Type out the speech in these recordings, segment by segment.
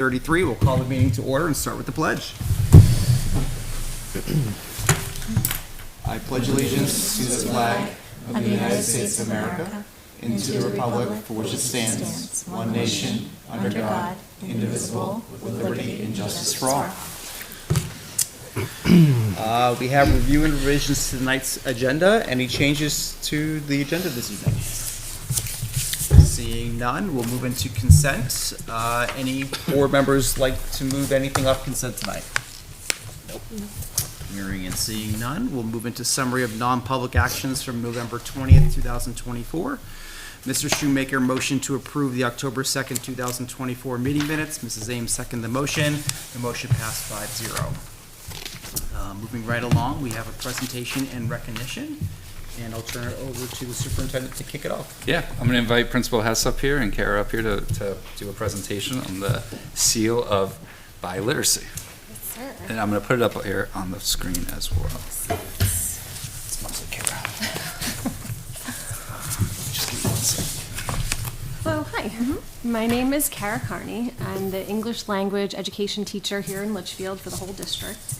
33. We'll call the meeting to order and start with the pledge. I pledge allegiance to the flag of the United States of America and to the republic for which it stands, one nation, under God, indivisible, with liberty and justice for all. We have review and revisions to tonight's agenda. Any changes to the agenda this evening? Seeing none, we'll move into consent. Any board members like to move anything off consent tonight? Nope. Hearing and seeing none, we'll move into summary of non-public actions from November 20th, 2024. Mr. Shoemaker, motion to approve the October 2nd, 2024 meeting minutes. Mrs. Ames, second the motion. The motion passed 5-0. Moving right along, we have a presentation and recognition. And I'll turn it over to the superintendent to kick it off. Yeah, I'm going to invite Principal Hess up here and Kara up here to do a presentation on the seal of biliteracy. Yes, sir. And I'm going to put it up here on the screen as well. It's mostly Kara. Just give me 1 second. So, hi. My name is Kara Carney. I'm the English language education teacher here in Litchfield for the whole district.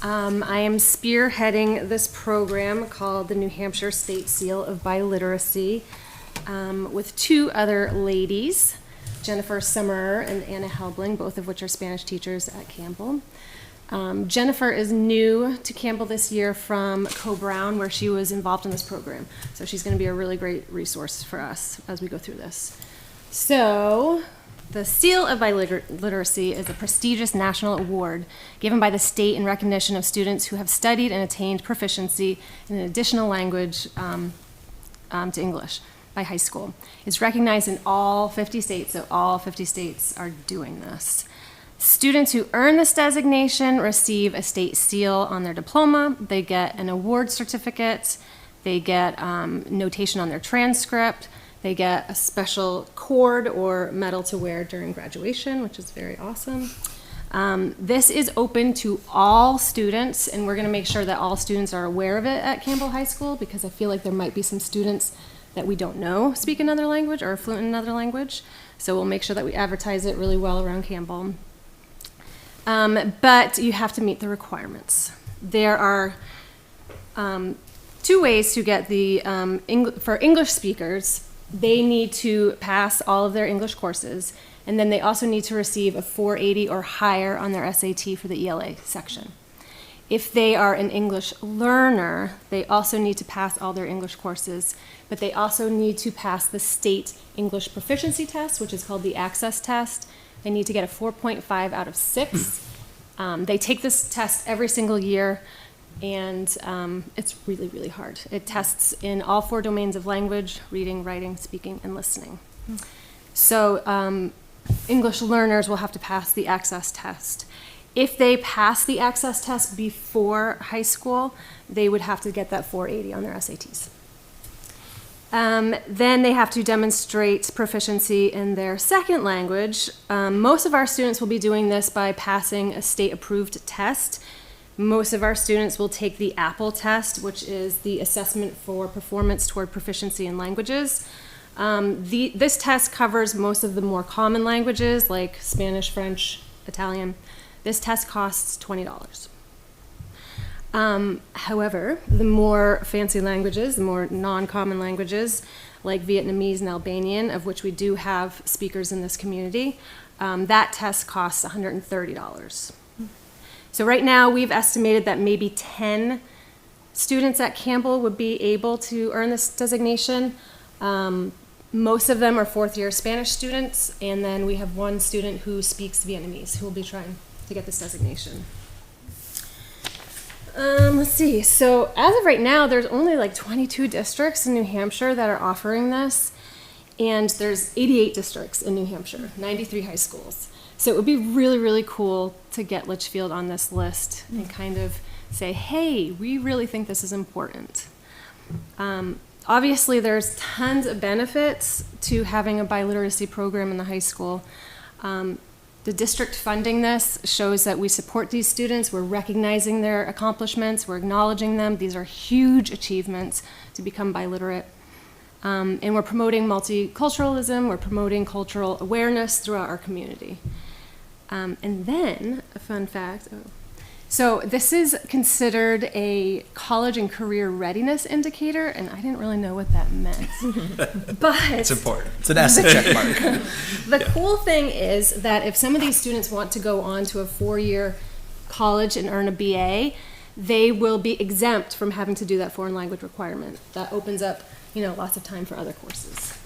I am spearheading this program called the New Hampshire State Seal of Biliteracy with 2 other ladies, Jennifer Summerer and Anna Helbling, both of which are Spanish teachers at Campbell. Jennifer is new to Campbell this year from Co-Brown, where she was involved in this program. So she's going to be a really great resource for us as we go through this. So, the Seal of Biliteracy is a prestigious national award given by the state in recognition of students who have studied and attained proficiency in an additional language to English by high school. It's recognized in all 50 states, so all 50 states are doing this. Students who earn this designation receive a state seal on their diploma. They get an award certificate. They get notation on their transcript. They get a special cord or medal to wear during graduation, which is very awesome. This is open to all students, and we're going to make sure that all students are aware of it at Campbell High School, because I feel like there might be some students that we don't know speak another language or are fluent in another language. So we'll make sure that we advertise it really well around Campbell. But you have to meet the requirements. There are 2 ways to get the, for English speakers, they need to pass all of their English courses, and then they also need to receive a 480 or higher on their SAT for the ELA section. If they are an English learner, they also need to pass all their English courses, but they also need to pass the state English proficiency test, which is called the Access test. They need to get a 4.5 out of 6. They take this test every single year, and it's really, really hard. It tests in all 4 domains of language: reading, writing, speaking, and listening. So English learners will have to pass the Access test. If they pass the Access test before high school, they would have to get that 480 on their SATs. Then they have to demonstrate proficiency in their second language. Most of our students will be doing this by passing a state-approved test. Most of our students will take the APPLE test, which is the assessment for performance toward proficiency in languages. This test covers most of the more common languages like Spanish, French, Italian. This test costs $20. However, the more fancy languages, the more non-common languages like Vietnamese and Albanian, of which we do have speakers in this community, that test costs $130. So right now, we've estimated that maybe 10 students at Campbell would be able to earn this designation. Most of them are 4th-year Spanish students, and then we have 1 student who speaks Vietnamese who will be trying to get this designation. Let's see. So as of right now, there's only like 22 districts in New Hampshire that are offering this, and there's 88 districts in New Hampshire, 93 high schools. So it would be really, really cool to get Litchfield on this list and kind of say, hey, we really think this is important. Obviously, there's tons of benefits to having a biliteracy program in the high school. The district funding this shows that we support these students. We're recognizing their accomplishments. We're acknowledging them. These are huge achievements to become biliterate. And we're promoting multiculturalism. We're promoting cultural awareness throughout our community. And then, a fun fact, so this is considered a college and career readiness indicator, and I didn't really know what that meant. But It's important. It's an asset check mark. the cool thing is that if some of these students want to go on to a 4-year college and earn a BA, they will be exempt from having to do that foreign language requirement. That opens up, lots of time for other courses.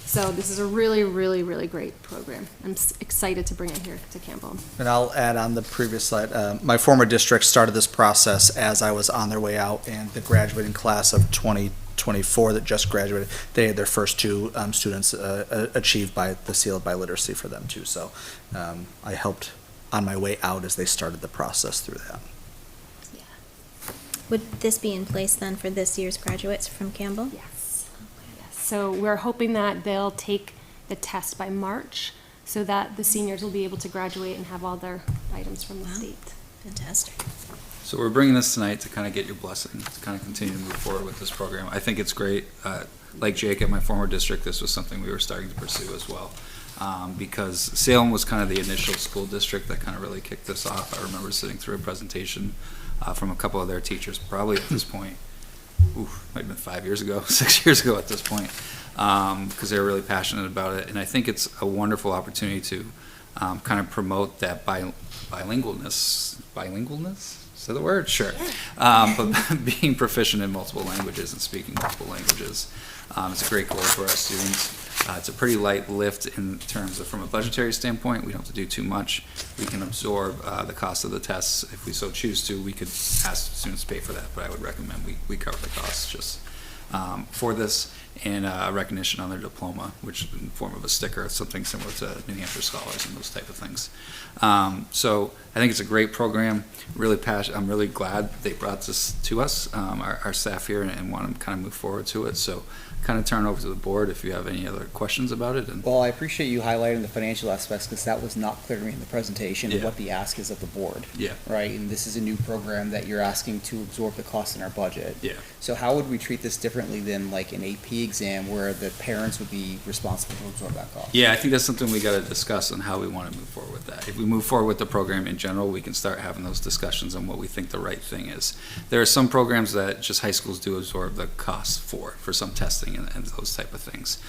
So this is a really, really, really great program. I'm excited to bring it here to Campbell. And I'll add on the previous slide, my former district started this process as I was on their way out, and the graduating class of 2024 that just graduated, they had their first 2 students achieved by the seal of biliteracy for them too. So I helped on my way out as they started the process through that. Would this be in place then for this year's graduates from Campbell? Yes. So we're hoping that they'll take the test by March so that the seniors will be able to graduate and have all their items from the Wow. state. Fantastic. So we're bringing this tonight to kind of get your blessing, to kind of continue to move forward with this program. I think it's great. Like Jake at my former district, this was something we were starting to pursue as well. Because Salem was kind of the initial school district that kind of really kicked this off. I remember sitting through a presentation from a couple of their teachers, probably at this point, might have been 5 years ago, 6 years ago at this point, because they were really passionate about it. And I think it's a wonderful opportunity to kind of promote that bilingualness. Is that the word? Sure. But being proficient in multiple languages and speaking multiple languages is a great goal for our students. It's a pretty light lift in terms of, from a budgetary standpoint, we don't have to do too much. We can absorb the cost of the tests. If we so choose to, we could ask students to pay for that, but I would recommend we cover the costs just for this, and recognition on their diploma, which in the form of a sticker, something similar to New Hampshire Scholars and those type of things. So I think it's a great program. Really passionate. I'm really glad they brought this to us, our staff here, and want to kind of move forward to it. So kind of turn over to the board if you have any other questions about it. And Well, I appreciate you highlighting the financial aspects, because that was not clear to me in the presentation of Yeah. what the ask is of the board. Yeah. Right, and this is a new program that you're asking to absorb the cost in our budget. Yeah. So how would we treat this differently than like an AP exam where the parents would be responsible to absorb that cost? Yeah, I think that's something we got to discuss on how we want to move forward with that. If we move forward with the program in general, we can start having those discussions on what we think the right thing is. There are some programs that just high schools do absorb the costs for some testing and those type of things.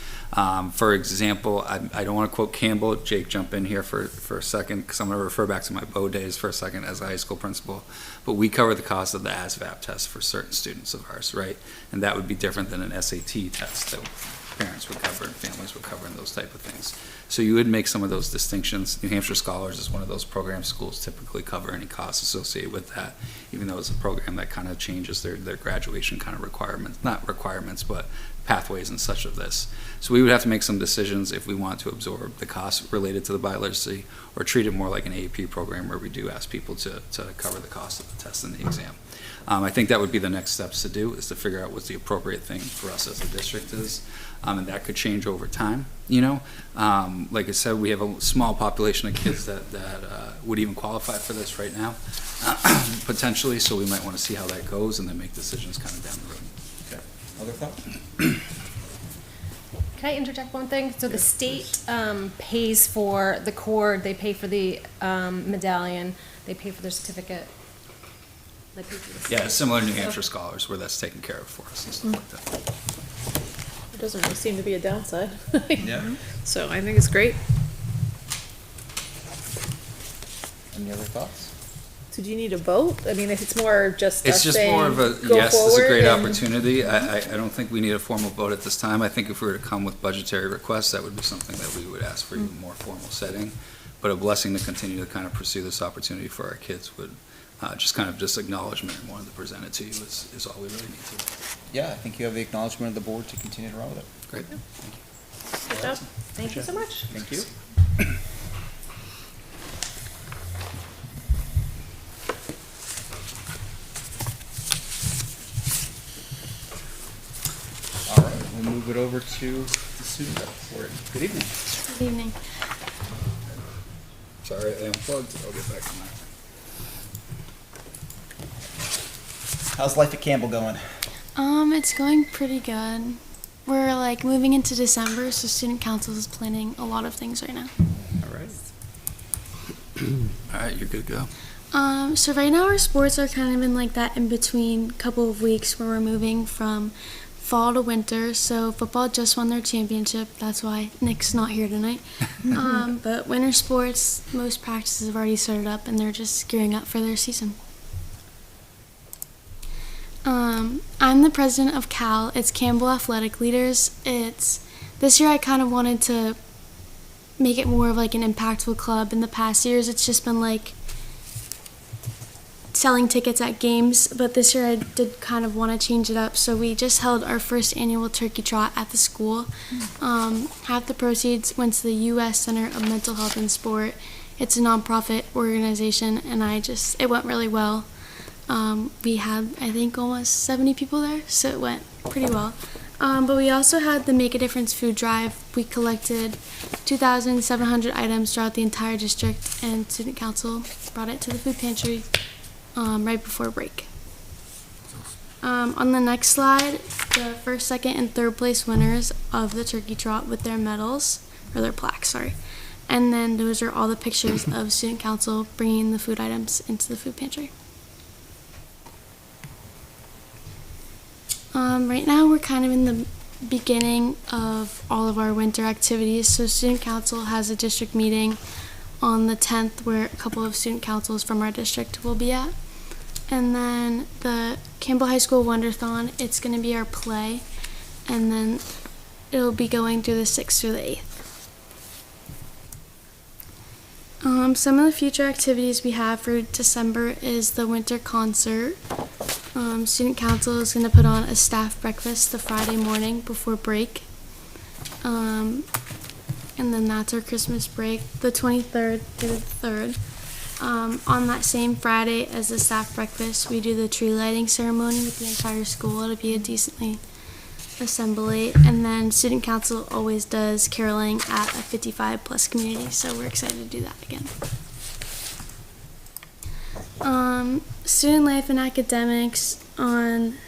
For example, I don't want to quote Campbell. Jake, jump in here for a second, because I'm going to refer back to my Bow days for a second as a high school principal. But we cover the cost of the ASVAB test for certain students of ours, right? And that would be different than an SAT test that parents would cover and families would cover and those type of things. So you would make some of those distinctions. New Hampshire Scholars is one of those programs. Schools typically cover any costs associated with that, even though it's a program that kind of changes their graduation kind of requirements, not requirements, but pathways and such of this. So we would have to make some decisions if we want to absorb the costs related to the biliteracy, or treat it more like an AP program where we do ask people to cover the cost of the test and the exam. I think that would be the next steps to do, is to figure out what the appropriate thing for us as a district is. And that could change over time, Like I said, we have a small population of kids that would even qualify for this right now, potentially, so we might want to see how that goes and then make decisions kind of down the road. Okay. Other thoughts? Can I interject one thing? So the state pays for the cord, they pay for the medallion, they pay for their certificate. They pay for the Yeah, it's similar to New Hampshire Scholars, where that's taken care of for us and stuff like that. It doesn't really seem to be a downside. Yeah. So I think it's great. Any other thoughts? So do you need a vote? I mean, if it's more just It's us just saying, more of a, go yes, it's a forward great and- opportunity. I don't think we need a formal vote at this time. I think if we were to come with budgetary requests, that would be something that we would ask for even more formal setting. But a blessing to continue to kind of pursue this opportunity for our kids would, just acknowledgement and wanted to present it to you is all we really need to. Yeah, I think you have the acknowledgement of the board to continue to run with it. Great. Good job. Thank you so much. Thank you. All right, we'll move it over to the student report. Good evening. Good evening. Sorry, I unplugged. I'll get back to that. How's life at Campbell going? It's going pretty good. We're like moving into December, so student council is planning a lot of things right now. All right. All right, you're good to go. So right now our sports are kind of in like that in between couple of weeks where we're moving from fall to winter. So football just won their championship. That's why Nick's not here tonight. But winter sports, most practices have already started up and they're just gearing up for their season. I'm the president of CAL. It's Campbell Athletic Leaders. This year I kind of wanted to make it more of like an impactful club. In the past years it's just been like selling tickets at games, but this year I did kind of want to change it up, so we just held our first annual turkey trot at the school. Half the proceeds went to the U.S. Center of Mental Health and Sport. It's a nonprofit organization, and it went really well. We had, I think, almost 70 people there, so it went pretty well. But we also had the Make a Difference food drive. We collected 2,700 items throughout the entire district, and student council brought it to the food pantry right before break. On the next slide, the first, second, and third place winners of the turkey trot with their medals, or their plaques, sorry. And then those are all the pictures of student council bringing the food items into the food pantry. Right now we're kind of in the beginning of all of our winter activities. So student council has a district meeting on the 10th where a couple of student councils from our district will be at. And then the Campbell High School Wonderthon, it's going to be our play. And then it'll be going through the 6th through the 8th. Some of the future activities we have for December is the winter concert. Student council is going to put on a staff breakfast the Friday morning before break. And then that's our Christmas break, the 23rd through the 3rd. On that same Friday as the staff breakfast, we do the tree lighting ceremony with the entire school. It'll be a decently assembly. And then student council always does caroling at a 55+ community, so we're excited to do that again. Student life and academics on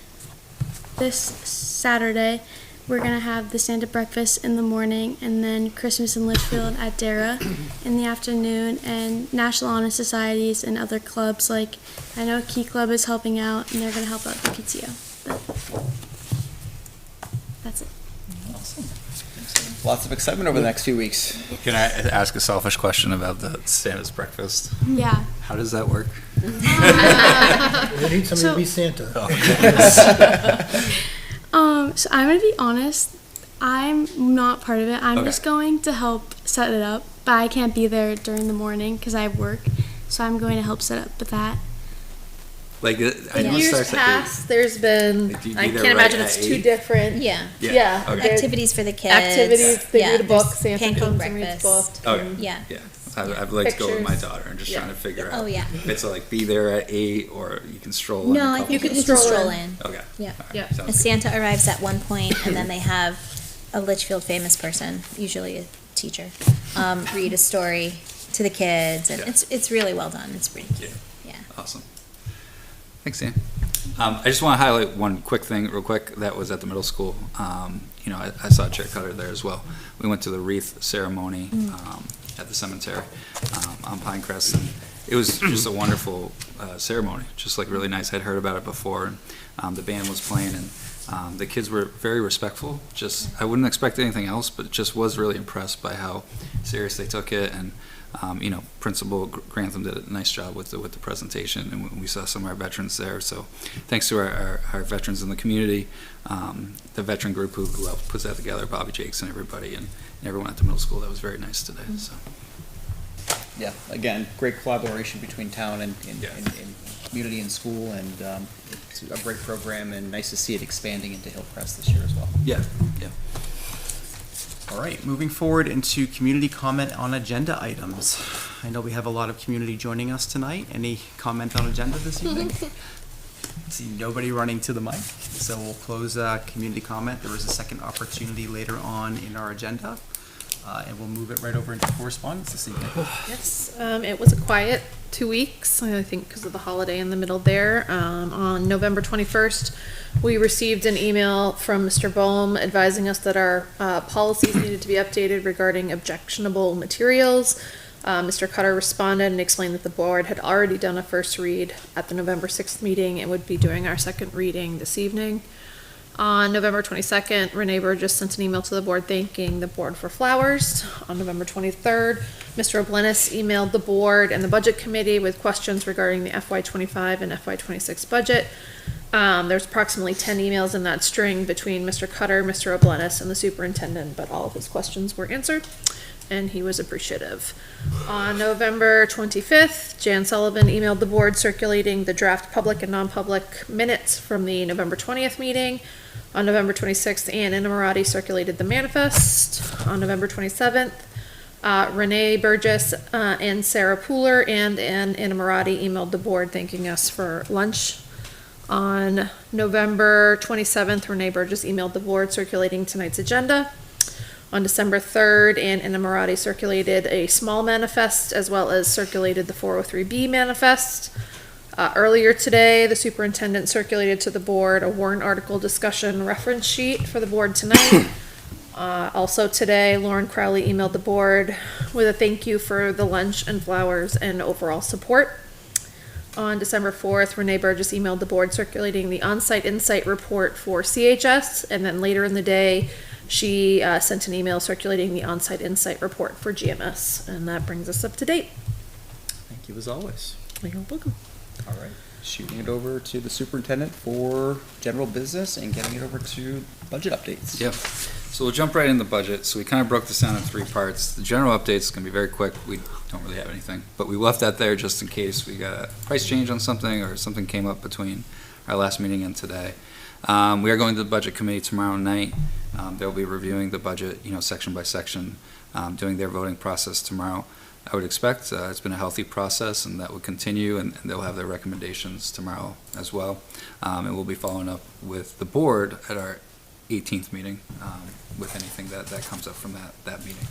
this Saturday. We're going to have the Santa breakfast in the morning, and then Christmas in Litchfield at Dara in the afternoon, and National Honor Societies and other clubs. Like, I know Key Club is helping out, and they're going to help out the PTO. But that's it. Lots of excitement over the next few weeks. Can I ask a selfish question about the Santa's breakfast? Yeah. How does that work? We need somebody to be Santa. So I'm going to be honest, I'm not part of it. I'm Okay. just going to help set it up, but I can't be there during the morning because I have work, so I'm going to help set up with that. Like, I know it Years starts at past, there's been, Like, do you I be there can't right imagine at it's two 8? different. Yeah. Yeah. Okay. There's Activities for the kids. Activities, they yeah, read a book, there's Santa pancake comes and reads breakfast. book. Okay. Yeah. Yeah, I'd like to go with my Pictures. daughter and just Yeah. trying to figure out. Oh, yeah. If it's like be there at 8 or you can stroll in No, a I couple think you can can stroll stroll in. in. Okay. Yeah. All right, Yeah. sounds A good. Santa arrives at one point, and then they have a Litchfield famous person, usually a teacher, read a story to the kids, and Yeah. it's really well done. It's pretty Yeah. cute. Yeah. Awesome. Thanks, Dan. I just want to highlight one quick thing real quick that was at the middle school. I saw Chair Cutter there as well. We went to the wreath ceremony at the cemetery on Pinecrest, and it was just a wonderful ceremony, just like really nice. I'd heard about it before, and the band was playing, and the kids were very respectful. Just, I wouldn't expect anything else, but just was really impressed by how serious they took it, and Principal Grantham did a nice job with the presentation, and we saw some of our veterans there. So thanks to our veterans in the community, the veteran group who helped put that together, Bobby Jakes and everybody, and everyone at the middle school. That was very nice today. So Yeah, again, great collaboration between town and Yeah. community and school, and it's a great program, and nice to see it expanding into Hillcrest this year as well. yeah. All right, moving forward into community comment on agenda items. I know we have a lot of community joining us tonight. Any comment on agenda this evening? See nobody running to the mic, so we'll close community comment. There is a second opportunity later on in our agenda, and we'll move it right over into correspondence this evening. Yes, it was a quiet 2 weeks, I think because of the holiday in the middle there. On November 21st, we received an email from Mr. Bohm advising us that our policies needed to be updated regarding objectionable materials. Mr. Cutter responded and explained that the board had already done a first read at the November 6th meeting and would be doing our second reading this evening. On November 22nd, Renee Burgess sent an email to the board thanking the board for flowers. On November 23rd, Mr. Oblenis emailed the board and the budget committee with questions regarding the FY25 and FY26 budget. There's approximately 10 emails in that string between Mr. Cutter, Mr. Oblenis, and the superintendent, but all of his questions were answered, and he was appreciative. On November 25th, Jan Sullivan emailed the board circulating the draft public and non-public minutes from the November 20th meeting. On November 26th, Ann Inamorati circulated the manifest. On November 27th, Renee Burgess and Sarah Pooler and Ann Inamorati emailed the board thanking us for lunch. On November 27th, Renee Burgess emailed the board circulating tonight's agenda. On December 3rd, Ann Inamorati circulated a small manifest as well as circulated the 403B manifest. Earlier today, the superintendent circulated to the board a warrant article discussion reference sheet for the board tonight. Also today, Lauren Crowley emailed the board with a thank you for the lunch and flowers and overall support. On December 4th, Renee Burgess emailed the board circulating the on-site insight report for CHS, and then later in the day, she sent an email circulating the on-site insight report for GMS, and that brings us up to date. Thank you as always. You're welcome. All right, shooting it over to the superintendent for general business and getting it over to budget updates. Yep. So we'll jump right in the budget. So we kind of broke this down in three parts. The general update is going to be very quick. We don't really have anything, but we left that there just in case we got a price change on something or something came up between our last meeting and today. We are going to the budget committee tomorrow night. They'll be reviewing the budget, section by section, doing their voting process tomorrow. I would expect it's been a healthy process, and that will continue, and they'll have their recommendations tomorrow as well. And we'll be following up with the board at our 18th meeting with anything that comes up from that meeting.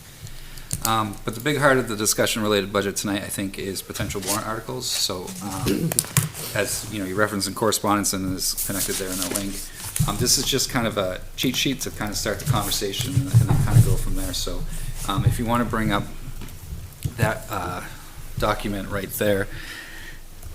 But the big heart of the discussion related to budget tonight, I think, is potential warrant articles. So as you referenced in correspondence and is connected there in the link, this is just kind of a cheat sheet to kind of start the conversation and then kind of go from there. So if you want to bring up that document right there,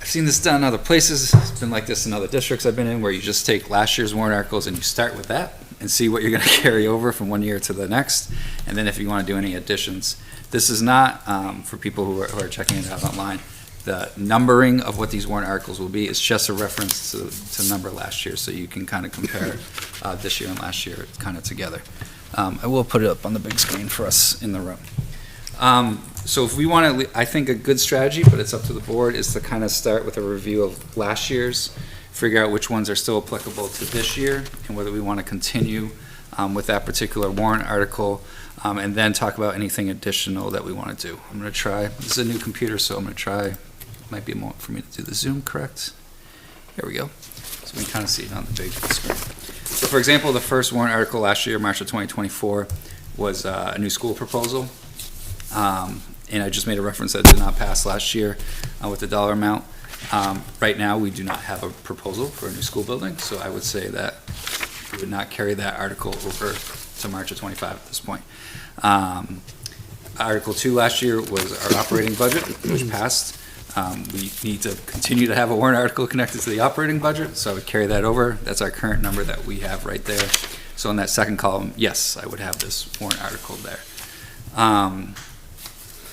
I've seen this done in other places. It's been like this in other districts I've been in, where you just take last year's warrant articles and you start with that and see what you're going to carry over from one year to the next. And then if you want to do any additions, this is not for people who are checking it out online. The numbering of what these warrant articles will be is just a reference to number last year, so you can kind of compare this year and last year kind of together. I will put it up on the big screen for us in the room. So if we want to, I think a good strategy, but it's up to the board, is to kind of start with a review of last year's, figure out which ones are still applicable to this year, and whether we want to continue with that particular warrant article, and then talk about anything additional that we want to do. I'm going to try, this is a new computer, so I'm going to try, might be a moment for me to do the Zoom, correct? There we go. So we can kind of see it on the big screen. So for example, the first warrant article last year, March of 2024, was a new school proposal. And I just made a reference that did not pass last year with the dollar amount. Right now, we do not have a proposal for a new school building, so I would say that we would not carry that article over to March of 25 at this point. Article 2 last year was our operating budget, which passed. We need to continue to have a warrant article connected to the operating budget, so I would carry that over. That's our current number that we have right there. So in that second column, yes, I would have this warrant article there.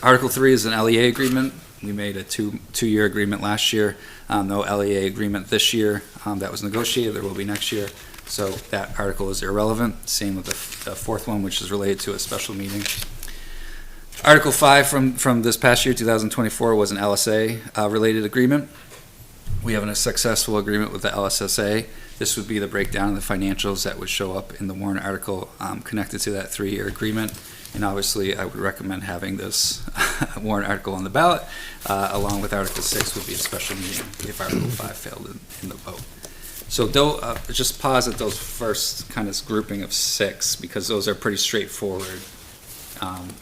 Article 3 is an LEA agreement. We made a two-year agreement last year. No LEA agreement this year. That was negotiated. There will be next year. So that article is irrelevant. Same with the fourth one, which is related to a special meeting. Article 5 from this past year, 2024, was an LSA related agreement. We have a successful agreement with the LSSA. This would be the breakdown of the financials that would show up in the warrant article connected to that 3-year agreement. And obviously, I would recommend having this warrant article on the ballot, along with Article 6 would be a special meeting if Article 5 failed in the vote. So just pause at those first kind of grouping of 6, because those are pretty straightforward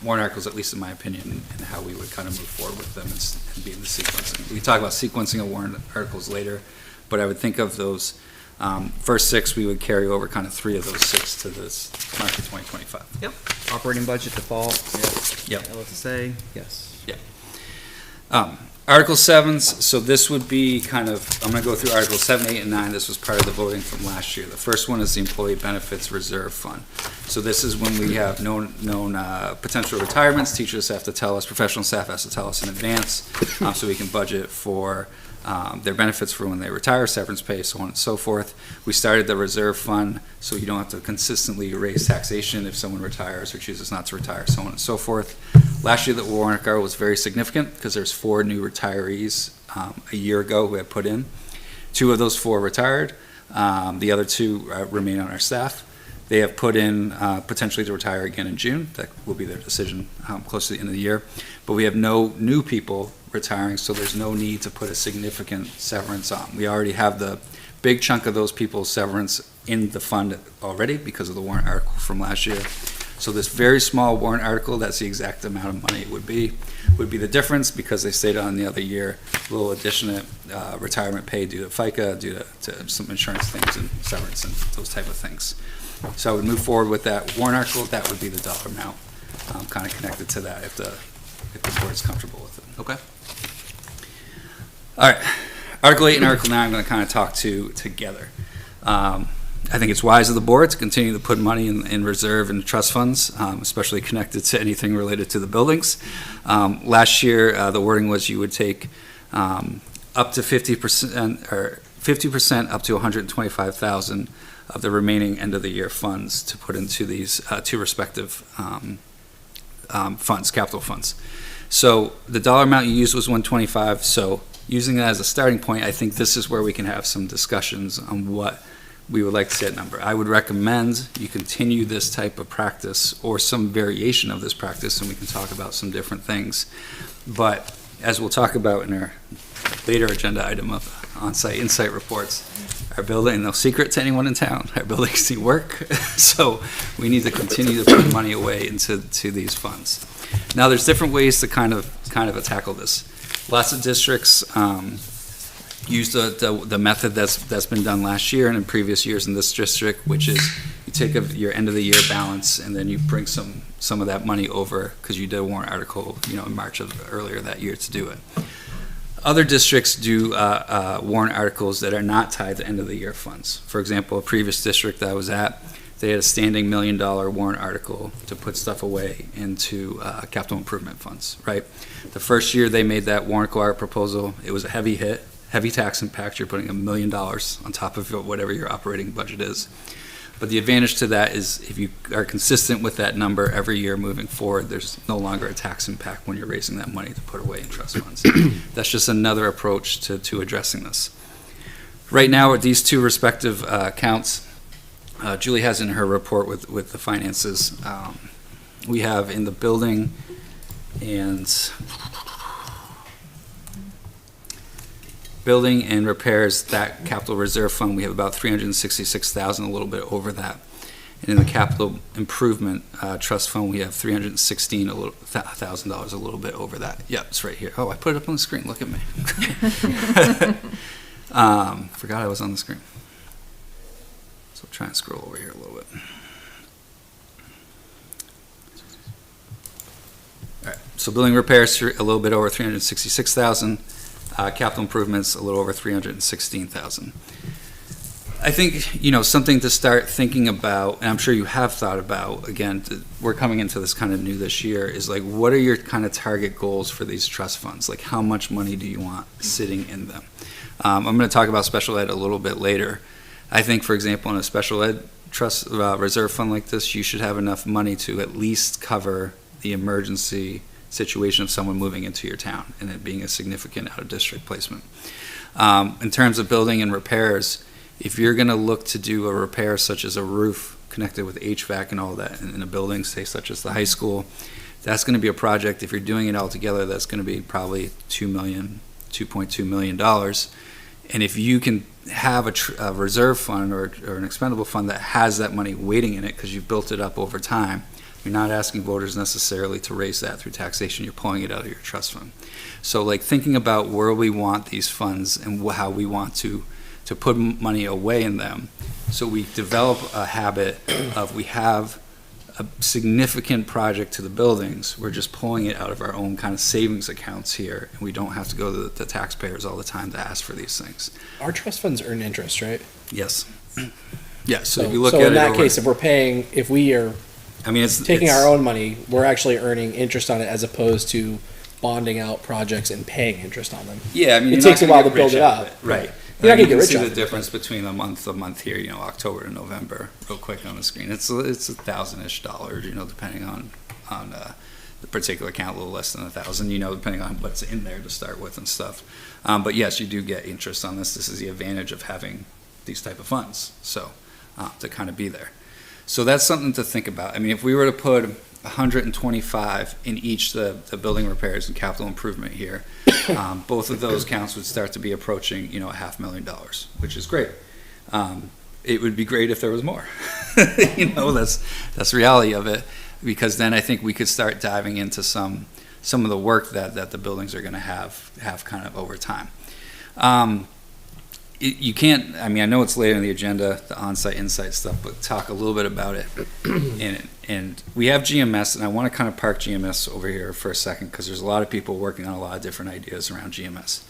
warrant articles, at least in my opinion, and how we would kind of move forward with them and be in the sequencing. We talk about sequencing of warrant articles later, but I would think of those first 6, we would carry over kind of 3 of those 6 to this March of 2025. Yep. Operating budget, default. Yep. LSSA, yes. Yeah. Article 7's, so this would be kind of, I'm going to go through Article 7, 8, and 9. This was part of the voting from last year. The first one is the Employee Benefits Reserve Fund. So this is when we have known potential retirements. Teachers have to tell us, professional staff has to tell us in advance, so we can budget for their benefits for when they retire, severance pay, so on and so forth. We started the reserve fund so you don't have to consistently raise taxation if someone retires or chooses not to retire, so on and so forth. Last year, the warrant article was very significant because there's 4 new retirees a year ago who had put in. 2 of those 4 retired. The other 2 remain on our staff. They have put in potentially to retire again in June. That will be their decision close to the end of the year. But we have no new people retiring, so there's no need to put a significant severance on. We already have the big chunk of those people's severance in the fund already because of the warrant article from last year. So this very small warrant article, that's the exact amount of money it would be the difference because they stayed on the other year, a little additional retirement pay due to FICA, due to some insurance things and severance and those type of things. So I would move forward with that warrant article. That would be the dollar amount kind of connected to that if the board's comfortable with it. Okay. All right, Article 8 and Article 9 I'm going to kind of talk to together. I think it's wise of the board to continue to put money in reserve and trust funds, especially connected to anything related to the buildings. Last year, the wording was you would take up to 50% or 50% up to 125,000 of the remaining end of the year funds to put into these 2 respective funds, capital funds. So the dollar amount you used was 125. So using that as a starting point, I think this is where we can have some discussions on what we would like to see that number. I would recommend you continue this type of practice or some variation of this practice, and we can talk about some different things. But as we'll talk about in our later agenda item of on-site insight reports, our building, no secret to anyone in town, our buildings need work. So we need to continue to put money away into these funds. Now, there's different ways to kind of tackle this. Lots of districts use the method that's been done last year and in previous years in this district, which is you take your end of the year balance and then you bring some of that money over because you did a warrant article, in March of earlier that year to do it. Other districts do warrant articles that are not tied to end of the year funds. For example, a previous district that I was at, they had a standing $1 million warrant article to put stuff away into capital improvement funds, right? The first year they made that warrant proposal, it was a heavy hit, heavy tax impact. You're putting $1 million on top of whatever your operating budget is. But the advantage to that is if you are consistent with that number every year moving forward, there's no longer a tax impact when you're raising that money to put away in trust funds. That's just another approach to addressing this. Right now, with these 2 respective accounts, Julie has in her report with the finances, we have in the building and repairs, that capital reserve fund, we have about 366,000, a little bit over that. And in the capital improvement trust fund, we have $316,000, a little bit over that. Yep, it's right here. Oh, I put it up on the screen. Look at me. Forgot I was on the screen. So try and scroll over here a little bit. All right, so building repairs, a little bit over 366,000. Capital improvements, a little over 316,000. I think, something to start thinking about, and I'm sure you have thought about, again, we're coming into this kind of new this year, is like, what are your kind of target goals for these trust funds? Like, how much money do you want sitting in them? I'm going to talk about special ed a little bit later. I think, for example, in a special ed trust reserve fund like this, you should have enough money to at least cover the emergency situation of someone moving into your town and it being a significant out-of-district placement. In terms of building and repairs, if you're going to look to do a repair such as a roof connected with HVAC and all that in a building, say such as the high school, that's going to be a project, if you're doing it all together, that's going to be probably $2.2 million. And if you can have a reserve fund or an expendable fund that has that money waiting in it because you've built it up over time, you're not asking voters necessarily to raise that through taxation. You're pulling it out of your trust fund. So like thinking about where we want these funds and how we want to put money away in them. So we develop a habit of we have a significant project to the buildings, we're just pulling it out of our own kind of savings accounts here, and we don't have to go to the taxpayers all the time to ask for these things. Our trust funds earn interest, right? Yes. Yeah, so if you look So at in it that over- case, if we are I mean, it's taking it's- our own money, we're actually earning interest on it as opposed to bonding out projects and paying interest on them. Yeah, I mean, It you're takes not a while gonna to get build rich it out of up. Right. You're not gonna You get can rich see out the of it. difference between a month here, October to November, real quick on the screen. It's $1,000-ish, depending on the particular account, a little less than 1,000, depending on what's in there to start with and stuff. But yes, you do get interest on this. This is the advantage of having these type of funds, so to kind of be there. So that's something to think about. I mean, if we were to put 125 in each the building repairs and capital improvement here, both of those counts would start to be approaching, $500,000, which is great. It would be great if there was more. That's the reality of it, because then I think we could start diving into some of the work that the buildings are going to have kind of over time. You can't, I mean, I know it's later in the agenda, the on-site, insight stuff, but talk a little bit about it. And we have GMS, and I want to kind of park GMS over here for a second, because there's a lot of people working on a lot of different ideas around GMS.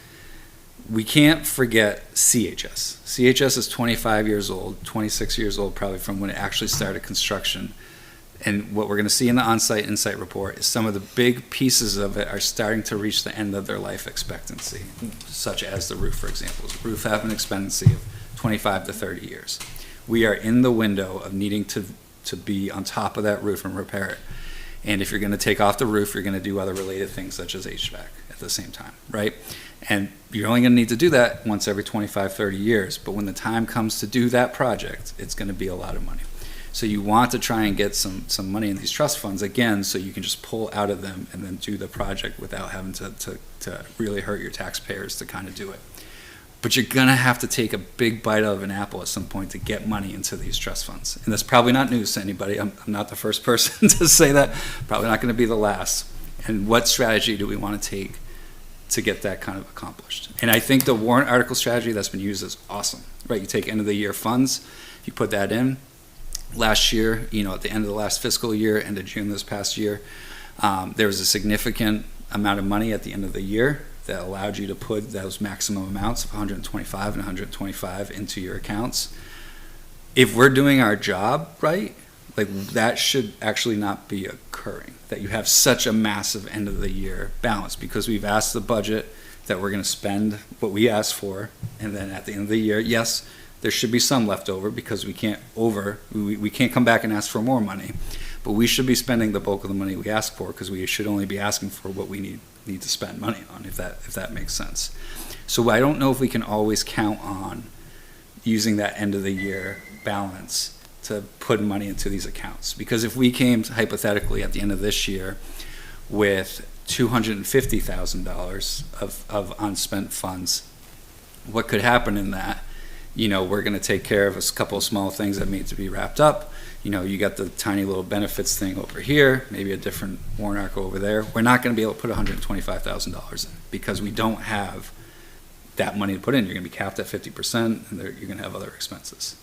We can't forget CHS. CHS is 25 years old, 26 years old probably from when it actually started construction. And what we're going to see in the on-site insight report is some of the big pieces of it are starting to reach the end of their life expectancy, such as the roof, for example. The roof have an expectancy of 25 to 30 years. We are in the window of needing to be on top of that roof and repair it. And if you're going to take off the roof, you're going to do other related things such as HVAC at the same time, right? And you're only going to need to do that once every 25, 30 years. But when the time comes to do that project, it's going to be a lot of money. So you want to try and get some money in these trust funds, again, so you can just pull out of them and then do the project without having to really hurt your taxpayers to kind of do it. But you're going to have to take a big bite out of an apple at some point to get money into these trust funds. And that's probably not news to anybody. I'm not the first person to say that. Probably not going to be the last. And what strategy do we want to take to get that kind of accomplished? And I think the warrant article strategy that's been used is awesome, right? You take end of the year funds, you put that in. Last year, at the end of the last fiscal year, end of June this past year, there was a significant amount of money at the end of the year that allowed you to put those maximum amounts of 125 and 125 into your accounts. If we're doing our job right, like that should actually not be occurring, that you have such a massive end of the year balance, because we've asked the budget that we're going to spend what we asked for, and then at the end of the year, yes, there should be some left over, because we can't come back and ask for more money, but we should be spending the bulk of the money we ask for, because we should only be asking for what we need to spend money on, if that makes sense. So I don't know if we can always count on using that end of the year balance to put money into these accounts, because if we came hypothetically at the end of this year with $250,000 of unspent funds, what could happen in that? We're going to take care of a couple of small things that need to be wrapped up. You got the tiny little benefits thing over here, maybe a different warrant article over there. We're not going to be able to put $125,000 in, because we don't have that money to put in. You're going to be capped at 50%, and you're going to have other expenses.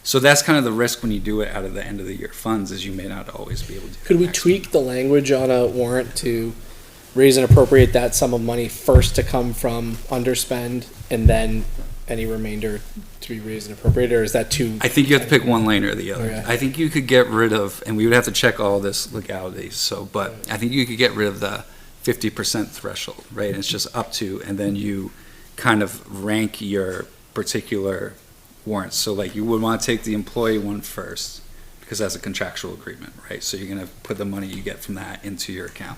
So that's kind of the risk when you do it out of the end of the year funds, is you may not always be able to do Could we tweak the language on a warrant to raise and appropriate that sum of money first to come from underspend, and then any remainder to be raised and appropriated, or is that too? I think you have to pick one lane or the other. Okay. I think you could get rid of, and we would have to check all this legalities, but I think you could get rid of the 50% threshold, right? And it's just up to, and then you kind of rank your particular warrants. So like you would want to take the employee one first, because that's a contractual agreement, right? So you're going to put the money you get from that into your account.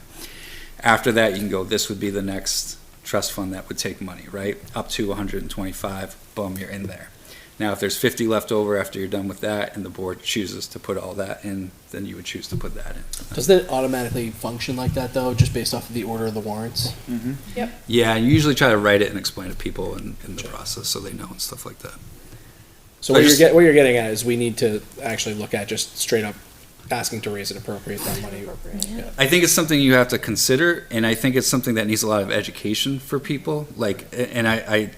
After that, you can go, this would be the next trust fund that would take money, right? Up to 125, boom, you're in there. Now, if there's 50 left over after you're done with that, and the board chooses to put all that in, then you would choose to put that in. Doesn't it automatically function like that, though, just based off of the order of the warrants? Yeah, and you usually try to write it and explain to people in the process, so they know and stuff like that. So But what just- you're getting at is we need to actually look at just straight up asking to raise and appropriate that money. Yeah. I think it's something you have to consider, and I think it's something that needs a lot of education for people. Like, and I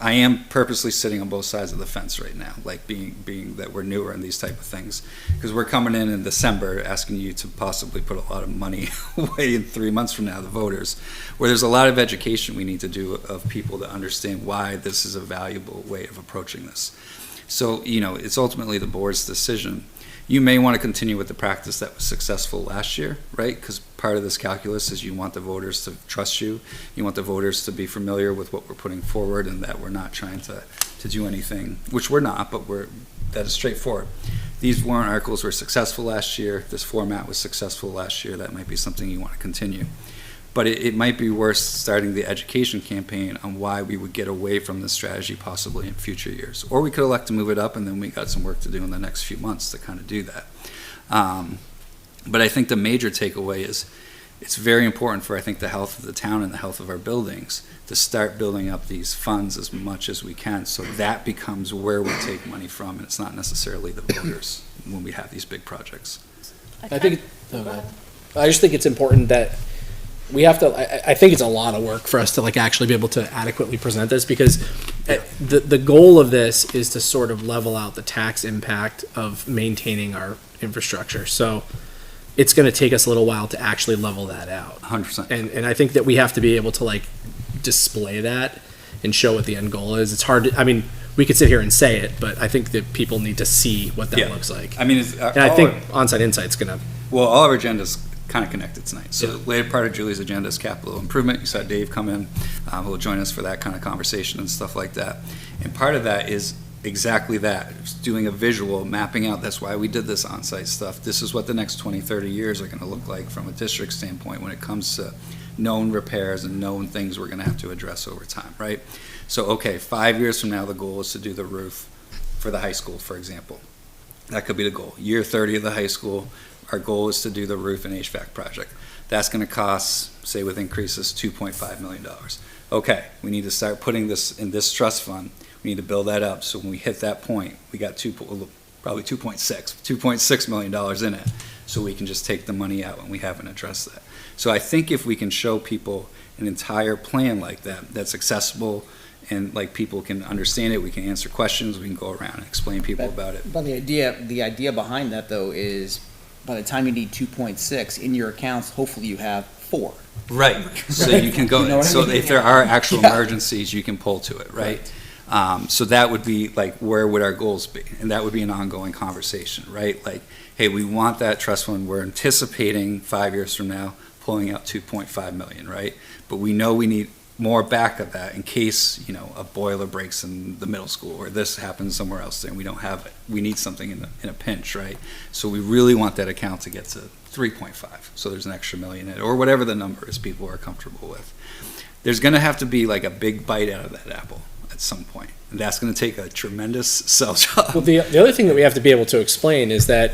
am purposely sitting on both sides of the fence right now, like being that we're newer in these type of things, because we're coming in December asking you to possibly put a lot of money away in 3 months from now, the voters, where there's a lot of education we need to do of people to understand why this is a valuable way of approaching this. So, it's ultimately the board's decision. You may want to continue with the practice that was successful last year, right? Because part of this calculus is you want the voters to trust you. You want the voters to be familiar with what we're putting forward and that we're not trying to do anything, which we're not, but that is straightforward. These warrant articles were successful last year. This format was successful last year. That might be something you want to continue. But it might be worth starting the education campaign on why we would get away from this strategy possibly in future years. Or we could elect to move it up, and then we got some work to do in the next few months to kind of do that. But I think the major takeaway is it's very important for, I think, the health of the town and the health of our buildings to start building up these funds as much as we can, so that becomes where we take money from, and it's not necessarily the voters when we have these big projects. I just think it's important that we have to, I think it's a lot of work for us to actually be able to adequately present this, because the goal of this is to sort of level out the tax impact of maintaining our infrastructure. So it's going to take us a little while to actually level that out. 100%. And I think that we have to be able to display that and show what the end goal is. It's hard to, we could sit here and say it, but I think that people need to see what that looks like. And I think Onsite Insight's going to. Well, all our agendas kind of connected tonight. So the later part of Julie's agenda is capital improvement. You saw Dave come in, who will join us for that kind of conversation and stuff like that. And part of that is exactly that. It's doing a visual, mapping out. That's why we did this on-site stuff. This is what the next 20, 30 years are going to look like from a district standpoint when it comes to known repairs and known things we're going to have to address over time, right? So, okay, 5 years from now, the goal is to do the roof for the high school, for example. That could be the goal. Year 30 of the high school, our goal is to do the roof and HVAC project. That's going to cost, say with increases, $2.5 million. Okay, we need to start putting this in this trust fund. We need to build that up. So when we hit that point, we got probably $2.6 million in it. So we can just take the money out, and we haven't addressed that. So I think if we can show people an entire plan like that, that's accessible and people can understand it, we can answer questions, we can go around and explain people about it. But the idea behind that though is by the time you need 2.6 in your accounts, hopefully you have 4. Right. So you can go, if there are actual emergencies, you can pull to it, right? So that would be where would our goals be? And that would be an ongoing conversation, right? Hey, we want that trust fund. We're anticipating 5 years from now pulling out 2.5 million, right? But we know we need more back of that in case, a boiler breaks in the middle school or this happens somewhere else and we don't have it. We need something in a pinch, right? So we really want that account to get to 3.5. So there's an extra million in it, or whatever the number is people are comfortable with. There's going to have to be a big bite out of that apple at some point. And that's going to take a tremendous sell job. Well, the other thing that we have to be able to explain is that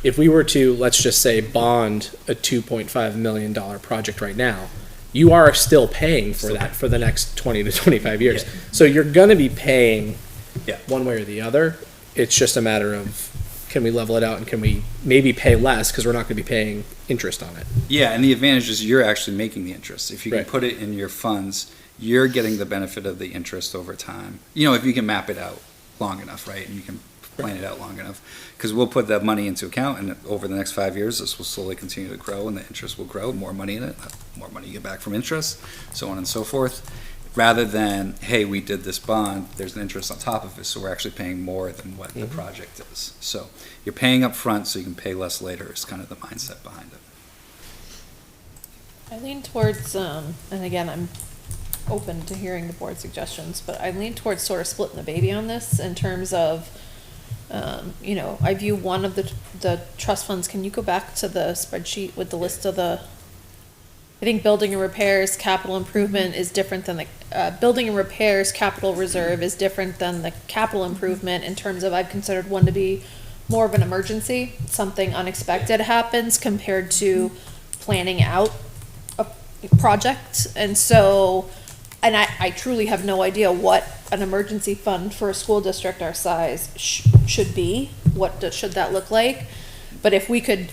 if we were to, let's just say, bond a $2.5 million project right now, you are still paying for that for the next 20 to 25 years. Yeah. So you're going to be paying Yeah. one way or the other. It's just a matter of, can we level it out and can we maybe pay less because we're not going to be paying interest on it. Yeah, and the advantage is you're actually making the interest. If you can Right. put it in your funds, you're getting the benefit of the interest over time. If you can map it out long enough, right? And you can plan it out long enough. Because we'll put that money into account, and over the next 5 years, this will slowly continue to grow, and the interest will grow, more money in it, more money you get back from interest, so on and so forth. Rather than, hey, we did this bond, there's an interest on top of it, so we're actually paying more than what the project is. So you're paying up front so you can pay less later is kind of the mindset behind it. I lean towards, and again, I'm open to hearing the board suggestions, but I lean towards sort of splitting the baby on this in terms of, I view one of the trust funds. Can you go back to the spreadsheet with the list of I think building and repairs, capital improvement is different than the, building and repairs, capital reserve is different than the capital improvement in terms of I've considered one to be more of an emergency, something unexpected happens compared to planning out a project. And so, and I truly have no idea what an emergency fund for a school district our size should be. What should that look like? But if we could,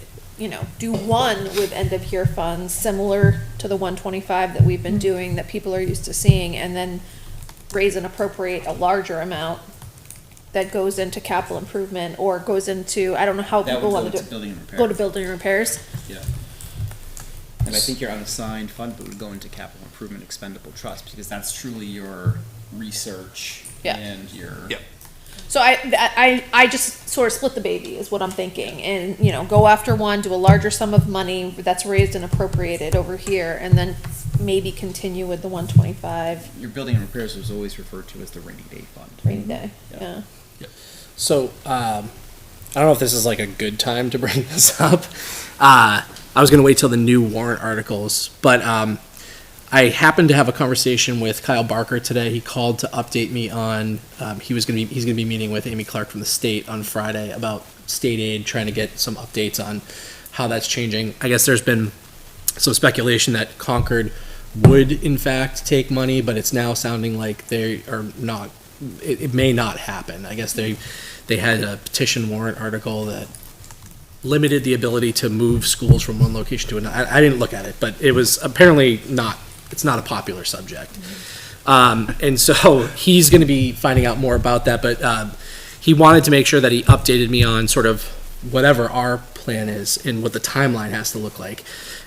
do one with end of year funds, similar to the 125 that we've been doing, that people are used to seeing, and then raise and appropriate a larger amount that goes into capital improvement or goes into, I don't know how That people would want go to to do it. building and repairs. Go to building and repairs. Yeah. And I think your unassigned fund would go into capital improvement expendable trust, because that's truly your research Yeah. and your. Yep. So I just sort of split the baby is what I'm thinking, and, go after one, do a larger sum of money that's raised and appropriated over here, and then maybe continue with the 125 Your building and repairs was always referred to as the rainy day fund. rainy day, Yeah. yeah. So, I don't know if this is like a good time to bring this up. I was gonna wait till the new warrant articles, but, I happened to have a conversation with Kyle Barker today. He called to update me on, he's gonna be meeting with Amy Clark from the state on Friday about state aid, trying to get some updates on how that's changing. I guess there's been some speculation that Concord would in fact take money, but it's now sounding like they are not, it may not happen. I guess they had a petition warrant article that limited the ability to move schools from one location to another. I didn't look at it, but it was apparently it's not a popular subject. And so he's going to be finding out more about that, but he wanted to make sure that he updated me on sort of whatever our plan is and what the timeline has to look like.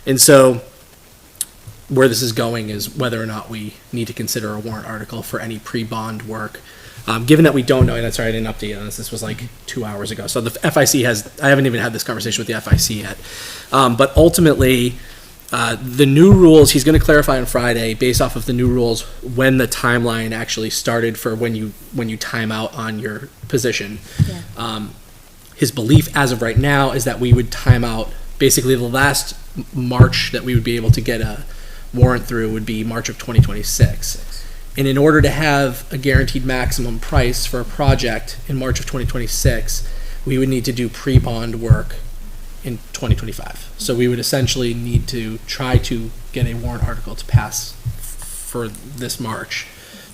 And so where this is going is whether or not we need to consider a warrant article for any pre-bond work. Given that we don't know, and that's sorry, I didn't update you on this. This was like 2 hours ago. So the FIC I haven't even had this conversation with the FIC yet. But ultimately, the new rules, he's going to clarify on Friday, based off of the new rules, when the timeline actually started for when you time out on your position. Yeah. His belief as of right now is that we would time out, basically the last March that we would be able to get a warrant through would be March of 2026. And in order to have a guaranteed maximum price for a project in March of 2026, we would need to do pre-bond work in 2025. So we would essentially need to try to get a warrant article to pass for this March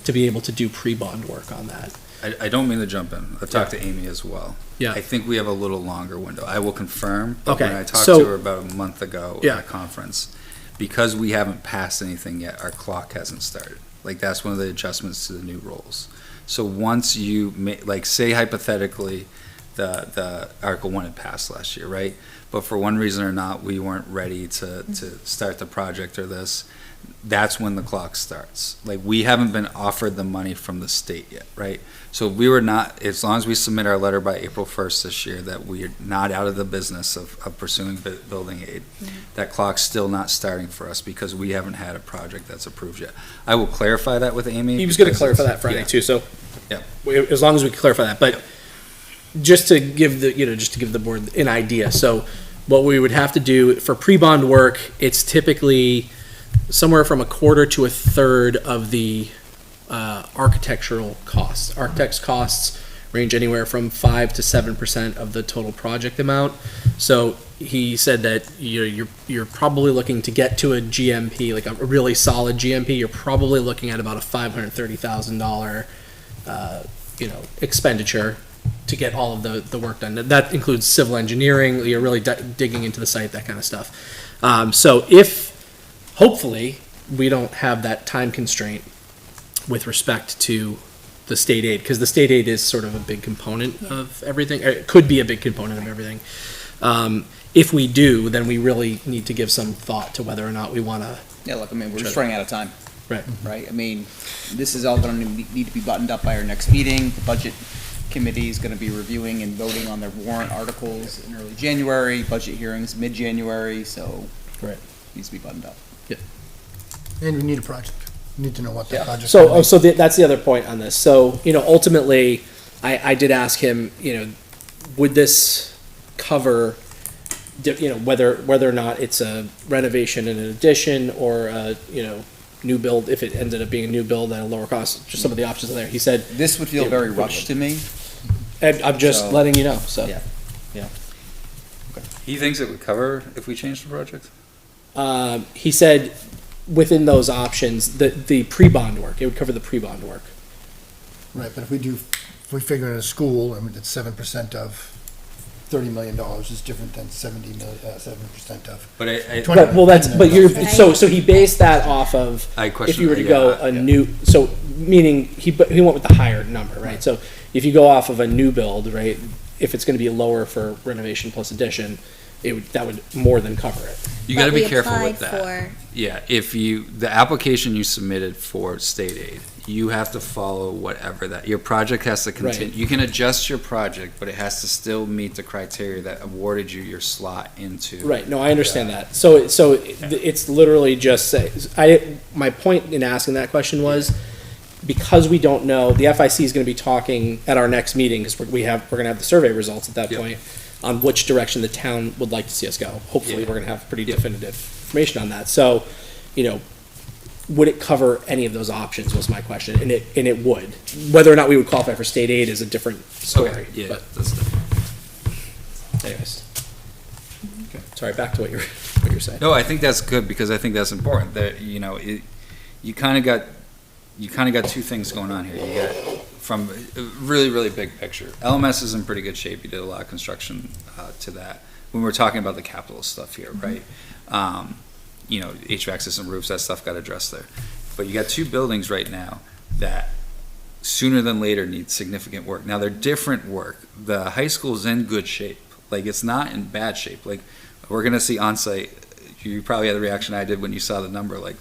to be able to do pre-bond work on that. I don't mean to jump in. I've talked to Amy as well. Yeah. I think we have a little longer window. I will confirm, but Okay, when I talked so- to her about a month ago Yeah. at a conference, because we haven't passed anything yet, our clock hasn't started. Like, that's one of the adjustments to the new rules. So once you say hypothetically, the Article 1 had passed last year, right? But for one reason or not, we weren't ready to start the project or this. That's when the clock starts. Like, we haven't been offered the money from the state yet, right? So we were not, as long as we submit our letter by April 1st this year, that we are not out of the business of pursuing building aid. That clock's still not starting for us because we haven't had a project that's approved yet. I will clarify that with Amy. He was going to because clarify it's- that Friday yeah. too, so. Yeah. As long as we can clarify that, but just to give the board an idea, so what we would have to do for pre-bond work, it's typically somewhere from a quarter to a third of the architectural costs. Architects' costs range anywhere from 5 to 7% of the total project amount. So he said that you're probably looking to get to a GMP, like a really solid GMP. You're probably looking at about a $530,000 expenditure to get all of the work done. That includes civil engineering. You're really digging into the site, that kind of stuff. So if hopefully we don't have that time constraint with respect to the state aid, because the state aid is sort of a big component of everything. It could be a big component of everything. If we do, then we really need to give some thought to whether or not we want to. Yeah, look, I mean, we're just running out of time. Right. Right? I mean, this is all gonna need to be buttoned up by our next meeting. The budget committee is gonna be reviewing and voting on their warrant articles in early January, budget hearings mid-January, so. Right. Needs to be buttoned up. And we need a project. We need to know what the project. So that's the other point on this. So, ultimately, I did ask him, would this cover, whether or not it's a renovation and an addition or a, new build, if it ended up being a new build at a lower cost, just some of the options are there. He said. This would feel very rushed to me. And I'm just So- letting you know, so. Yeah. He thinks it would cover if we changed the project? He said within those options, the pre-bond work, it would cover the pre-bond work. Right, but if we figure in a school, I mean, it's 7% of $30 million is different than 7% of. But I, Well, that's, but you're, Right. so he based that off of, I if question. you were to go a new, so, meaning, he went with the higher number, right? So if you go off of a new build, right, if it's gonna be lower for renovation plus addition, that would more than cover it. You gotta But be we careful applied with that. for- Yeah, if the application you submitted for state aid, you have to follow whatever your project has to continue. Right. You can adjust your project, but it has to still meet the criteria that awarded you your slot into. Right, no, I understand that. So it's literally just say, my point in asking that question was, because we don't know, the FIC is gonna be talking at our next meeting, because we're gonna have the survey results at that Yep. point, on which direction the town would like to see us go. Hopefully, Yeah. we're gonna have pretty Yep. definitive information on that. So, would it cover any of those options was my question, and it would. Whether or not we would qualify for state aid is a different story. Okay, yeah, But that's different. anyways. Sorry, back to what you're saying. No, I think that's good, because I think that's important, that, you kinda got two things going on here. You got, from a really, really big picture, LMS is in pretty good shape. You did a lot of construction, to that. When we're talking about the capital stuff here, right? HVAC system, roofs, that stuff got addressed there. But you got two buildings right now that sooner than later need significant work. Now, they're different work. The high school's in good shape. Like, it's not in bad shape. Like, we're gonna see on-site, you probably had the reaction I did when you saw the number, like,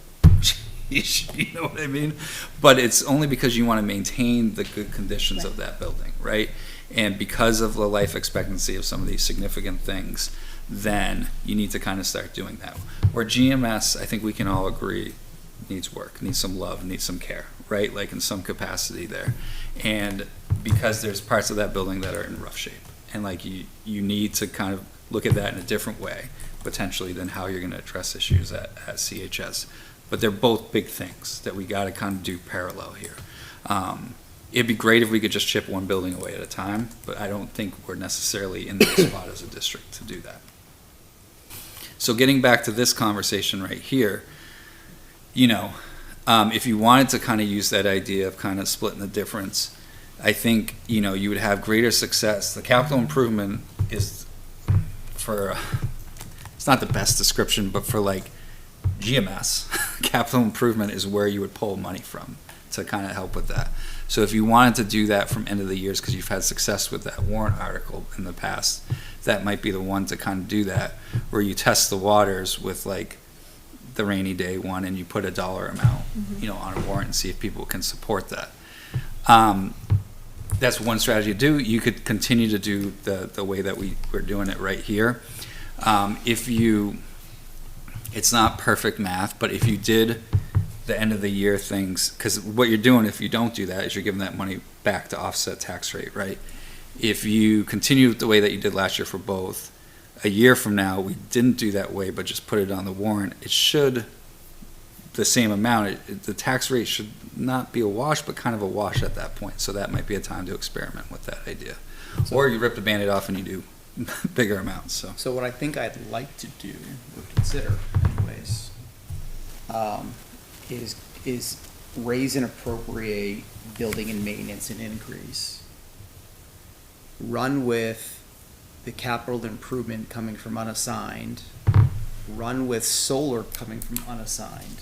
you know what I mean? But it's only because you wanna maintain the good conditions of that building, right? And because of the life expectancy of some of these significant things, then you need to kind of start doing that. Where GMS, I think we can all agree, needs work, needs some love, needs some care, right? Like, in some capacity there. And because there's parts of that building that are in rough shape. And like, you need to kind of look at that in a different way, potentially, than how you're gonna address issues at CHS. But they're both big things that we gotta kind of do parallel here. It'd be great if we could just chip one building away at a time, but I don't think we're necessarily in the spot as a district to do that. So getting back to this conversation right here, if you wanted to kind of use that idea of kind of splitting the difference, I think, you would have greater success. The capital improvement is it's not the best description, but for like GMS, capital improvement is where you would pull money from to kind of help with that. So if you wanted to do that from end of the years, because you've had success with that warrant article in the past, that might be the one to kind of do that, where you test the waters with like the rainy day one, and you put a dollar amount, on a warrant and see if people can support that. That's one strategy to do. You could continue to do the way that we're doing it right here. It's not perfect math, but if you did the end of the year things, because what you're doing if you don't do that is you're giving that money back to offset tax rate, right? If you continue the way that you did last year for both, a year from now, we didn't do that way, but just put it on the warrant, it should, the same amount, the tax rate should not be a wash, but kind of a wash at that point. So that might be a time to experiment with that idea. Or you rip the Band-Aid off and you do bigger amounts, so. So what I think I'd like to do, or consider anyways, is raise and appropriate building and maintenance and increase. Run with the capital improvement coming from unassigned, run with solar coming from unassigned.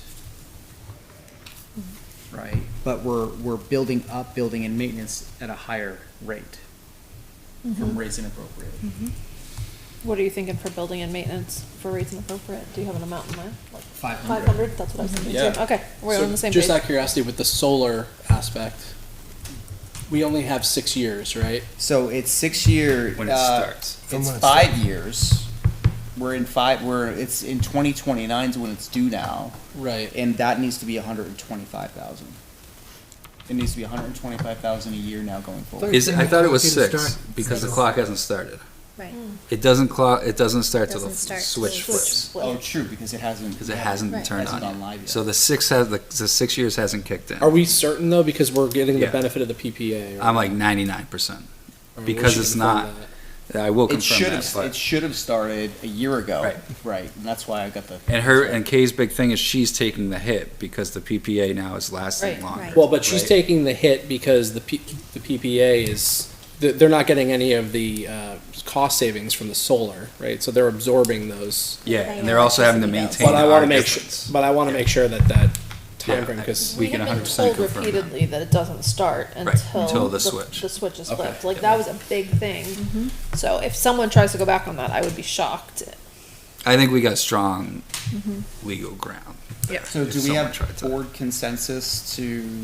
Right, but we're building up building and maintenance at a higher rate from raise and appropriate. What are you thinking for building and maintenance for rates and appropriate? Do you have an amount in mind? Like 500. 500? That's what I was thinking. Yeah. too. Okay, we're So on the same just page. out of curiosity, with the solar aspect, we only have 6 years, right? So it's 6 years. When it starts. From It's when it 5 starts. years. It's in 2029 is when it's due now, Right. and that needs to be 125,000. It needs to be 125,000 a year now going forward. I thought it was It'll 6, start- because the clock hasn't started. Right. It doesn't start till the Doesn't start switch till the flips. Oh, true, because it hasn't. Because it hasn't Right. turned Hasn't on gone yet. live yet. So the 6 years hasn't kicked in. Are we certain though, because we're getting the Yeah. benefit of the PPA? I'm like 99%. Or we because should it's confirm not- that. I will It confirm should that, have, but. it should have started a year ago. Right. Right, and that's why I got the. And Kay's big thing is she's taking the hit because the PPA now is lasting Right. longer. Right. Well, but she's right? taking the hit because the PPA is they're not getting any of the cost savings from the solar, right? So they're absorbing those. Yeah, and they're also having to Electricity maintain But I want our to make difference. sure. But I want to make sure that Yeah, timeframe, because we We can have been 100% told confirm that. repeatedly that it doesn't start until until the switch. The switch is Okay. flipped. Like, that was a big thing. So if someone tries to go back on that, I would be shocked. I think we got strong legal ground. Yeah. So If do we someone have tried to- board consensus to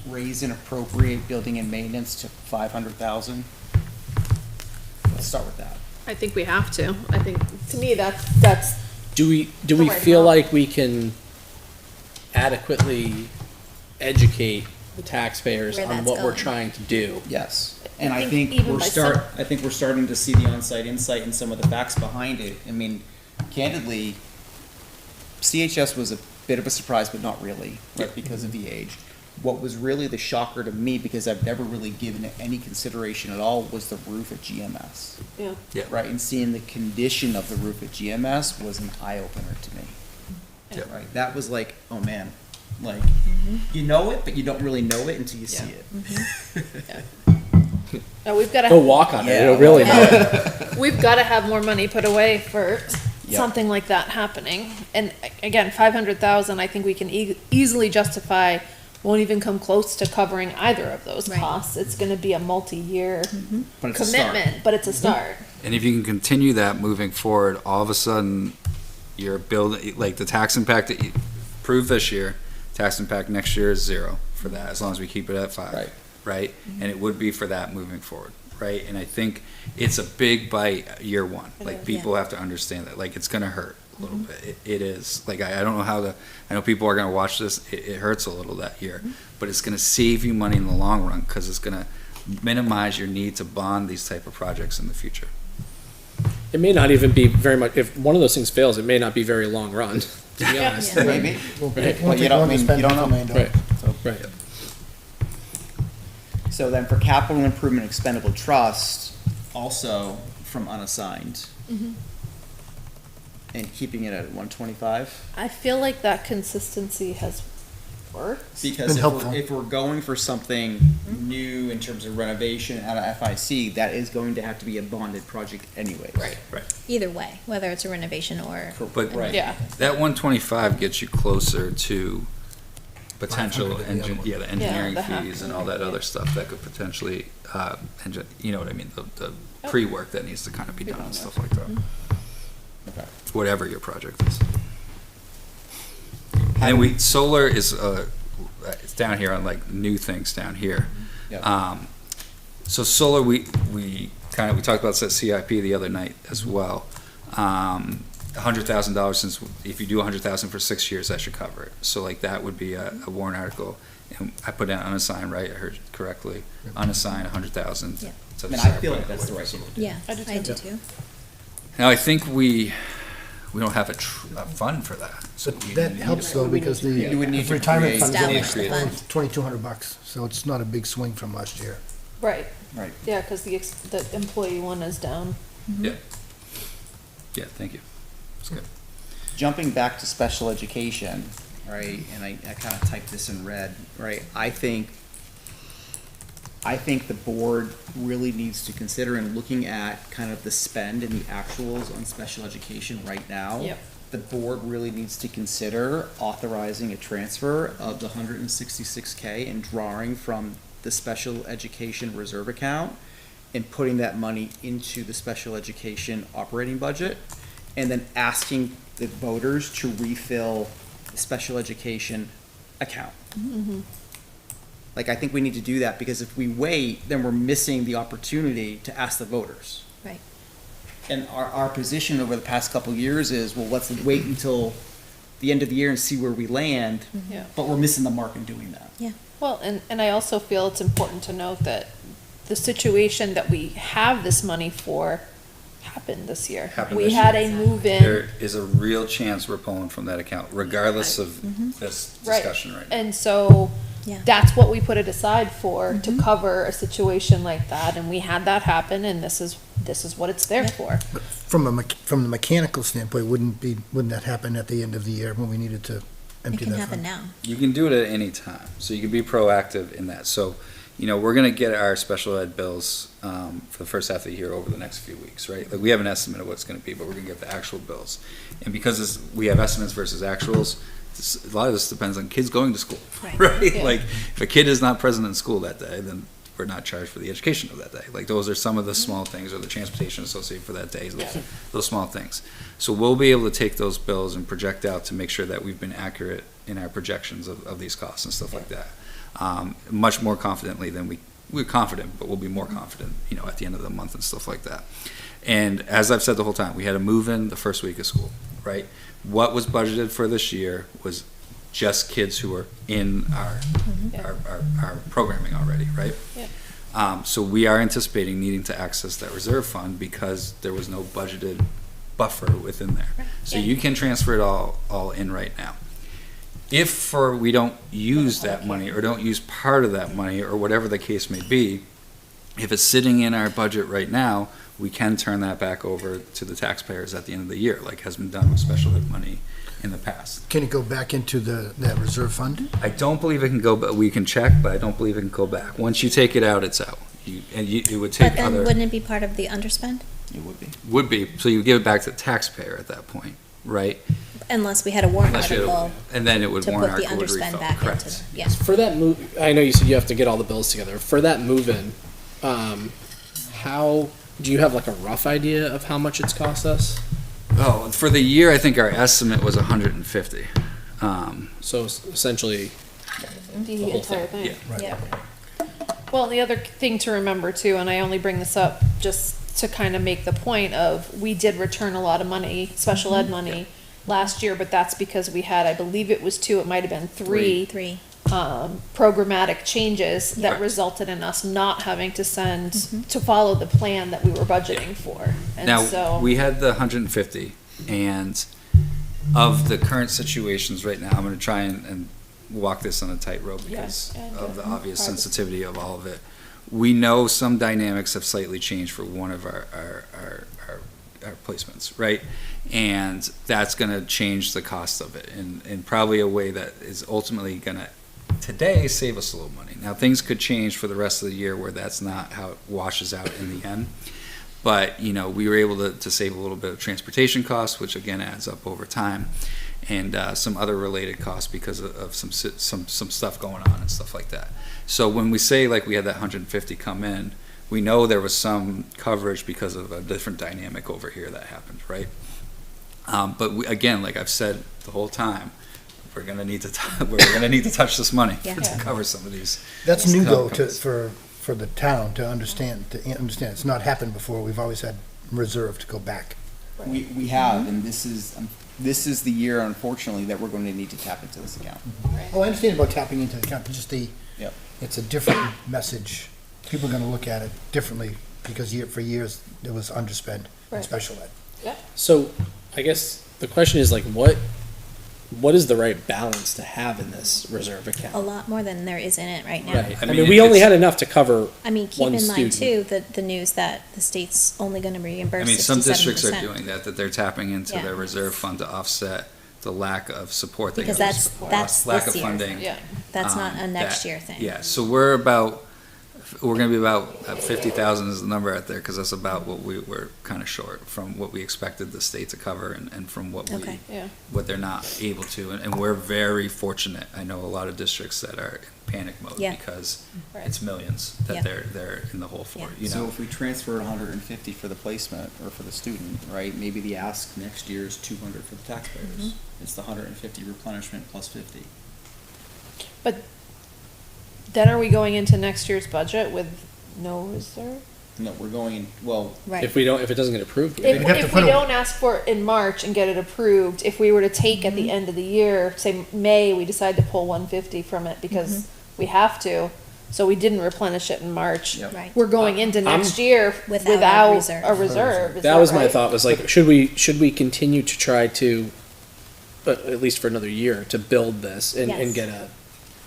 raise and appropriate building and maintenance to 500,000? Let's start with that. I think we have to. I think, to me, that's, do we The right feel amount. like we can adequately educate the taxpayers Where on that's what we're going. trying to do? Yes, and I think think even we're by I think we're starting to see the on-site insight and some of the facts behind it. I mean, candidly, CHS was a bit of a surprise, but not really, right, because of the age. What was really the shocker to me, because I've never really given it any consideration at all, was the roof at GMS. yeah. Right, and seeing the condition of the roof at GMS was an eye-opener to me. Yeah. Right, that was like, oh man, like, you know it, but you don't really know it until you see it. No, we've gotta. Go walk on it. Yeah. It'll really know. We've got to have more money put away for Yep. something like that happening. And again, 500,000, I think we can easily justify, won't even come close to covering either of those Right. costs. It's going to be a multi-year But it's a start. commitment, but it's a start. And if you can continue that moving forward, all of a sudden, you're building, like, the tax impact that you approved this year, tax impact next year is 0 for that, as long as we keep it at 5. Right. Right? And it would be for that moving forward, right? And I think it's a big bite year one. Like, people have to understand that, like, it's gonna hurt a little bit. It is. Like, I don't know how to, I know people are gonna watch this, it hurts a little that year. But it's gonna save you money in the long run, because it's gonna minimize your need to bond these type of projects in the future. It may not even be very much. If one of those things fails, it may not be very long run. To be honest. Yeah. Maybe. Won't Right. take Well, you don't- long to I mean, spend you don't $2 know. million. Right. So, Right. so then for capital improvement expendable trust, also from unassigned. And keeping it at 125? I feel like that consistency has worked. Because Been if helpful. if we're going for something new in terms of renovation out of FIC, that is going to have to be a bonded project anyways. Right. Either way, whether it's a renovation or. But Right. Yeah. that 125 gets you closer to potential 500 and the other one. the engineering the half fees and all that million, other stuff that could potentially, you know what I mean, the pre-work that needs to kind of be done and stuff like that. Okay. Whatever your project is. And solar is, it's down here on like new things down here. Yeah. So solar, we talked about that CIP the other night as well. $100,000, since if you do 100,000 for 6 years, that should cover it. So like that would be a warrant article. And I put down unassigned, right? I heard correctly. Unassigned, 100,000. Yeah. I mean, I feel like that's the right thing to do. Yeah, I do I too. do too. Now, I think we don't have a fund for that. So But we that need helps to- though, because You would need the to retirement create- fund Establish the Yeah. fund. $2,200, so it's not a big swing from last year. Right. Right. Yeah, because the employee one is down. Yeah. Yeah, thank you. That's good. Jumping back to special education, right, and I kind of typed this in red, right, I think the board really needs to consider, in looking at kind of the spend and the actuals on special education right now. Yep. The board really needs to consider authorizing a transfer of the 166K and drawing from the special education reserve account and putting that money into the special education operating budget, and then asking the voters to refill the special education account. Like, I think we need to do that, because if we wait, then we're missing the opportunity to ask the voters. Right. And our position over the past couple of years is, well, let's wait until the end of the year and see where we land, Yeah. but we're missing the mark in doing that. Well, and I also feel it's important to note that the situation that we have this money for happened this year. Happened We this had year. a move-in. There is a real chance we're pulling from that account, regardless of this Right. discussion right now. And so Yeah. that's what we put it aside for, to cover a situation like that. And we had that happen, and this is what it's there for. But from the mechanical standpoint, wouldn't that happen at the end of the year when we needed to It empty can that happen fund? now. You can do it at any time, so you can be proactive in that. So you know, we're gonna get our special ed bills, for the first half of the year over the next few weeks, right? Like, we have an estimate of what it's gonna be, but we're gonna get the actual bills. And because we have estimates versus actuals, a lot of this depends on kids going to school, Right. right? Yeah. Like, if a kid is not present in school that day, then we're not charged for the education of that day. Like, those are some of the small things, or the transportation associated for that day, those small things. So we'll be able to take those bills and project out to make sure that we've been accurate in our projections of these costs and stuff like that. Much more confidently than we're confident, but we'll be more confident, you know, at the end of the month and stuff like that. And as I've said the whole time, we had a move-in the first week of school, right? What was budgeted for this year was just kids who are in our programming already, right? Yeah. So we are anticipating needing to access that reserve fund because there was no budgeted buffer within there. So you can transfer it all in right now. If we don't use that money or don't use part of that money or whatever the case may be, if it's sitting in our budget right now, we can turn that back over to the taxpayers at the end of the year, like has been done with special ed money in the past. Can it go back into that reserve fund? I don't believe it can go, but we can check, but I don't believe it can go back. Once you take it out, it's out. It would take But then other, wouldn't it be part of the underspend? It would be. so you give it back to the taxpayer at that point, right? Unless we had a warrant Unless you had a- article And then it would to warrant put the article would underspend refill, back correct. into, yeah. For that move, I know you said you have to get all the bills together. For that move-in, how, do you have like a rough idea of how much it's cost us? Oh, for the year, I think our estimate was 150. So essentially, The whole entire thing, thing. Yeah. Well, the other thing to remember too, and I only bring this up just to kind of make the point of, we did return a lot of money, special ed money, last year, but that's because we had, I believe it was two, it might have been three, Three. programmatic changes that Correct. resulted in us not having to send, to follow the plan that we were budgeting for. And Now, so, we had the 150, and of the current situations right now, I'm gonna try and walk this on a tightrope because Yeah, of the yeah. obvious Part of it. sensitivity of all of it. We know some dynamics have slightly changed for one of our placements, right? And that's gonna change the cost of it in probably a way that is ultimately gonna, today, save us a little money. Now, things could change for the rest of the year where that's not how it washes out in the end. But, you know, we were able to save a little bit of transportation costs, which again adds up over time, and some other related costs because of some stuff going on and stuff like that. So when we say like we had that 150 come in, we know there was some coverage because of a different dynamic over here that happened, right? But again, like I've said the whole time, we're gonna need to touch this money Yeah. to cover some of these. That's new though, outcomes. for the town to understand, it's not happened before. We've always had reserve to go back. We have, and this is the year, unfortunately, that we're going to need to tap into this account. Oh, I understand about tapping into the account, but just Yep. it's a different message. People are gonna look at it differently because for years it was underspent in Right. special ed. so I guess the question is like, what is the right balance to have in this reserve account? A lot more than there is in it right now. Right. I mean, mean, we only it's- had enough to cover. I mean, keep One in mind student. too, the news that the state's only gonna reimburse I mean, some 67%. districts are doing that they're tapping into Yeah. their reserve fund to offset the lack of support. they Because get. that's Lack this of year. funding. yeah. That's not a that- next year thing. Yeah, so we're gonna be about 50,000 is the number out there, because that's about what we were kind of short from what we expected the state to cover and from what Okay. Yeah. what they're not able to, and we're very fortunate. I know a lot of districts that are in panic mode Yeah. because Right. it's millions Yeah. that they're in the hole for, Yeah. you So know? if we transfer 150 for the placement or for the student, right, maybe the ask next year is 200 for the taxpayers. It's the 150 replenishment plus 50. Then are we going into next year's budget with no reserve? No, we're going, well, Right. If it doesn't get approved. If, have to if put we a- don't ask for it in March and get it approved, if we were to take at the end of the year, say May, we decide to pull 150 from it because we have to, so we didn't replenish it in March. Yep. Right. We're going into next year Without a without reserve. a reserve. Is That was my right? thought, was like, should we continue to try to, at least for another year, to build this and Yes. get a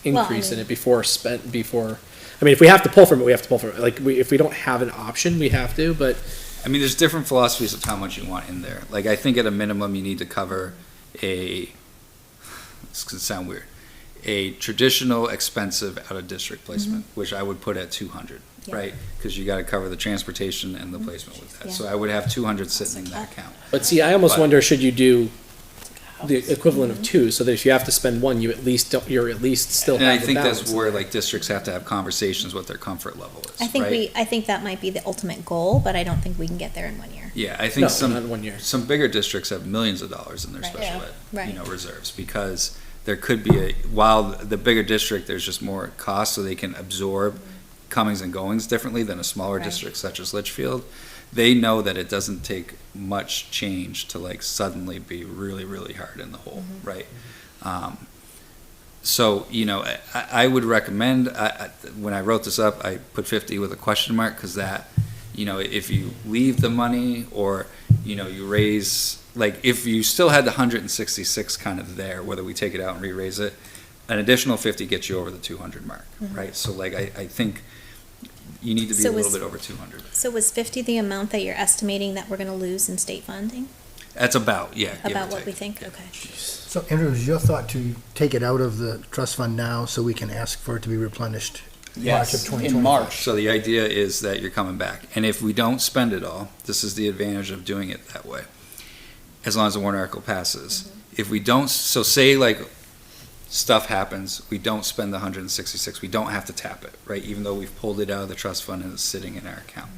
Well, I increase in mean- it before, I mean, if we have to pull from it, we have to pull from it. Like, if we don't have an option, we have to, but I mean, there's different philosophies of how much you want in there. Like, I think at a minimum, you need to cover this could sound weird, a traditional expensive out-of-district placement, which I would put at 200, Yeah. right? Because you gotta cover the transportation and the placement with that. Yeah. So I would have 200 sitting in that account. But see, I almost But- wonder, should you do the equivalent of two, so that if you have to spend one, you at least don't, you're at least still And I have a think balance. that's where like districts have to have conversations what their comfort level is, I think right? I think that might be the ultimate goal, but I don't think we can get there in 1 year. Yeah, I No, think not some, 1 year. some bigger districts have millions of dollars in their Right. special Yeah. ed, Right. you know, reserves, because there could be while the bigger district, there's just more cost, so they can absorb comings and goings differently than a smaller Right. district such as Litchfield. They know that it doesn't take much change to like suddenly be really, really hard in the hole, right? So, you know, I would recommend, when I wrote this up, I put 50 with a question mark, because that, you know, if you leave the money, or, you know, you raise, like, if you still had the 166 kind of there, whether we take it out and re-raise it, an additional 50 gets you over the 200 mark, right? So like, I think you need to be So a little was- bit over 200. So was 50 the amount that you're estimating that we're gonna lose in state funding? That's about, yeah. give or About what take. we think? Yeah. Okay. So Andrew, is your thought to take it out of the trust fund now so we can ask for it to be replenished? March of Yes, 2025. in March. So the idea is that you're coming back, and if we don't spend it all, this is the advantage of doing it that way, as long as the warrant article passes. If we don't, so say like stuff happens, we don't spend the 166, we don't have to tap it, right? Even though we've pulled it out of the trust fund and it's sitting in our account.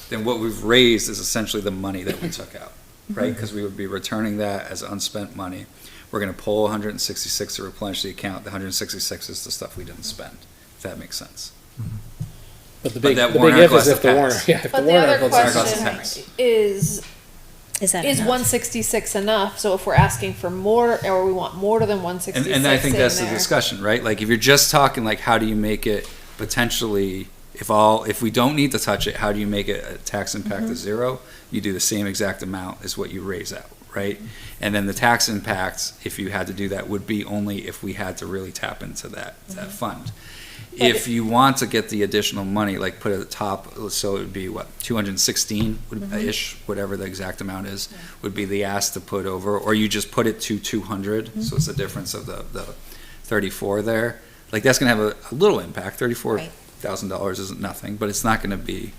Then what we've raised is essentially the money that we took out, right? Because we would be returning that as unspent money. We're gonna pull 166 to replenish the account. The 166 is the stuff we didn't spend, if that makes sense. But the But big, that the warrant big if article is has if to the warrant, pass. yeah, if the But the warrant other article Warrant passes. article question tax. is Is is enough? 166 enough? So if we're asking for more, or we want more than 166 And I think that's the in there. discussion, right? Like, if you're just talking like, how do you make it potentially, if we don't need to touch it, how do you make it a tax impact of zero? You do the same exact amount as what you raise out, right? And then the tax impacts, if you had to do that, would be only if we had to really tap into that fund. If you want to get the additional money, like put it at the top, so it would be what, 216-ish, whatever the exact amount is, would be the ask to put over, or you just put it to 200, so it's the difference of the 34 there. Like, that's gonna have a little impact, $34,000 isn't nothing, but it's not gonna be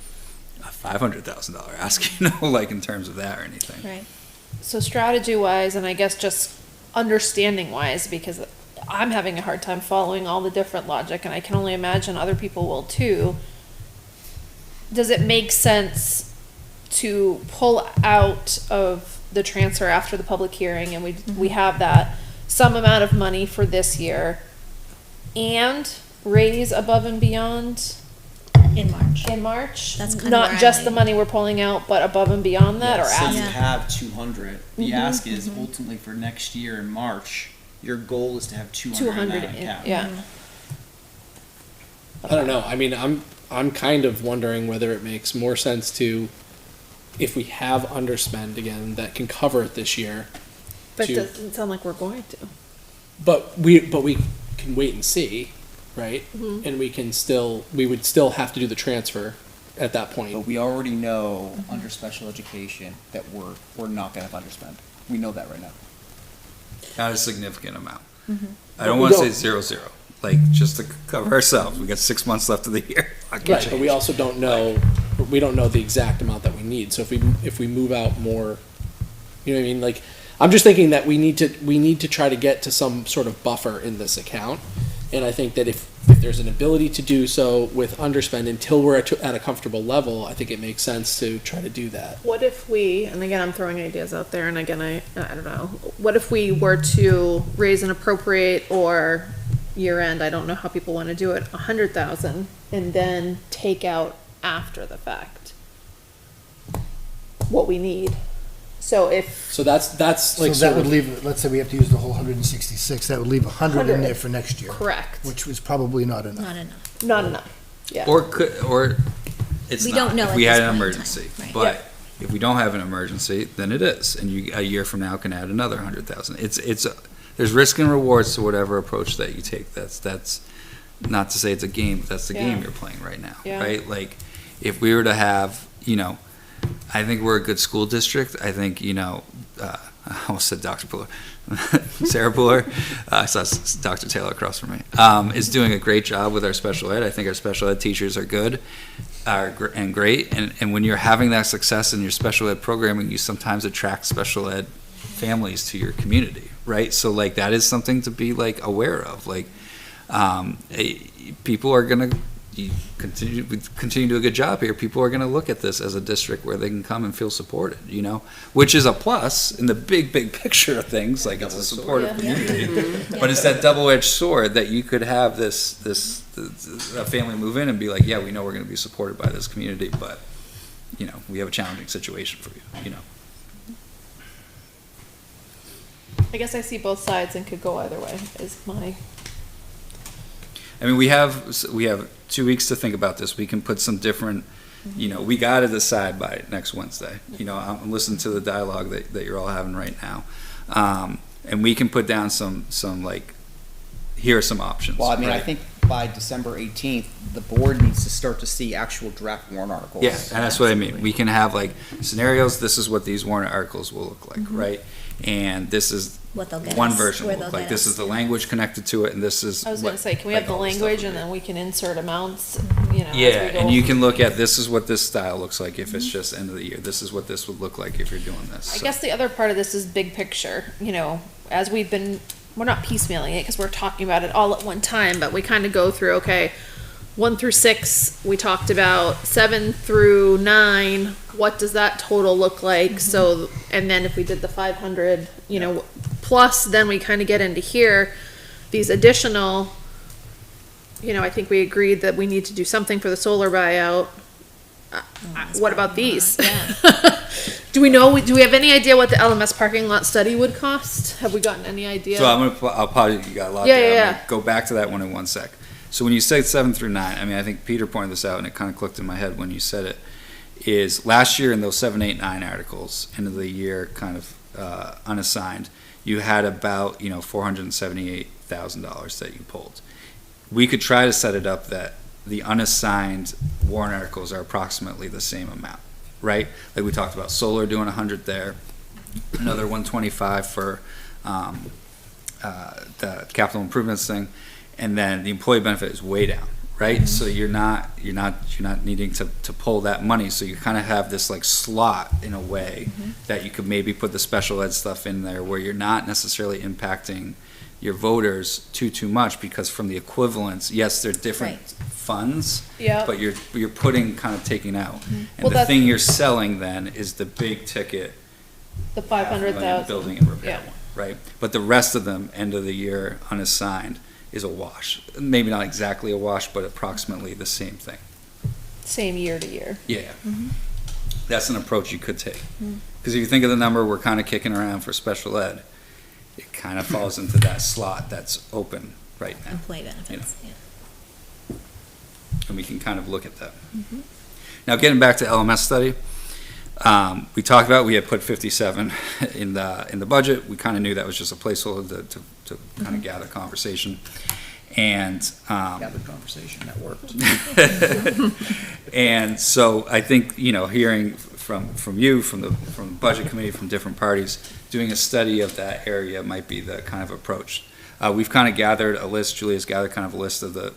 a $500,000 ask, you know, like in terms of that or anything. Right. So strategy wise, and I guess just understanding wise, because I'm having a hard time following all the different logic, and I can only imagine other people will too. Does it make sense to pull out of the transfer after the public hearing, and we have that some amount of money for this year, and raise above and beyond In March. in March? That's kinda Not where I'm just the leaning. money we're pulling out, but above and beyond that, or So ask? you Yeah. have 200. The ask is ultimately for next year in March, your goal is to have 200 in 200, that account. yeah. I don't know. I mean, I'm kind of wondering whether it makes more sense to, if we have underspend again that can cover it this year. But it to- doesn't sound like we're going to. But we can wait and see, right? Mm-hmm. And we would still have to do the transfer at that But point. we already know under special education that we're not gonna have underspend. We know that right now. Not a significant amount. Mm-hmm. I don't We wanna say don't- 0-0, like, just to cover ourselves, we got 6 months left of the year. I can Right, but we change. also don't know, we don't know the exact amount that we need. So if we move out more, you know what I mean? Like, I'm just thinking that we need to try to get to some sort of buffer in this account. And I think that if there's an ability to do so with underspend until we're at a comfortable level, I think it makes sense to try to do that. What if we, and again, I'm throwing ideas out there, and again, I don't know, what if we were to raise and appropriate, or year end, I don't know how people want to do it, 100,000, and then take out after the fact what we need? So if, So that's So like that sort would of, leave, let's say we have to use the whole 166, that would leave 100 in there for next year. correct, Which was probably not enough. Not enough. not enough, yeah. Or it's We not, don't know if at we this had an point in time, emergency, right. but if we don't have an emergency, then it is, and you, a year from now, can add another 100,000. There's risk and rewards to whatever approach that you take, that's not to say it's a game, but that's the game Yeah. you're playing right now, Yeah. right? Like, if we were to have, I think we're a good school district, I think, I almost said Dr. Puller, Sarah Puller, I saw Dr. Taylor across from me, is doing a great job with our special ed. I think our special ed teachers are good and great. And when you're having that success in your special ed programming, you sometimes attract special ed families to your community, right? So like that is something to be like aware of. Like people are going to continue to do a good job here. People are going to look at this as a district where they can come and feel supported, you know, which is a plus in the big picture of things. Like it's a supportive community, but it's that double-edged sword that you could have this a family move in and be like, yeah, we know we're going to be supported by this community, but you know, we have a challenging situation for you, you know. I guess I see both sides and could go either way, is my, I mean, we have 2 weeks to think about this. We can put some different, you know, we got to decide by next Wednesday. You know, I'm listening to the dialogue that you're all having right now. And we can put down some like, here are some options. Well, I mean, I right? think by December 18th, the board needs to start to see actual draft warrant articles. Yeah, and that's what I mean. We can have like scenarios, this is what these warrant articles will look like, right? And this is What they'll get one us, version where will look they'll like. get This us. is the language connected to it, and this is I was what, gonna say, can we like, have the all this stuff language will and be. then we can insert amounts, you know, as we Yeah, go. and you can look at, this is what this style looks like if it's just end of the year. This is what this would look like if you're doing this. I So- guess the other part of this is big picture, you know, as we've been, we're not piecemealing it because we're talking about it all at one time, but we kind of go through, okay, 1 through 6, we talked about 7 through 9, what does that total look like? So, and then if we did the 500, you know, plus then we kind of get into here, these additional, you know, I think we agreed that we need to do something for the solar buyout. What about these? Yeah. Do we have any idea what the LMS parking lot study would cost? Have we gotten any idea? So I'll probably, you got a lot Yeah, there. yeah, I'm gonna go back to that one in one sec. So when you say 7 through 9, I mean, I think Peter pointed this out and it kind of clicked in my head when you said it, is last year in those 7, 8, 9 articles, end of the year kind of unassigned, you had about, you know, $478,000 that you pulled. We could try to set it up that the unassigned warrant articles are approximately the same amount, right? Like we talked about solar doing 100 there, another 125 for the capital improvements thing, and then the employee benefit is way down, right? So you're not needing to pull that money. So you kind of have this like slot in a way that you could maybe put the special ed stuff in there where you're not necessarily impacting your voters too much, because from the equivalents, yes, they're different Right. funds, Yeah. but you're putting kind of taking out. And Well, the that's- thing you're selling then is the big ticket The $500,000 500,000. building and repair Yeah. one, right? But the rest of them, end of the year unassigned, is a wash. Maybe not exactly a wash, but approximately the same thing. Same year to year. Yeah. That's an approach you could take. Because if you think of the number we're kind of kicking around for special ed, it kind of falls into that slot that's open right now. Employee benefits, yeah. And we can kind of look at that. Now, getting back to LMS study, we talked about, we had put 57 in the budget. We kind of knew that was just a placeholder to kind of gather conversation. And, Gathered conversation, that worked. and so I think, you know, hearing from you, from the budget committee, from different parties, doing a study of that area might be the kind of approach. We've kind of gathered a list, Julia's gathered kind of a list of the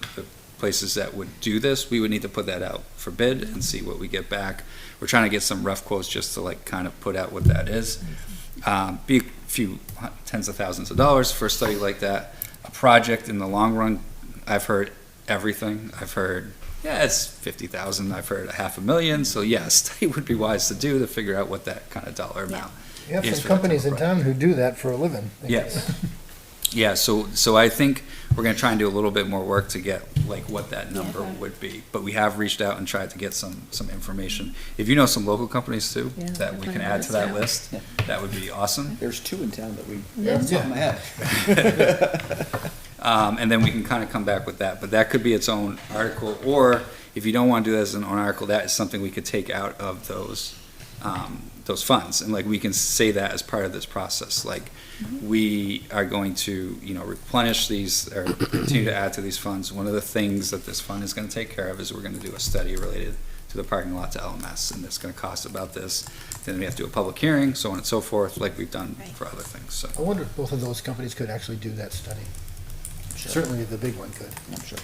places that would do this. We would need to put that out for bid and see what we get back. We're trying to get some rough quotes just to like kind of put out what that is. Be a few tens of thousands of dollars for a study like that. A project in the long run, I've heard everything. I've heard, yeah, it's 50,000. I've heard $500,000. So yeah, a study would be wise to do to figure out what that kind of dollar amount You have is some for that companies type in of town who do that for a living. Yes. Yeah, so I think we're gonna try and do a little bit more work to get like what that number would be. But we have reached out and tried to get some information. If you know some local companies too, Yeah, that we can definitely add to that let list, that would be awesome. There's 2 in town that we, off the top of my head. And then we can kind of come back with that. But that could be its own article, or if you don't want to do that as an own article, that is something we could take out of those funds. And like, we can say that as part of this process, like, we are going to, you know, replenish these, or continue to add to these funds. One of the things that this fund is gonna take care of is we're gonna do a study related to the parking lot to LMS, and it's gonna cost about this. Then we have to do a public hearing, so on and so forth, like we've done Right. for other things, so. I wonder if both of those companies could actually do that study. Certainly the big one could. I'm sure.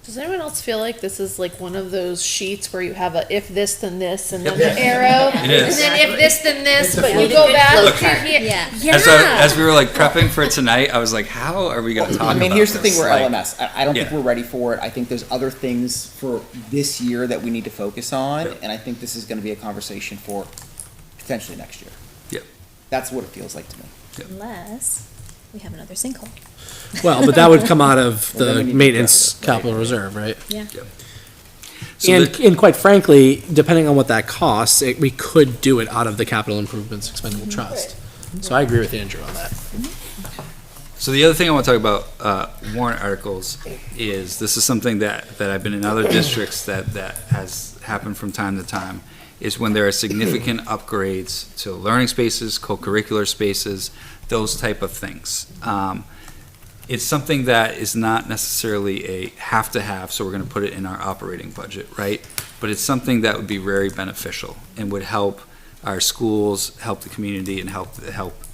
Does anyone else feel like this is like one of those sheets where you have a if this then this and then Yep. the arrow? It is. And then if this then this, It's a but you flow go back Look, to here. Yeah. As we were like prepping for tonight, I was like, how are we gonna talk about I mean, here's the thing, this? we're Like, LMS. I don't think yeah. we're ready for it. I think there's other things for this year that we need to focus on, Yep. and I think this is gonna be a conversation for potentially next year. Yep. That's what it feels like to me. Unless we have another sinkhole. Well, but that would come out of Well, then we the need to maintenance address it, right. capital reserve, right? Yeah. So And, the- and quite frankly, depending on what that costs, we could do it out of the capital improvements expendable trust. So I agree with Andrew on that. So the other thing I want to talk about, warrant articles, is this is something that I've been in other districts that has happened from time to time, is when there are significant upgrades to learning spaces, co-curricular spaces, those type of things. It's something that is not necessarily a have-to-have, so we're going to put it in our operating budget, right? But it's something that would be very beneficial and would help our schools, help the community, and help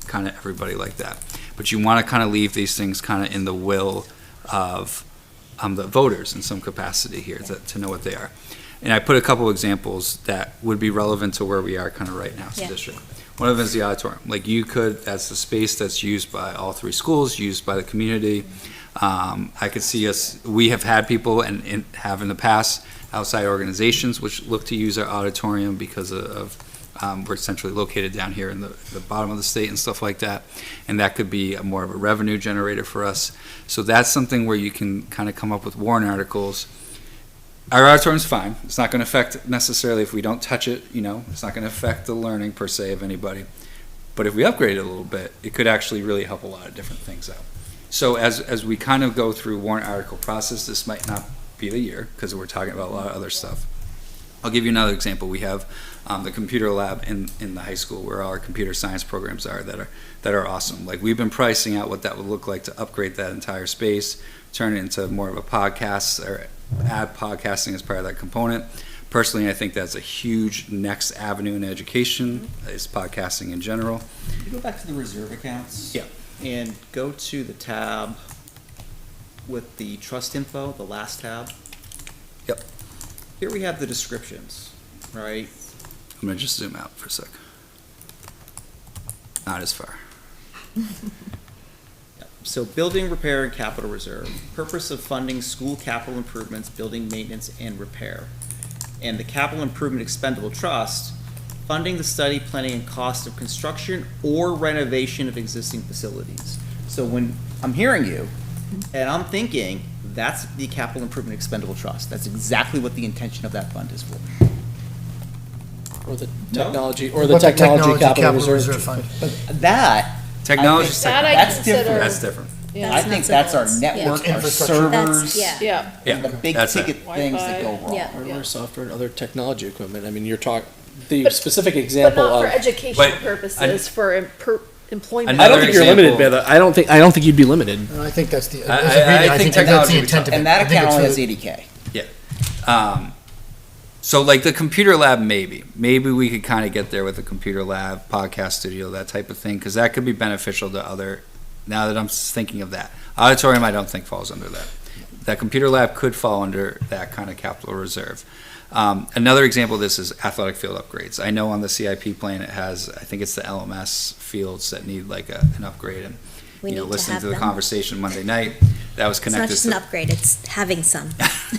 kind of everybody like that. But you want to kind of leave these things kind of in the will of the voters in some capacity here to know what they are. And I put a couple examples that would be relevant to where we are kind of right now as a Yeah. district. One of them is the auditorium. Like you could, that's the space that's used by all three schools, used by the community. I could see us, we have had people and have in the past, outside organizations which look to use our auditorium because of we're centrally located down here in the bottom of the state and stuff like that. And that could be more of a revenue generator for us. So that's something where you can kind of come up with warrant articles. Our auditorium's fine. It's not going to affect necessarily if we don't touch it, it's not going to affect the learning per se of anybody. But if we upgrade it a little bit, it could actually really help a lot of different things out. So as we kind of go through warrant article process, this might not be the year because we're talking about a lot of other stuff. I'll give you another example. We have the computer lab in the high school where all our computer science programs are that are awesome. Like we've been pricing out what that would look like to upgrade that entire space, turn it into more of a podcast or add podcasting as part of that component. Personally, I think that's a huge next avenue in education is podcasting in general. Can you go back to the reserve accounts? Yeah. And go to the tab with the trust info, the last tab. Yep. Here we have the descriptions, right? I'm gonna just zoom out for a sec. Not as far. So building, repair, and capital reserve. Purpose of funding school capital improvements, building maintenance, and repair. And the capital improvement expendable trust, funding the study, planning, and cost of construction or renovation of existing facilities. So when I'm hearing you, and I'm thinking, that's the capital improvement expendable trust. That's exactly what the intention of that fund is for. Or the No? technology, or What the technology capital reserve. fund. That, Technology, That I That's consider. different. that's different. Yeah. I think that's our Yeah. network, It's our infrastructure. servers, That's, yeah. Yeah. Yeah, the big that's it. ticket things that go wrong. Yeah. Hardware, software, and other technology equipment. I mean, you're talking, the But- specific But example not for of. educational But- purposes, for employment. I don't Another think you're limited, example- but I don't think you'd be limited. I think that's the, I- as I a reader, I think think that's technology the would intent of it. And that I think account it's only for has the- 80K. So like the computer lab, maybe we could kind of get there with the computer lab, podcast studio, that type of thing, because that could be beneficial to other, now that I'm thinking of that. Auditorium, I don't think falls under that. That computer lab could fall under that kind of capital reserve. Another example of this is athletic field upgrades. I know on the CIP plan, it has, I think it's the LMS fields that need like an upgrade, and We need to listening have to the them. conversation Monday night, that was It's not connected just to. an upgrade, it's having some.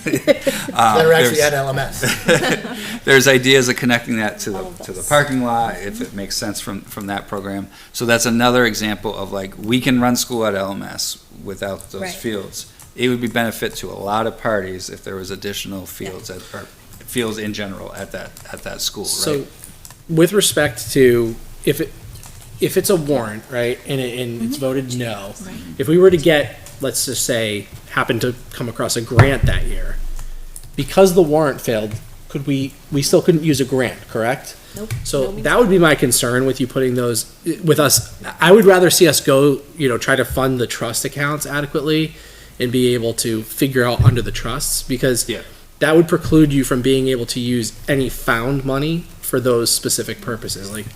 They're actually there's- at LMS. There's ideas of connecting that to All of the those. parking lot, if it makes sense from that program. So that's another example of like, we can run school at LMS without those Right. fields. It would be benefit to a lot of parties if there was additional fields or fields in general at that school, So, right? with respect to, if it's a warrant, right, and it's voted no, Right. if we were to get, let's just say, happen to come across a grant that year, because the warrant failed, we still couldn't use a grant, correct? Nope. So that would be my concern with you putting those, with us. I would rather see us go, try to fund the trust accounts adequately and be able to figure out under the trusts, because Yeah. that would preclude you from being able to use any found money for those specific purposes. Like,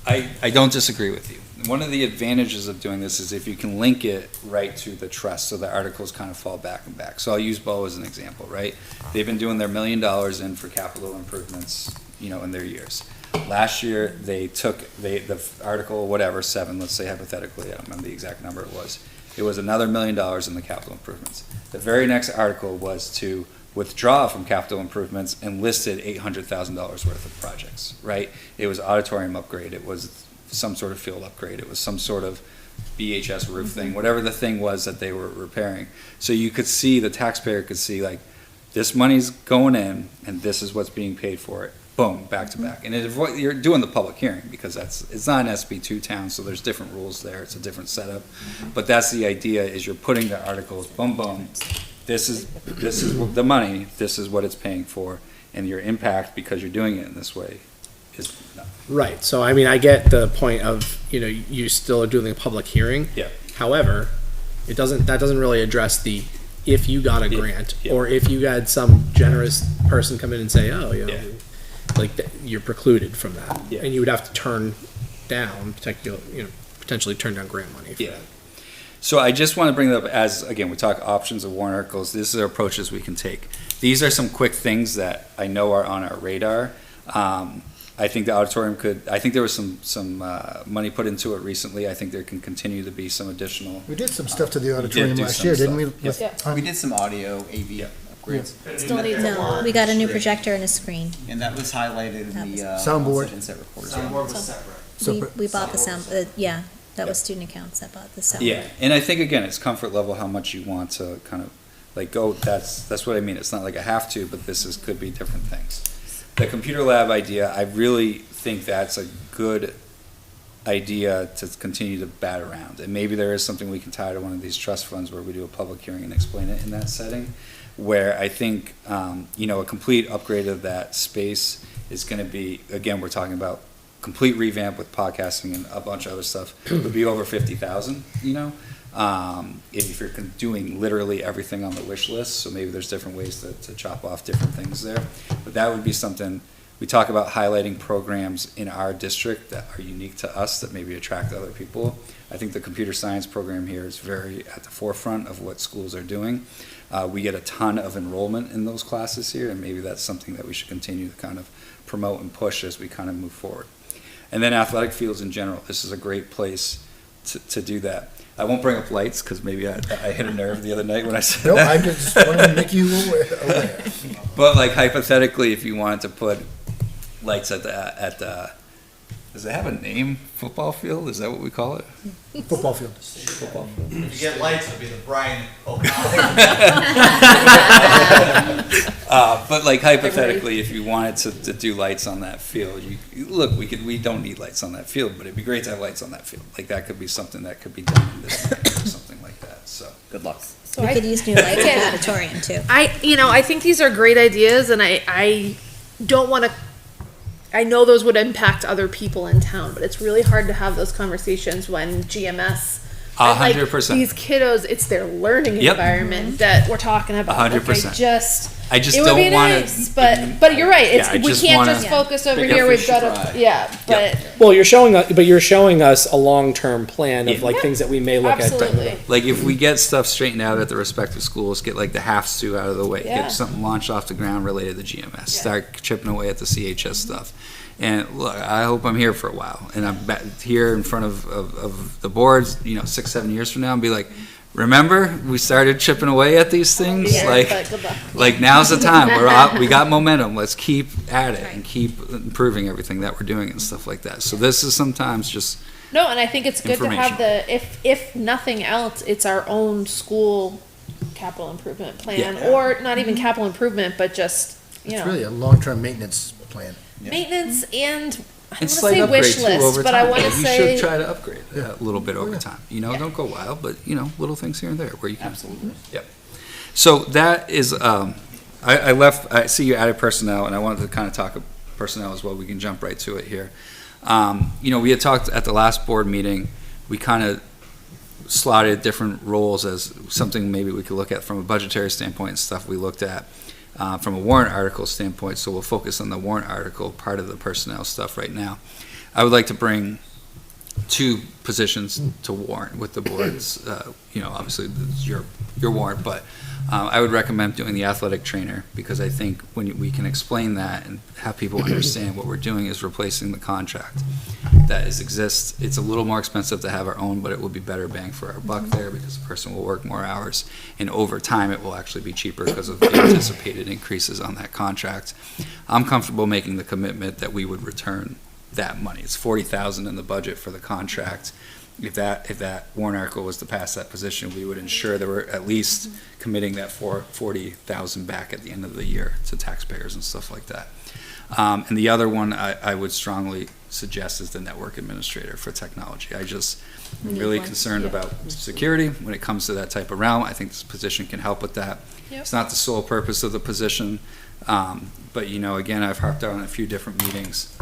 I don't disagree with you. One of the advantages of doing this is if you can link it right to the trust, so the articles kind of fall back and back. So I'll use Bo as an example, right? They've been doing their $1 million in for capital improvements, in their years. Last year, they took, the article, whatever, 7, let's say hypothetically, I don't remember the exact number it was. It was another $1 million in the capital improvements. The very next article was to withdraw from capital improvements and listed $800,000 worth of projects, right? It was auditorium upgrade, it was some sort of field upgrade, it was some sort of BHS roof thing, whatever the thing was that they were repairing. So you could see, the taxpayer could see, like, this money's going in and this is what's being paid for it. Boom, back to back. And you're doing the public hearing because it's not an SB2 town, so there's different rules there, it's a different setup. But that's the idea, is you're putting the articles, boom, boom, this is the money, this is what it's paying for, and your impact, because you're doing it in this way, is nothing. right, so I mean, I get the point of, you still are doing a public hearing. Yeah. However, that doesn't really address the, if you got a Yeah, grant, yeah. or if you had some generous person come in and say, oh, Yeah. you're precluded from that. Yeah. And you would have to turn down, potentially turn down grant money for Yeah. that. So I just want to bring it up as, again, we talk options of warrant articles, these are approaches we can take. These are some quick things that I know are on our radar. I think the auditorium I think there was some money put into it recently, I think there can continue to be some additional. We did some stuff to the auditorium do last some year, didn't we? stuff, Yeah. We did some audio AV upgrades, Still needs a No, lot. we got a new projector and a screen. and that was highlighted in the, Soundboard. inset report. was separate. So- We bought the sound, that was student accounts that bought the sound. Yeah, and I think, again, it's comfort level, how much you want to kind of, like, go, that's what I mean, it's not like I have to, but could be different things. The computer lab idea, I really think that's a good idea to continue to bat around, and maybe there is something we can tie to one of these trust funds where we do a public hearing and explain it in that setting, where I think, a complete upgrade of that space is gonna be, again, we're talking about complete revamp with podcasting and a bunch of other stuff, would be over 50,000, if you're doing literally everything on the wish list, so maybe there's different ways to chop off different things there. But that would be something, we talk about highlighting programs in our district that are unique to us, that maybe attract other people. I think the computer science program here is very at the forefront of what schools are doing. We get a ton of enrollment in those classes here, and maybe that's something that we should continue to kind of promote and push as we kind of move forward. And then athletic fields in general, this is a great place to do that. I won't bring up lights, because maybe I hit a nerve the other night when I said No, that. I just wanted to make you aware. But like hypothetically, if you wanted to put lights at the, does it have a name, football field? Is that what we call it? Football field. Football field. If you get lights, it'll be the Brian O'Connell. But like hypothetically, if you wanted to do lights on that field, we don't need lights on that field, but it'd be great to have lights on that field. Like that could be something that could be done in this area or something like that, so. Good luck. So We I- could use new lights in the auditorium too. I think these are great ideas, and I don't want to. I know those would impact other people in town, but it's really hard to have those conversations when GMS. and, like, 100%. These kiddos, it's their learning Yep. environment that we're talking about. 100%. I just it would don't be want nice, but you're right. It's Yeah, I we just can't wanna- just focus over Bigger here. We've fish got to to fry. but Well, you're showing us a long-term plan of Yeah. like things that we may look absolutely. at. Like if we get stuff straightened out at the respective schools, get like the half-stew out of the way, Yeah. get something launched off the ground related to GMS, start chipping away at the CHS stuff. And look, I hope I'm here for a while, and I'm back here in front of the boards, 6, 7 years from now, and be like, remember, we started chipping away at these things? Yeah, Like, but good luck. like now's the time, we got momentum, let's keep at it and keep improving everything that we're doing and stuff like that. So this is sometimes just, No, and I think it's good to have Information. if nothing else, it's our own school capital improvement plan, Yeah. or not even capital improvement, but just It's really a long-term maintenance plan. maintenance and I and want to slight say upgrade wish too list, over but time. I want to You say should try to upgrade a little bit over time. Don't go wild, but little things here and there where you can. Absolutely. Yep. So that is, I see you added personnel, and I wanted to kind of talk personnel as well. We can jump right to it here. We had talked at the last board meeting, we kind of slotted different roles as something maybe we could look at from a budgetary standpoint and stuff we looked at. from a warrant article standpoint, so we'll focus on the warrant article part of the personnel stuff right now. I would like to bring 2 positions to warrant with the boards, obviously it's your warrant, but I would recommend doing the athletic trainer, because I think when we can explain that and have people understand what we're doing is replacing the contract that exists. It's a little more expensive to have our own, but it will be better bang for our buck there, because the person will work more hours, and over time it will actually be cheaper because of the anticipated increases on that contract. I'm comfortable making the commitment that we would return that money. It's $40,000 in the budget for the contract. If that warrant article was to pass that position, we would ensure that we're at least committing that $40,000 back at the end of the year to taxpayers and stuff like that. And the other one I would strongly suggest is the network administrator for technology. I'm really concerned about security when it comes to that type of realm. I think this position can help with that. Yep. It's not the sole purpose of the position, but again, I've harped on a few different meetings.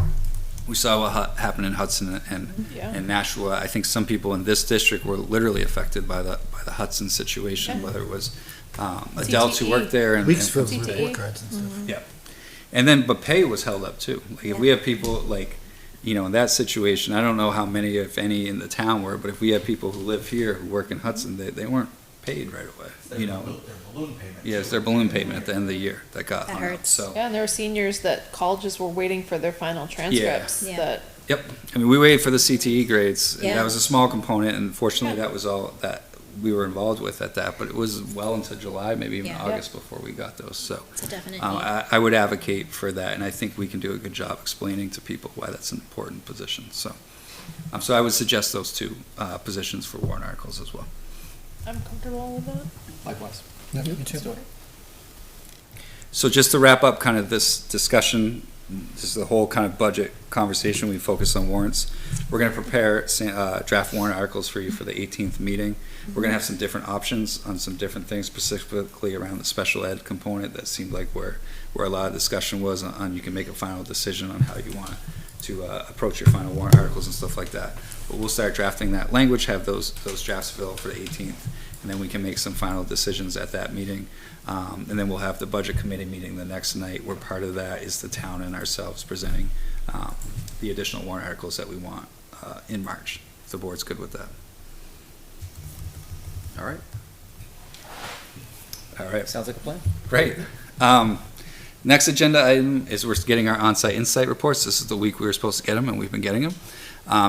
We saw what happened in Hudson and Nashua. I think some people in this district were literally affected by the Hudson situation, whether it was adults who worked there and Weeksville with report cards and stuff. yeah. And then, but pay was held up too. Like if we have people in that situation, I don't know how many, if any, in the town were, but if we have people who live here who work in Hudson, they weren't paid right away. Their balloon payment. Yes, their balloon payment at the end of the year that got That hung up. hurts. So, Yeah, and there were seniors that colleges were waiting for their final transcripts Yeah. that, yep. I mean, we waited for the CTE grades, and Yeah. that was a small component, and fortunately, that was all that we were involved with at that, but it was well into July, maybe even Yeah. August before we got those, so. It's a definite need. I would advocate for that, and I think we can do a good job explaining to people why that's an important position, so. So I would suggest those 2 positions for warrant articles as well. I'm comfortable with that. Likewise. Yeah, me too. So just to wrap up kind of this discussion, this is the whole kind of budget conversation, we focus on warrants. We're gonna prepare draft warrant articles for you for the 18th meeting. We're gonna have some different options on some different things, specifically around the special ed component. That seemed like where a lot of discussion was on you can make a final decision on how you want to approach your final warrant articles and stuff like that. But we'll start drafting that language, have those drafts filled for the 18th, and then we can make some final decisions at that meeting. And then we'll have the budget committee meeting the next night, where part of that is the town and ourselves presenting the additional warrant articles that we want in March, if the board's good with that. All right. All right. Sounds like a plan. Great. Next agenda item is we're getting our on-site insight reports. This is the week we were supposed to get them, and we've been getting them.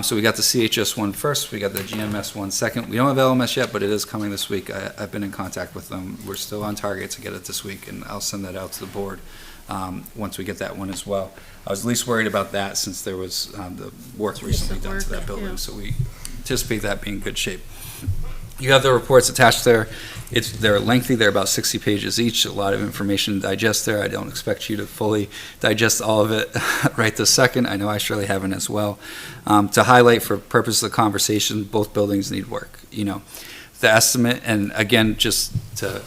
So we got the CHS one first, we got the GMS one second. We don't have LMS yet, but it is coming this week. I've been in contact with them. We're still on target to get it this week, and I'll send that out to the board once we get that one as well. I was least worried about that since there was the work recently done to that work, building, yeah. so we anticipate that being in good shape. You have the reports attached there. They're lengthy, they're about 60 pages each, a lot of information to digest there. I don't expect you to fully digest all of it right this second. I know I surely haven't as well. To highlight for purpose of the conversation, both buildings need work. The estimate, and again, just to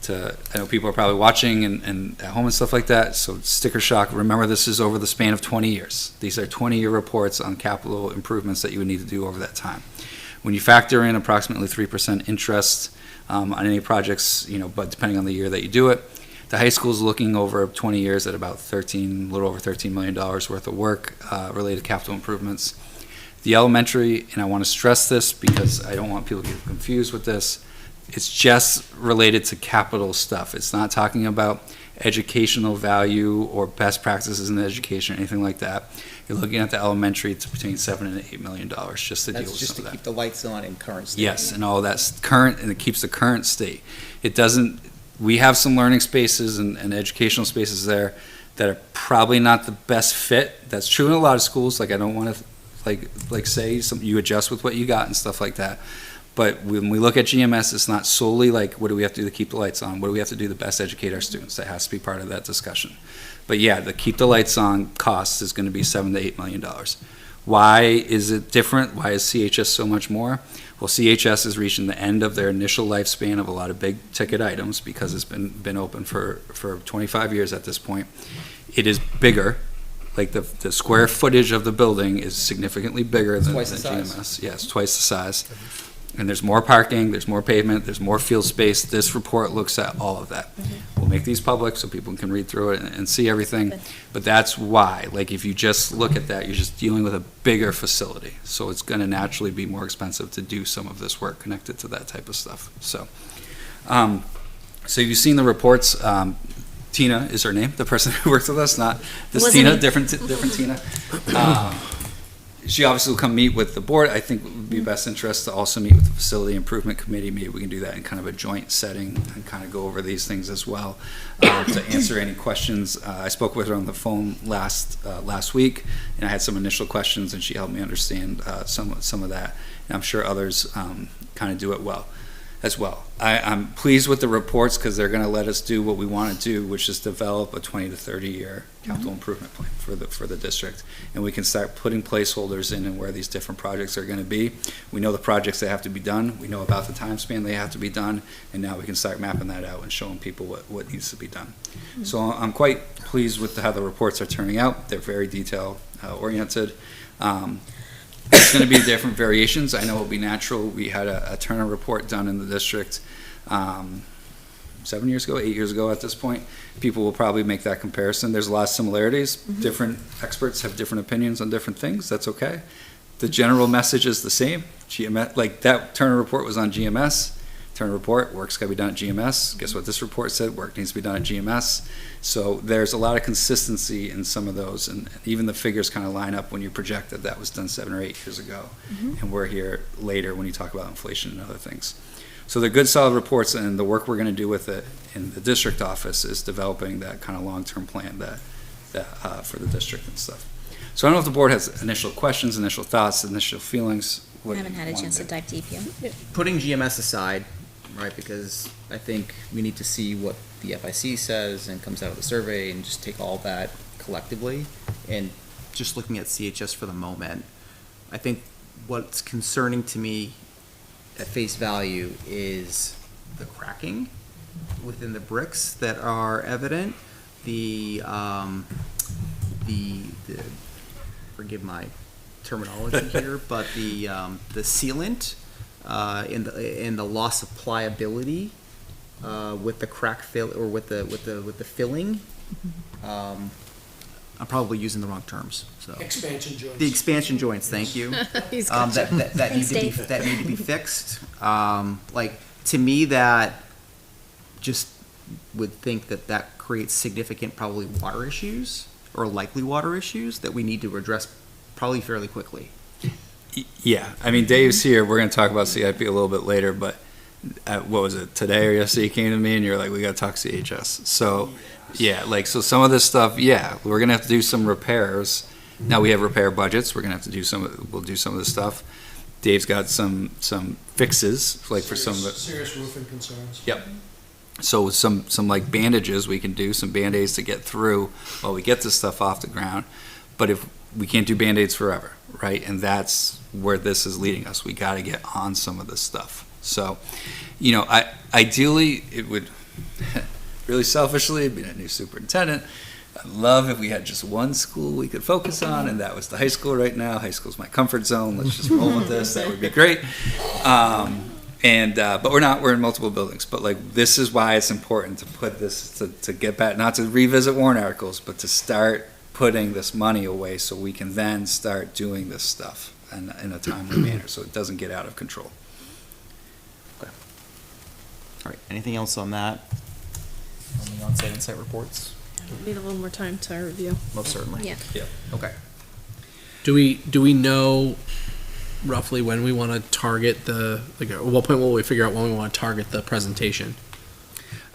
I know people are probably watching and at home and stuff like that, so sticker shock. Remember, this is over the span of 20 years. These are 20-year reports on capital improvements that you would need to do over that time. When you factor in approximately 3% interest on any projects, but depending on the year that you do it, the high school is looking over 20 years at about a little over $13 million worth of work related to capital improvements. The elementary, and I want to stress this because I don't want people to get confused with this, it's just related to capital stuff. It's not talking about educational value or best practices in education or anything like that. You're looking at the elementary, it's between $7 and $8 million just to deal That's with just some to of keep that. the lights on in current state. Yes, and all that's current, and it keeps the current state. It doesn't, we have some learning spaces and educational spaces there that are probably not the best fit. That's true in a lot of schools. Like, I don't want to say you adjust with what you got and stuff like that. But when we look at GMS, it's not solely like, what do we have to do to keep the lights on? What do we have to do to best educate our students? That has to be part of that discussion. But yeah, the keep the lights on cost is going to be $7 to $8 million. Why is it different? Why is CHS so much more? Well, CHS is reaching the end of their initial lifespan of a lot of big ticket items because it's been open for 25 years at this point. It is bigger. Like the square footage of the building is significantly bigger than Twice the size. GMS. Yes, twice the size. And there's more parking, there's more pavement, there's more field space. This report looks at all of that. We'll make these public so people can read through it and see everything. Good. But that's why, like, if you just look at that, you're just dealing with a bigger facility. So it's gonna naturally be more expensive to do some of this work connected to that type of stuff. So you've seen the reports. Tina is her name, the person who works with us, not this Wasn't Tina, me. different Tina. She obviously will come meet with the board. I think it would be best interest to also meet with the facility improvement committee. Maybe we can do that in kind of a joint setting and kind of go over these things as well, to answer any questions. I spoke with her on the phone last week, and I had some initial questions, and she helped me understand some of that. And I'm sure others kind of do it well as well. I'm pleased with the reports because they're going to let us do what we want to do, which is develop a 20 to 30 year capital improvement plan for the district. And we can start putting placeholders in and where these different projects are going to be. We know the projects that have to be done. We know about the time span they have to be done. And now we can start mapping that out and showing people what needs to be done. So I'm quite pleased with how the reports are turning out. They're very detail oriented. There's going to be different variations. I know it'll be natural. We had a Turner report done in the district 8 years ago at this point. People will probably make that comparison. There's a lot of similarities. Different experts have different opinions on different things. That's okay. The general message is the same. GMS, like that Turner report was on GMS. Turner report, work's got to be done at GMS. Guess what this report said? Work needs to be done at GMS. So there's a lot of consistency in some of those, and even the figures kind of line up when you project that was done 7 or 8 years ago, and we're here later when you talk about inflation and other things. So they're good, solid reports, and the work we're going to do with it in the district office is developing that kind of long-term plan that for the district and stuff. So I don't know if the board has initial questions, initial thoughts, initial feelings. I haven't had a chance to dive deep yet. Putting GMS aside, right, because I think we need to see what the FIC says and comes out of the survey and just take all that collectively. And just looking at CHS for the moment, I think what's concerning to me at face value is the cracking within the bricks that are evident. The forgive my terminology here, but the sealant and the loss of pliability with the crack fill or with the filling. I'm probably using the wrong terms. So Expansion joints. the expansion joints. Thank you. He's got you. That need to be fixed. Like to me, that just would think that creates significant probably water issues or likely water issues that we need to address probably fairly quickly. Yeah, I mean, Dave's here. We're going to talk about CIP a little bit later, but what was it, today or yesterday you came to me and you're like, we got to talk CHS. So, yeah, like, so some of this stuff, yeah, we're going to have to do some repairs. Now we have repair budgets. We're going to have to do we'll do some of this stuff. Dave's got some fixes, like for some of the. Serious roofing concerns. Yep. So some like bandages we can do, some Band-Aids to get through while we get this stuff off the ground. But if we can't do Band-Aids forever, right? And that's where this is leading us. We got to get on some of this stuff. So, you know, ideally it would, really selfishly, be a new superintendent. I'd love if we had just one school we could focus on, and that was the high school right now. High school's my comfort zone. Let's just roll with this. That would be great. But we're not. We're in multiple buildings. But like, this is why it's important to put this to get back, not to revisit warrant articles, but to start putting this money away so we can then start doing this stuff in a timely manner, so it doesn't get out of control. All right. Anything else on that? On the on-site insight reports? Need a little more time to review. Most certainly. Yeah. Okay. Do we know roughly when we want to target at what point will we figure out when we want to target the presentation?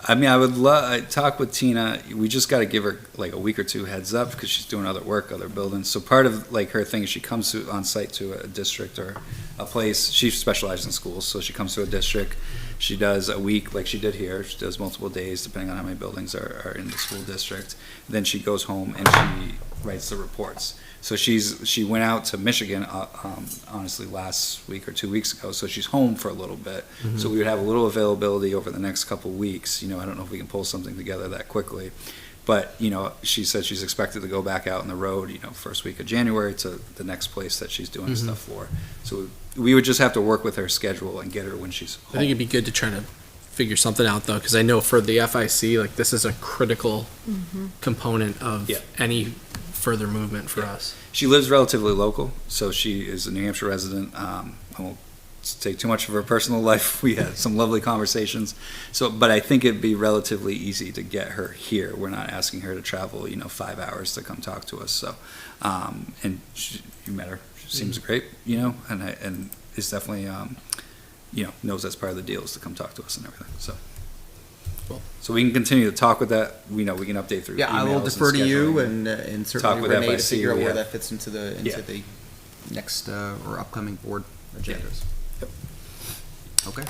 I mean, I talk with Tina. We just got to give her like a week or two heads up because she's doing other work, other buildings. So part of like her thing is she comes on site to a district or a place. She specializes in schools, so she comes to a district. She does a week like she did here. She does multiple days depending on how many buildings are in the school district. Then she goes home and she writes the reports. So she went out to Michigan, honestly, last week or 2 weeks ago. So she's home for a little bit. Mm-hmm. So we would have a little availability over the next couple weeks. You know, I don't know if we can pull something together that quickly But, you know, she said she's expected to go back out on the road, you know, first week of January to the next place that she's doing stuff for. So we would just have to work with her schedule and get her when she's I home. think it'd be good to try to figure something out though, because I know for the FIC, like this is a critical component of Yeah. any further movement for Yeah. us. She lives relatively local, so she is a New Hampshire resident. I won't take too much of her personal life. We had some lovely conversations. So, but I think it'd be relatively easy to get her here. We're not asking her to travel, you know, 5 hours to come talk to us. So, and you met her. She seems great, you know, and is definitely, you know, knows that's part of the deal is to come talk to us and everything. So, Cool. so we can continue to talk with that. We know we can update through. Yeah, I will emails and defer to you scheduling. and Talk certainly with Renee to FIC, figure out yeah. where that fits into the Yeah. next or upcoming board agendas. Yep. Okay.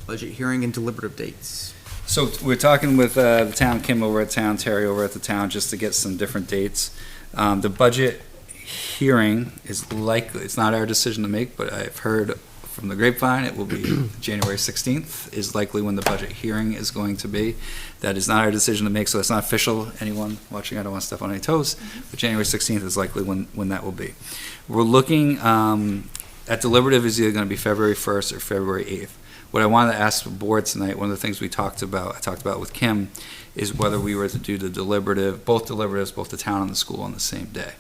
Budget hearing and deliberative dates. So we're talking with the town, Kim over at town, Terry over at the town, just to get some different dates. The budget hearing is likely, it's not our decision to make, but I've heard from the grapevine, it will be January 16th is likely when the budget hearing is going to be. That is not our decision to make, so it's not official. Anyone watching, I don't want to step on any toes, but January 16th is likely when that will be. We're looking at deliberative is either going to be February 1st or February 8th. What I wanted to ask the board tonight, one of the things I talked about with Kim, is whether we were to do the deliberative, both deliberatives, both the town and the school on the same day.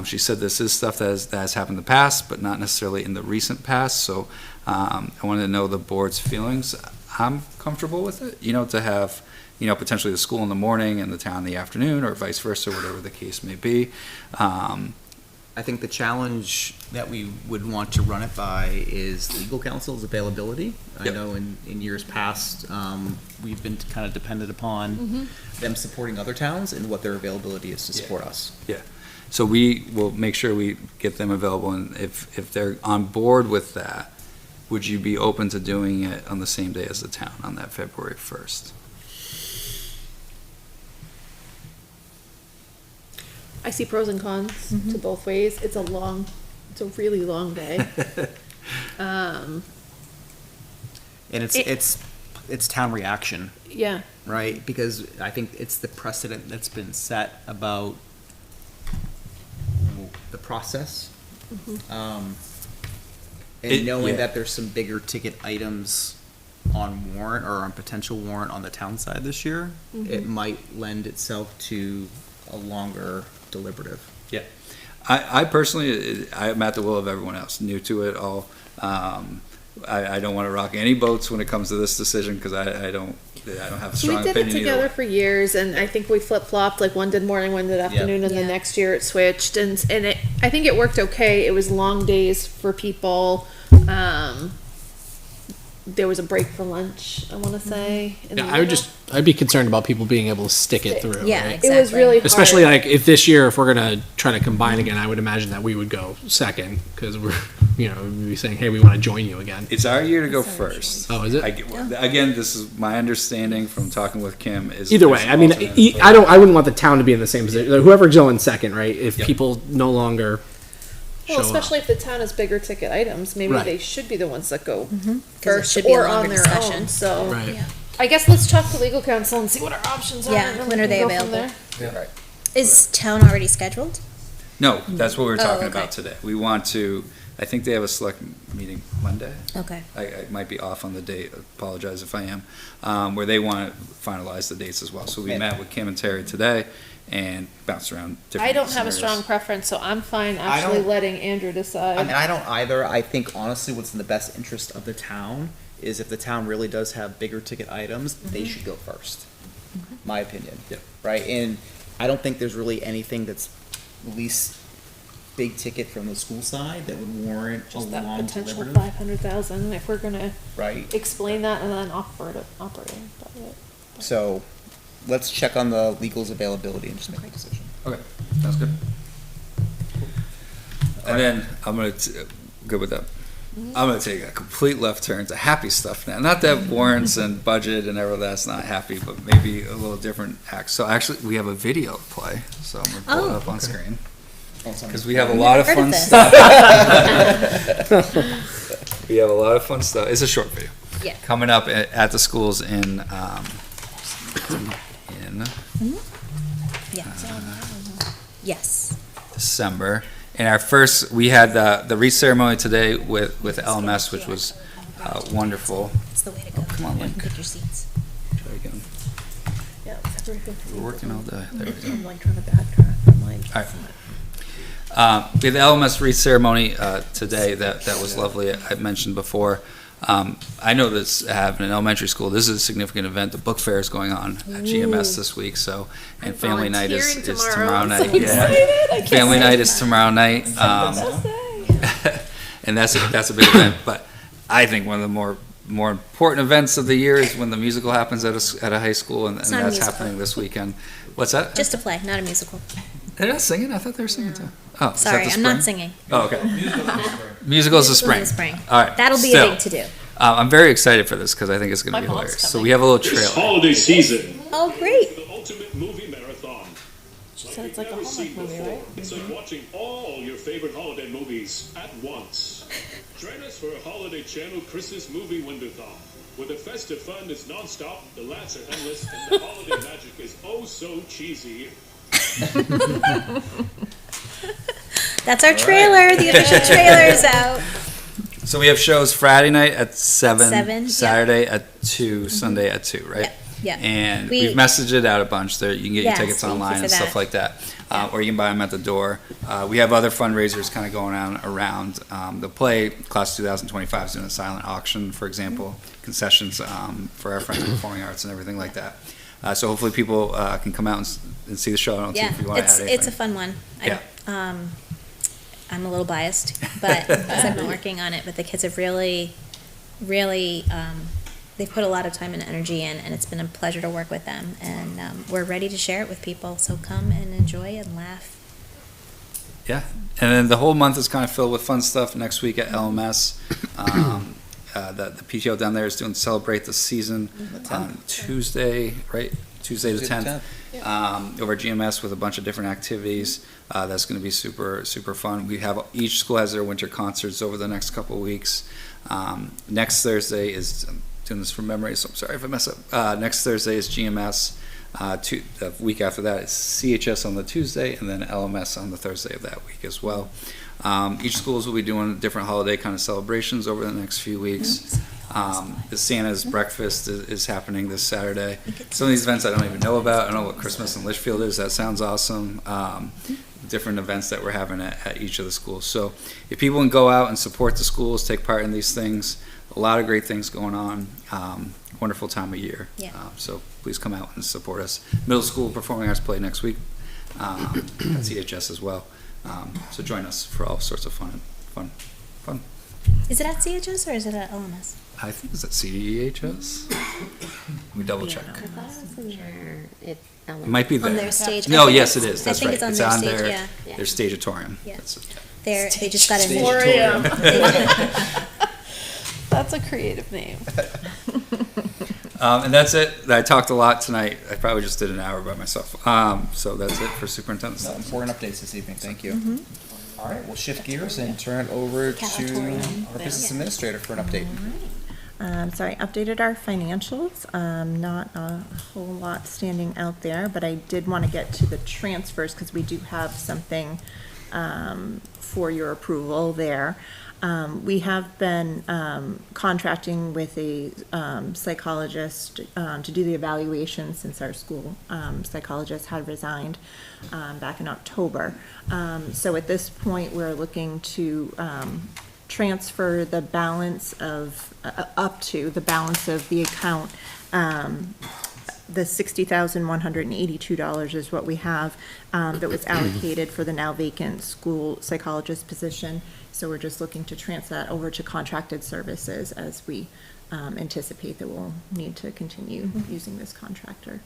She said this is stuff that has happened in the past, but not necessarily in the recent past, so I wanted to know the board's feelings. I'm comfortable with it, you know, to have, you know, potentially the school in the morning and the town in the afternoon, or vice versa, whatever the case may be. I think the challenge that we would want to run it by is legal counsel's availability. I Yep. know in years past, we've been kind of dependent upon them supporting other towns and what their availability is to Yeah. support us. So we will make sure we get them available, and if they're on board with that, would you be open to doing it on the same day as the town, on that February 1st? I see pros and cons to both ways. It's a really long day. And It- it's town reaction, Yeah. right? Because I think it's the precedent that's been set about the process. And knowing Yeah. that there's some bigger ticket items on warrant or on potential warrant on the town side this year, it might lend itself to a longer deliberative. I personally, I'm at the will of everyone else, new to it all. I don't want to rock any boats when it comes to this decision, because I don't have a So we strong did it opinion either together way. for years, and I think we flip flopped. Like one did morning, one did afternoon, and Yeah. the next year it switched. And I think it worked okay. It was long days for people. There was a break for lunch, I want to say. in the Yeah, middle. I'd be concerned about people being able to stick it through. Yeah, right? exactly. It was really hard. Especially like if this year, if we're gonna try to combine again, I would imagine that we would go second because we're, you know, we'd be saying, hey, we want to join you again. It's our year to go That's our first. Oh, is it? Again, this is my understanding from talking with Kim is. Either way, I mean, I wouldn't want the town to be in the same position. Whoever's going second, right? If Yep. people no longer Well, show especially up. if the town has bigger ticket items, maybe Right. they should be the ones that go 'Cause it first should be a or on longer their discussion. own. So Right. Yeah. I guess let's talk to legal counsel and see what our options are. Yeah, and then when we are can they go from available? there. Is town already scheduled? No, that's what we were talking okay. about today. We want to, I think they have a select meeting Monday. Okay. I might be off on the date, apologize if I am, where they want to finalize the dates as well. So we met with Kim and Terry today and bounced around different I don't have a scenarios. strong preference, so I'm fine I actually don't- letting Andrew I decide. mean, I don't either. I think honestly, what's in the best interest of the town is if the town really does have bigger ticket items, they should go first. My opinion. Yep. Right, and I don't think there's really anything that's least big ticket from the school side that would warrant a Just that long potential deliberative. 500,000 if we're gonna Right. explain that and then operating budget. So let's check on the legal's availability and just make a decision. Okay, sounds good. And then I'm gonna, good with that. I'm gonna take a complete left turn to happy stuff now. Not that warrants and budget and everything that's not happy, but maybe a little different act. So actually, we have a video to play, so I'm gonna pull it Oh. up on screen. Oh, sorry. Because we have a I've lot of never heard fun of this. stuff. We have a lot of fun stuff. It's a short video. Yeah. Coming up at the schools in Yeah. Yes. December. And we had the wreath ceremony today with LMS, which was wonderful. It's the way to go. Come on, Link. Pick your seats. Try again. Yeah, February 15th. We're working all day. There we go. I'm like trying to backtrack. I'm like. All right. We had the LMS wreath ceremony today. That was lovely. I mentioned before. I know that's happening in elementary school. This is a significant event. The book fair is going on at GMS this week. So, and family night is volunteering tomorrow tomorrow. I'm night. so Yeah, excited. I can't family night wait. is tomorrow night. And that's a big event. But I think one of the more important events of the year is when the musical happens at a high school, and not a that's musical. happening this weekend. What's that? Just a play, not a musical. They're not singing? I thought they were singing too. Oh, is that Sorry, the I'm not spring? singing. Oh, okay. Musicals is spring. In the spring. All right. That'll be still, a big to do. I'm very excited for this because I think it's going to My be mom's hilarious. So coming. we have a little This trailer. holiday season, Oh, great. the ultimate movie marathon. She said it's like a Hallmark movie, right? It's like watching all your favorite holiday movies at once. Join us for a Holiday Channel Christmas movie window-thon, where the festive fun is non-stop, the laughs are endless, and the holiday magic is oh so cheesy. That's our trailer. The official trailer is out. So we have shows Friday night at 7, 7, yep. Saturday at 2, Sunday at 2, right? Yep, yep. And We- we've messaged it out a bunch there. You can get Yes, your tickets thank you online for and stuff that. like that. Or you can buy them at the door. We have other fundraisers kind of going on around. The play, Class 2025, is doing a silent auction, for example, concessions for our friends in performing arts and everything like that. So hopefully people can come out and see the show. I don't know Yeah, if you want to add anything. it's a fun one. Yeah. I'm a little biased, but because I've been working on it, but the kids have really, they've put a lot of time and energy in, and it's been a pleasure to work with them. And we're ready to share it with people, so come and enjoy and laugh. Yeah, and then the whole month is kind of filled with fun stuff. Next week at LMS, the PTO down there is doing Celebrate the Season on Tuesday, right? Tuesday the 10th. Over at GMS with a bunch of different activities. That's going to be super, super fun. Each school has their winter concerts over the next couple of weeks. Next Thursday is, I'm doing this from memory, so I'm sorry if I mess up. Next Thursday is GMS. The week after that is CHS on the Tuesday, and then LMS on the Thursday of that week as well. Each schools will be doing different holiday kind of celebrations over the next few weeks. The Santa's breakfast is happening this Saturday. Some of these events I don't even know about. I don't know what Christmas in Litchfield is. That sounds awesome. Different events that we're having at each of the schools. So if people can go out and support the schools, take part in these things, a lot of great things going on. Wonderful time of year. Yeah. So please come out and support us. Middle school performing arts play next week at CHS as well. So join us for all sorts of fun. Is it at CHS or is it at LMS? I think it's at CHS. We double check. It might be there. On their stage. I No, think yes, it it's- is. That's I think right. it's on their stage, yeah. their stageatorium. Yeah. That's- They just got a 4 a.m. They- That's a creative name. And that's it. I talked a lot tonight. I probably just did an hour by myself. So that's it for superintendent's. Some important updates this evening, thank you. Mm-hmm. All right, we'll shift gears and turn it over to Cafetorium. our business administrator for an update. So I updated our financials, not a whole lot standing out there, but I did want to get to the transfers because we do have something for your approval there. We have been contracting with a psychologist to do the evaluation since our school psychologist had resigned back in October. So at this point, we're looking to transfer the balance of, up to the balance of the account. The $60,182 is what we have that was allocated for the now vacant school psychologist position. So we're just looking to transfer that over to contracted services as we anticipate that we'll need to continue using this contractor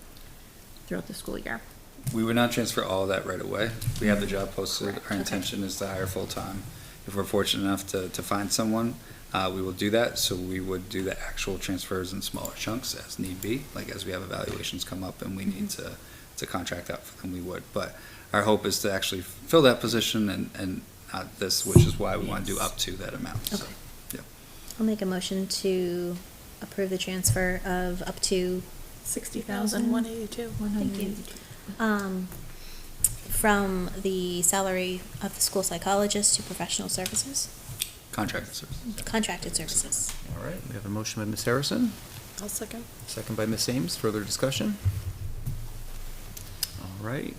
throughout the school year. We would not transfer all of that right away. We have the job posted. Our intention is to hire full-time. If we're fortunate enough to find someone, we will do that. So we would do the actual transfers in smaller chunks as need be. Like as we have evaluations come up and we need to contract out for them, we would. But our hope is to actually fill that position and not this, which is why we want to do up to that amount. So, Okay. I'll make a motion to approve the transfer of up to $60,182. Thank you. From the salary of the school psychologist to professional services, Contracted services. contracted services. All right, we have a motion by Ms. Harrison, I'll second. second by Ms. Ames. Further discussion? All right,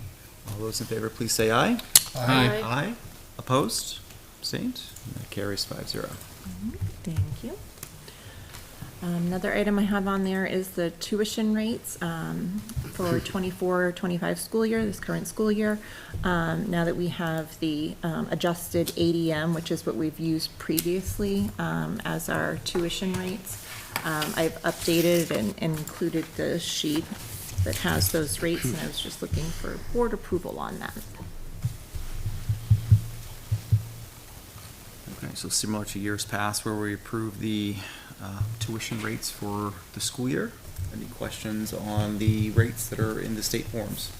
all those in favor, please say aye. Aye. Aye. Opposed? Abstained? That carries 5-0. Thank you. Another item I have on there is the tuition rates for 24-25 school year, this current school year. Now that we have the adjusted ADM, which is what we've used previously as our tuition rates, I've updated and included the sheet that has those rates, and I was just looking for board approval on that. Okay, so similar to years past where we approve the tuition rates for the school year. Any questions on the rates that are in the state forms?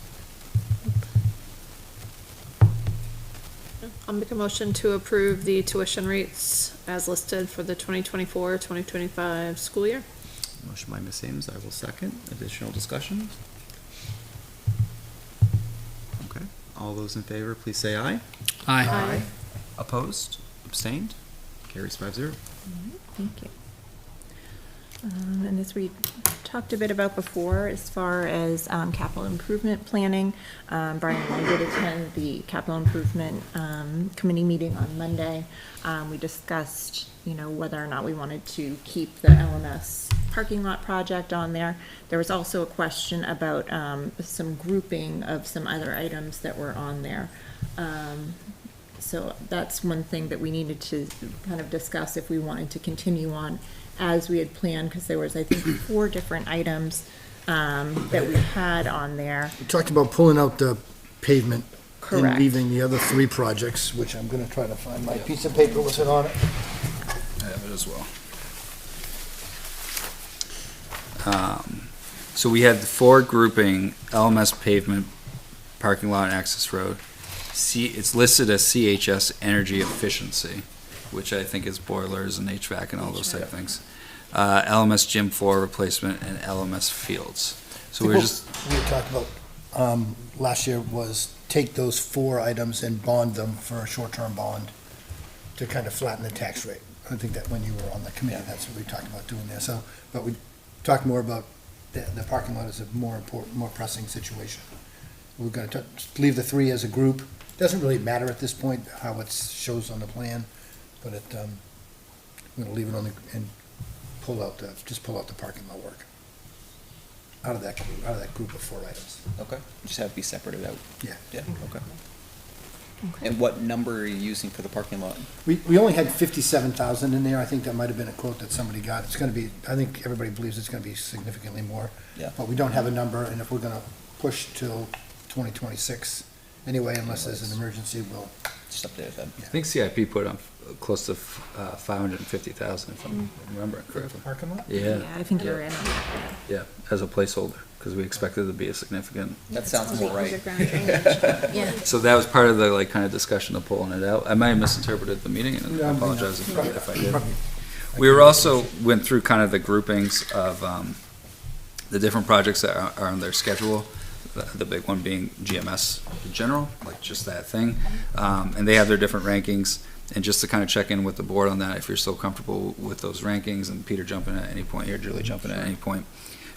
I'll make a motion to approve the tuition rates as listed for the 2024-2025 school year. Motion by Ms. Ames, I will second. Additional discussion? Okay, all those in favor, please say aye. Aye. Opposed? Abstained? Carries 5-0. Thank you. And as we talked a bit about before, as far as capital improvement planning, Brian and I did attend the capital improvement committee meeting on Monday. We discussed, whether or not we wanted to keep the LMS parking lot project on there. There was also a question about some grouping of some other items that were on there. So that's one thing that we needed to kind of discuss if we wanted to continue on as we had planned, because there was, I think, 4 different items that we had on there. We talked about pulling out the pavement and Correct. leaving the other 3 projects, which I'm gonna try to find my piece of paper with it on it. I have it as well. So we had the 4 grouping, LMS pavement, parking lot and access road. It's listed as CHS energy efficiency, which I think is boilers and HVAC and all those type of things. LMS gym floor replacement and LMS fields. So we're just, We had talked about, last year was take those 4 items and bond them for a short-term bond to kind of flatten the tax rate. I think that when you were on the committee, that's what we talked about doing there. So, but we talked more about the parking lot as a more important, more pressing situation. We're gonna leave the 3 as a group. Doesn't really matter at this point how it shows on the plan, but I'm gonna leave it on and just pull out the parking lot work. Out of that group of 4 items. Okay, just have it be separated out. Yeah. Yeah, okay. And what number are you using for the parking lot? We only had 57,000 in there. I think that might have been a quote that somebody got. It's gonna be, I think everybody believes it's gonna be significantly more. Yeah. But we don't have a number, and if we're gonna push till 2026 anyway, unless there's an emergency, we'll. Just update it then. I think CIP put on close to 550,000 if I'm remembering correctly. Parking lot? Yeah, I think you're in on that. yeah, as a placeholder, because we expected it to be a significant. That sounds more right. Underground drainage. Yeah. So that was part of the kind of discussion of pulling it out. I might have misinterpreted the meeting, and I Yeah, apologize if I did. Probably. We were also, went through kind of the groupings of the different projects that are on their schedule. The big one being GMS in general, like just that thing. And they have their different rankings. And just to kind of check in with the board on that, if you're still comfortable with those rankings, and Peter jump in at any point here, Julie jump in at any point.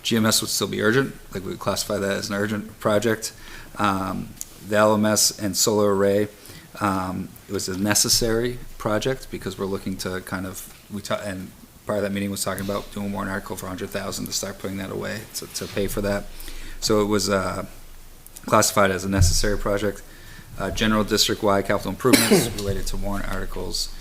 GMS would still be urgent, like we would classify that as an urgent project. The LMS and solar array, it was a necessary project because we're looking to kind of, and part of that meeting was talking about doing more an article for 100,000 to start putting that away to pay for that. So it was classified as a necessary project. General district-wide capital improvements related to warrant articles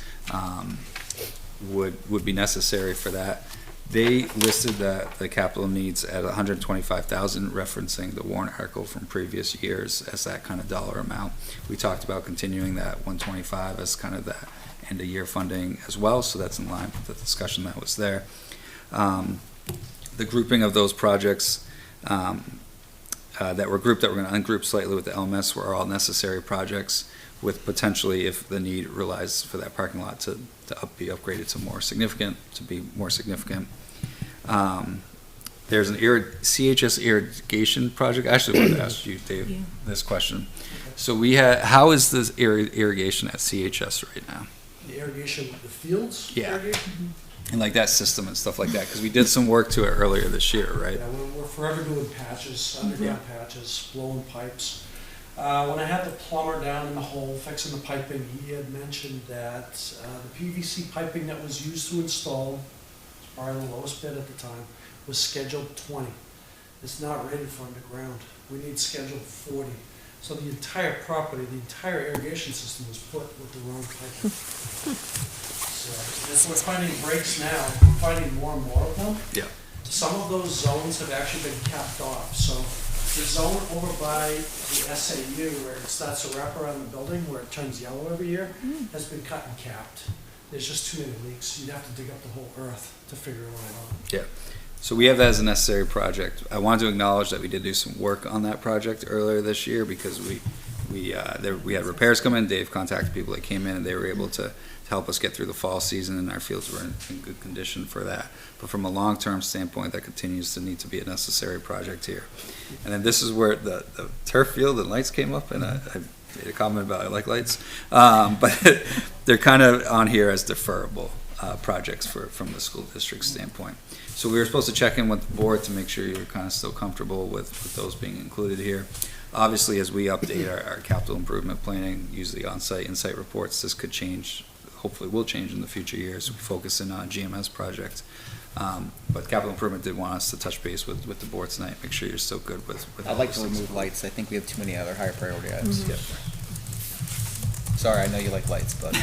would be necessary for that. They listed that the capital needs at 125,000, referencing the warrant article from previous years as that kind of dollar amount. We talked about continuing that 125 as kind of that end-of-year funding as well, so that's in line with the discussion that was there. The grouping of those projects that were grouped, that we're going to ungroup slightly with the LMS, were all necessary projects with potentially, if the need relies for that parking lot to be upgraded to be more significant. there's an CHS irrigation project. I actually wanted to ask you, Dave, this question. So how is this irrigation at CHS right now? The irrigation, the fields? Yeah. Irrigation? And like that system and stuff like that, because we did some work to it earlier this year, right? Yeah, we're forever doing patches, underground patches, blowing pipes. When I had the plumber down in the hole fixing the piping, he had mentioned that the PVC piping that was used to install, it's probably the lowest bid at the time, was scheduled 20. It's not rated for underground. We need scheduled 40. So the entire property, the entire irrigation system was put with the wrong piping. So we're finding breaks now, we're finding more and more of them. Yeah. Some of those zones have actually been capped off, so the zone over by the SAU where it starts to wrap around the building, where it turns yellow every year, has been cut and capped. There's just too many leaks. You'd have to dig up the whole earth to figure it out. Yeah. So we have that as a necessary project. I wanted to acknowledge that we did do some work on that project earlier this year because we had repairs come in. Dave contacted people that came in and they were able to help us get through the fall season, and our fields were in good condition for that. But from a long-term standpoint, that continues to need to be a necessary project here. And then this is where the turf field and lights came up, and I made a comment about I like lights, but they're kind of on here as deferrable projects from the school district standpoint. So we were supposed to check in with the board to make sure you were kind of still comfortable with those being included here. Obviously, as we update our capital improvement planning, usually on-site insight reports, this could change. Hopefully will change in the future years. We focus in on GMS project. But capital improvement did want us to touch base with the board tonight, make sure you're still good with I'd like to remove lights. I think we have too many other higher priority items. Yeah. Sorry, I know you like lights, but.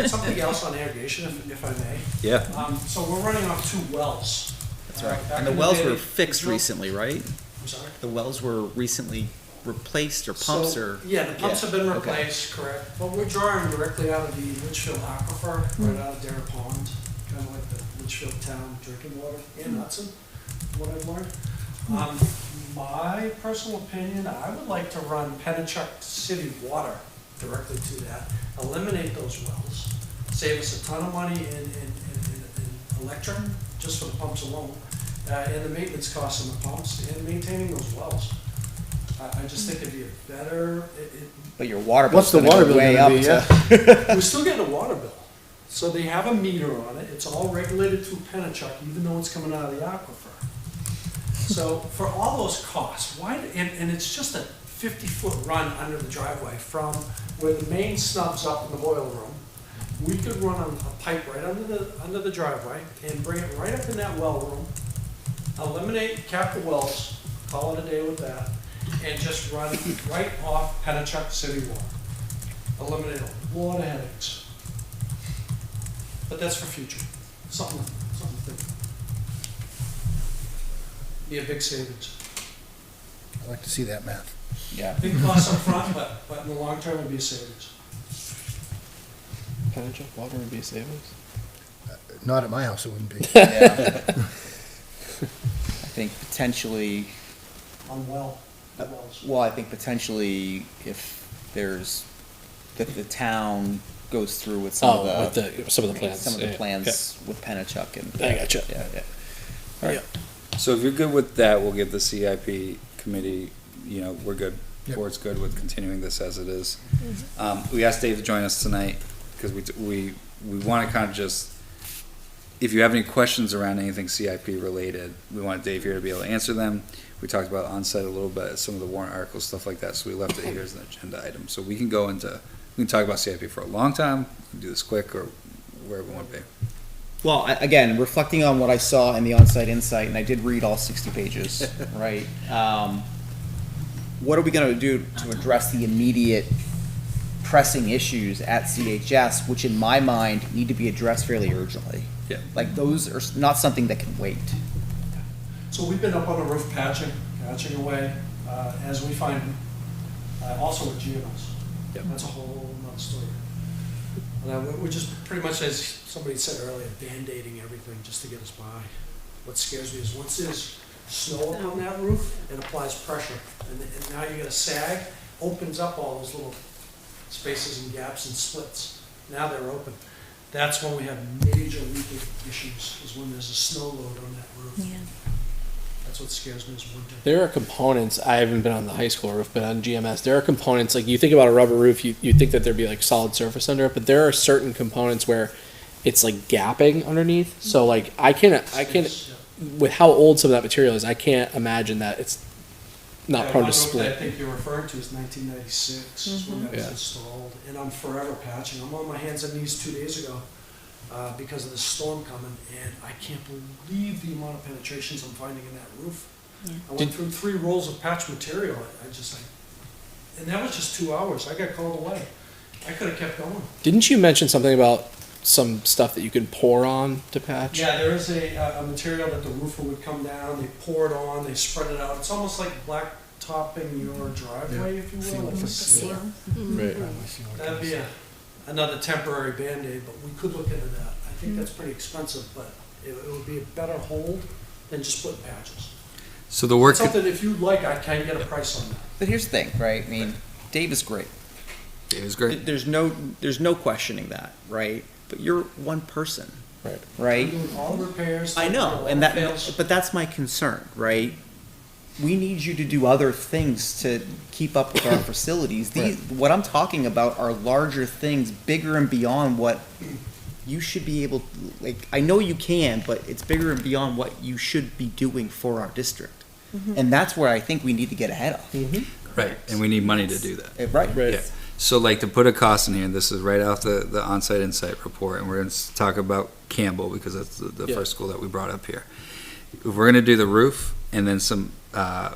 Something else on irrigation, if I may. Yeah. So we're running off 2 wells. That's right. Back And the in wells day, were fixed we built- recently, right? I'm sorry? The wells were recently replaced or pumps So, or? Yeah, the pumps have been Okay. replaced, correct. But we're drawing directly out of the Litchfield aquifer, right out of Dare Pond, kind of like the Litchfield town drinking water, and Hudson, what I've learned. My personal opinion, I would like to run Pennachuck City water directly to that, eliminate those wells, save us a ton of money in electric, just for the pumps alone, and the maintenance costs on the pumps, and maintaining those wells. I just think it'd be a better, But your water What's bill's the gonna water go bill way gonna up. be, to- we're still getting a water bill. So they have a meter on it, it's all regulated through Pennachuck, even though it's coming out of the aquifer. So for all those costs, and it's just a 50-foot run under the driveway from where the main snubs up in the boiler room. We could run a pipe right under the driveway and bring it right up in that well room, cap the wells, call it a day with that, and just run right off Pennachuck City water. Eliminate a lot of headaches. But that's for future, something to think. Be a big savings. I'd like to see that math. Yeah. Big cost up front, but in the long term, it'd be a savings. Pennachuck water would be a savings. Not at my house, it wouldn't be. Yeah. I think potentially, On well, the wells. well, I think potentially if the town goes through with some of the. some of the plans. Some of the plans with Pennachuck and. I gotcha. Yeah. All right. So if you're good with that, we'll give the CIP committee, we're good. Yep. Board's good with continuing this as it is. We asked Dave to join us tonight because we want to kind of just, if you have any questions around anything CIP related, we want Dave here to be able to answer them. We talked about on-site a little bit, some of the warrant articles, stuff like that, so we left it here as an agenda item. So we can talk about CIP for a long time, we can do this quick or wherever we want to be. Well, again, reflecting on what I saw in the on-site insight, and I did read all 60 pages, right? What are we gonna do to address the immediate pressing issues at CHS, which in my mind need to be addressed fairly urgently? Yeah. Like, those are not something that can wait. So we've been up on the roof patching away, as we find, also with GMS. Yep. That's a whole nother story. We're just pretty much, as somebody said earlier, band-aiding everything just to get us by. What scares me is once there's snow up on that roof, it applies pressure, and now you get a sag, opens up all those little spaces and gaps and splits. Now they're open. That's when we have major leaking issues, is when there's a snow load on that roof. Yeah. That's what scares me is winter. There are components, I haven't been on the high school roof, but on GMS, there are components, like you think about a rubber roof, you think that there'd be like solid surface under it, but there are certain components where it's like gapping underneath. So like I can't, with how old some of that material is, I can't imagine that it's not Yeah, prone one to roof that I split. think you're referring to is 1996, is when that was Yeah. installed, and I'm forever patching. I'm on my hands and knees 2 days ago because of the storm coming, and I can't believe the amount of penetrations I'm finding in that roof. I went through 3 rolls of patch material. I just like, and that was just 2 hours. I got called away. I could have kept going. Didn't you mention something about some stuff that you can pour on to patch? Yeah, there is a material that the roofer would come down, they pour it on, they spread it out. It's almost like black topping your driveway, if you will. like a sealer. Right. That'd be another temporary Band-Aid, but we could look into that. I think that's pretty expensive, but it would be a better hold than just putting patches. So the work, Something, if you'd like, I can get a price on that. But here's the thing, right? I mean, Dave is great. it was great. There's no questioning that, right? But you're one person, Right. right? I'm doing all the repairs. I know, all and the that, fails. but that's my concern, right? We need you to do other things to keep up with our facilities. These, what I'm talking about are larger things, bigger and beyond what you should be able, like, I know you can, but it's bigger and beyond what you should be doing for our district. And that's where I think we need to get ahead of. Right, and we need money to do that. Right? Right. Yeah. So like to put a cost in here, and this is right off the onsite insight report, and we're going to talk about Campbell because that's the Yeah. first school that we brought up here. If we're going to do the roof and then some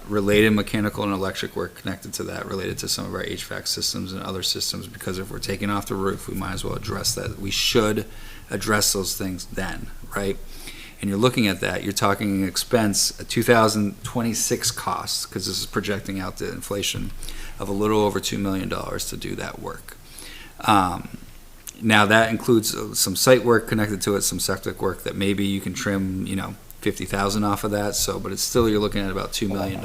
related mechanical and electric work connected to that, related to some of our HVAC systems and other systems, because if we're taking off the roof, we might as well address that. We should address those things then, right? And you're looking at that, you're talking an expense, a 2026 cost, because this is projecting out the inflation, of a little over $2 million to do that work. Now, that includes some site work connected to it, some septic work that maybe you can trim, 50,000 off of that, so, but it's still, you're looking at about $2 million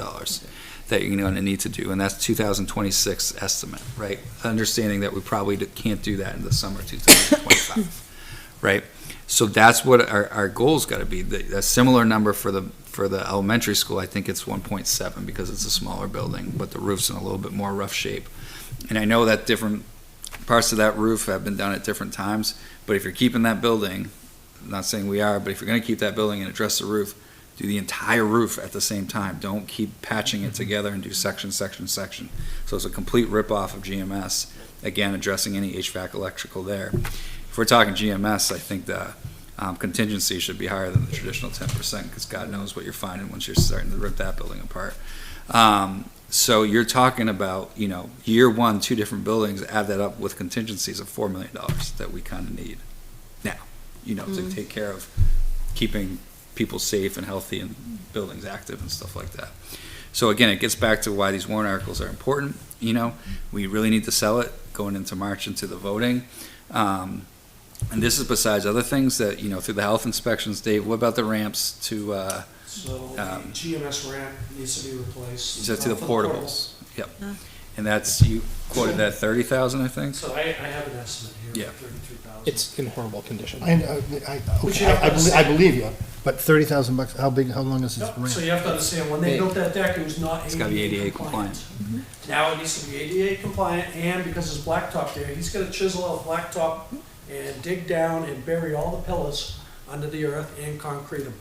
that you're gonna need to do, and that's 2026 estimate, right? Understanding that we probably can't do that in the summer 2025, right? So that's what our goal's gotta be. A similar number for the elementary school, I think it's 1.7 because it's a smaller building, but the roof's in a little bit more rough shape. And I know that different parts of that roof have been done at different times, but if you're keeping that building, I'm not saying we are, but if you're gonna keep that building and address the roof, do the entire roof at the same time. Don't keep patching it together and do section. So it's a complete rip-off of GMS, again, addressing any HVAC electrical there. If we're talking GMS, I think the contingency should be higher than the traditional 10%, because God knows what you're finding once you're starting to rip that building apart. So you're talking about, year one, 2 different buildings, add that up with contingencies of $4 million that we kind of need now, to take care of keeping people safe and healthy and buildings active and stuff like that. So again, it gets back to why these warrant articles are important. We really need to sell it going into March, into the voting. And this is besides other things that, through the health inspections. Dave, what about the ramps to, So the GMS ramp needs to be replaced. to the for portables? Yep. And that's, you quoted that 30,000, I think? So I have an estimate here, Yeah. 33,000. It's in horrible condition. I believe you, but $30,000, how long is this Yep, ramp? so you have to understand, when they built that deck, it was not It's gotta be ADA ADA compliant. compliant. Now it needs to be ADA compliant, and because there's blacktop there, he's gonna chisel out blacktop and dig down and bury all the pillars under the earth and concrete them,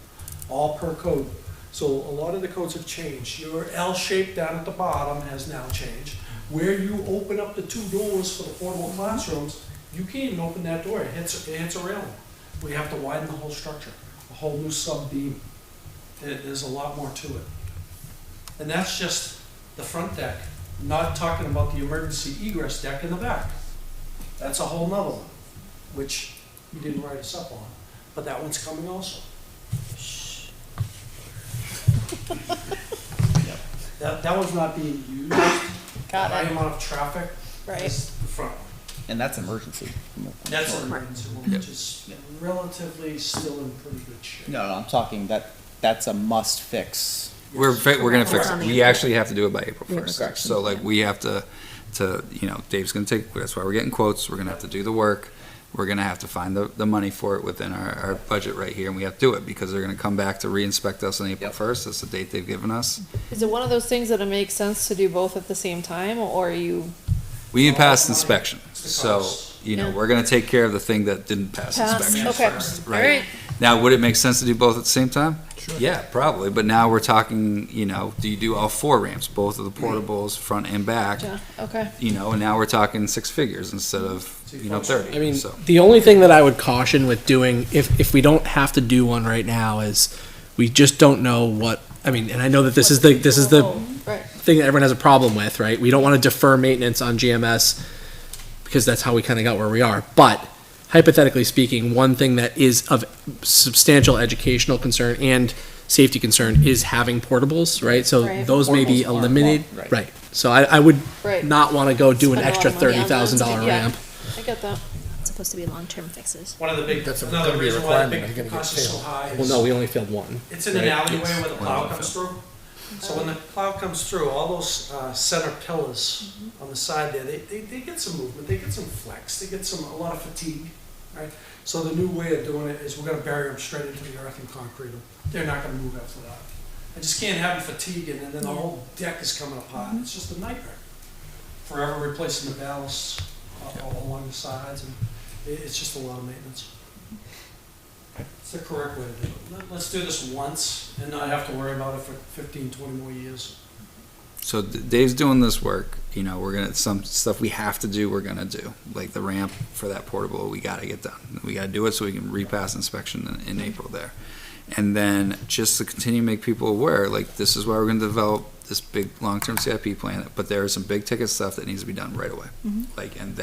all per code. So a lot of the codes have changed. Your L shape down at the bottom has now changed. Where you open up the 2 doors for the portable classrooms, you can't even open that door, it hits a railing. We have to widen the whole structure, a whole new sub-beam. There's a lot more to it. And that's just the front deck, not talking about the emergency egress deck in the back. That's a whole nother one, which you didn't write us up on, but that one's coming also. That one's not being used. Got High it. amount of traffic Right. is the front one. And that's emergency. That's an emergency one, which is relatively still in pretty good shape. No, I'm talking that's a must fix. We're gonna fix On it. the We actually have to do it by April Yeah, 1st. okay. So like, we have to, Dave's gonna take, that's why we're getting quotes. We're gonna have to do the work. we're gonna have to find the money for it within our budget right here, and we have to do it, because they're gonna come back to re-inspect us on April 1st, that's the date they've given us. Is it one of those things that it makes sense to do both at the same time, or We need past inspection, It's the so, cost. Yeah. we're gonna take care of the thing that didn't pass inspection Okay, first, all right? right. Now, would it make sense to do both at the same time? Sure. Yeah, probably, but now we're talking, do you do all 4 ramps, both of the portables, front and back? Yeah, okay. And now we're talking 6 figures instead of, 30. I mean, so. the only thing that I would caution with doing, if we don't have to do one right now, is we just don't know what, I mean, and I know that this is the Right. thing that everyone has a problem with, right? We don't want to defer maintenance on GMS because that's how we kind of got where we are. But hypothetically speaking, one thing that is of substantial educational concern and safety concern is having portables, right? So Right. those may be Portables aren't eliminated, one, right. right? So I would Right. not want to go do an Spend a lot extra of money on that. $30,000 Yeah. ramp. I get that. It's supposed to be long-term fixes. One of the big, That's another gonna be a reason why the requirement, big you're gonna cost get is so failed. high Well, is no, we only failed one. it's in an Right, alleyway yes. where the plow comes through. So when the plow comes through, all those center pillars on the side there, they get some movement, they get some flex, they get a lot of fatigue, right? So the new way of doing it is we're gonna bury them straight into the earth and concrete them. They're not gonna move after that. I just can't have them fatigue and then the whole deck is coming apart. It's just a nightmare. Forever replacing the ballasts all along the sides, and it's just a lot of maintenance. It's the correct way to do it. Let's do this once and not have to worry about it for 15, 20 more years. So Dave's doing this work, we're gonna, some stuff we have to do, we're gonna do. Like the ramp for that portable, we gotta get done. We gotta do it so we can repass inspection in April there. And then just to continue to make people aware, like this is why we're gonna develop this big long-term CIP plan, but there is some big ticket stuff that needs to be done right away. Like, and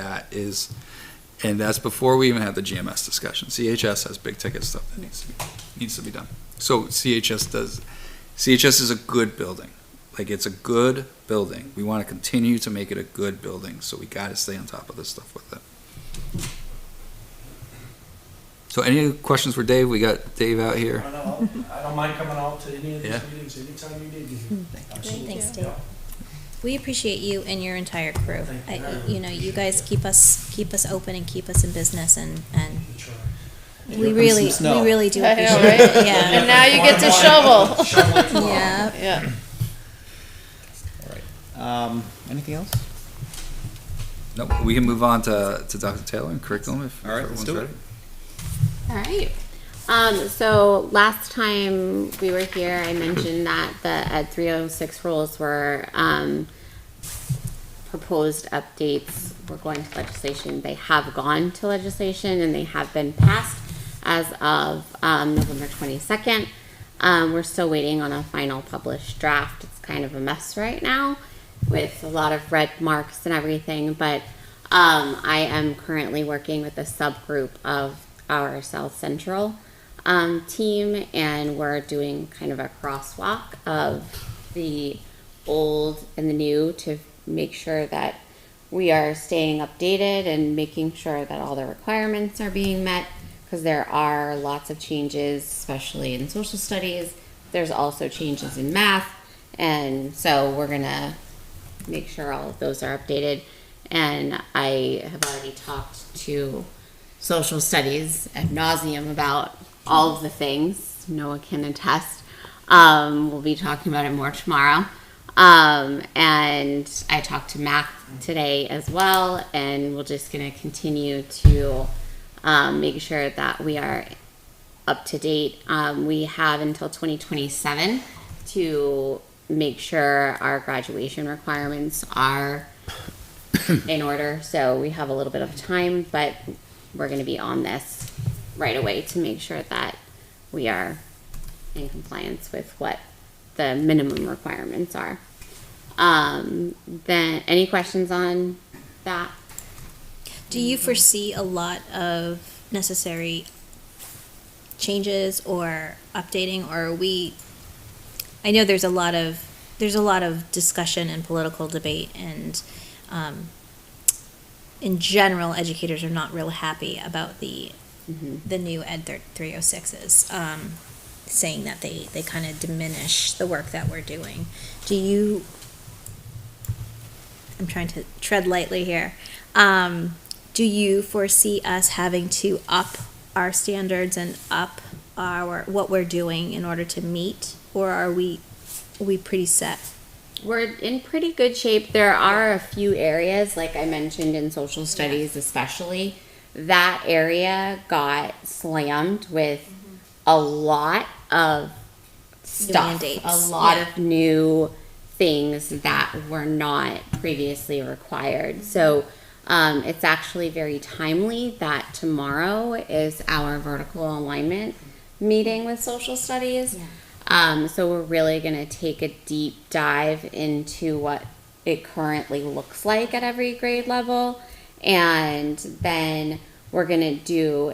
that's before we even have the GMS discussion. CHS has big ticket stuff that needs to be done. So CHS is a good building. Like, it's a good building. We want to continue to make it a good building, so we got to stay on top of this stuff with it. So any questions for Dave? We got Dave out here. I don't mind coming out to any of these Yeah. meetings anytime you need me. Absolutely. Thanks, Dave. We appreciate you and your entire crew. Thank you. You guys keep us open and keep us in business, and Sure. we really do I appreciate know, right? it. Yeah. And now you get to shovel. Shovel tomorrow. Yeah. Yeah. Anything else? Nope, we can move on to Dr. Taylor and curriculum if All right, let's everyone's do it. ready. All right. So last time we were here, I mentioned that the Ed 306 rules were proposed updates were going to legislation. They have gone to legislation and they have been passed as of November 22nd. We're still waiting on a final published draft. It's kind of a mess right now with a lot of red marks and everything, but I am currently working with a subgroup of our South Central team, and we're doing kind of a crosswalk of the old and the new to make sure that we are staying updated and making sure that all the requirements are being met, because there are lots of changes, especially in social studies. There's also changes in math, and so we're gonna make sure all of those are updated. And I have already talked to social studies ad nauseum about all of the things. Noah can attest. We'll be talking about it more tomorrow. And I talked to math today as well, and we're just going to continue to make sure that we are up to date. We have until 2027 to make sure our graduation requirements are in order. So we have a little bit of time, but we're going to be on this right away to make sure that we are in compliance with what the minimum requirements are. Then any questions on that? Do you foresee a lot of necessary changes or updating, or are we? I know there's a lot of discussion and political debate, and in general, educators are not real happy about the new Ed 306s, saying that they kind of diminish the work that we're doing. I'm trying to tread lightly here. Do do you foresee us having to up our standards and up what we're doing in order to meet, or are we pretty set? We're in pretty good shape. There are a few areas, like I mentioned in social studies especially, that area got slammed with a lot of stuff, mandates. a lot of new things that were not previously required. So it's actually very timely that tomorrow is our vertical alignment meeting with social studies. So we're really going to take a deep dive into what it currently looks like at every grade level. And then we're going to do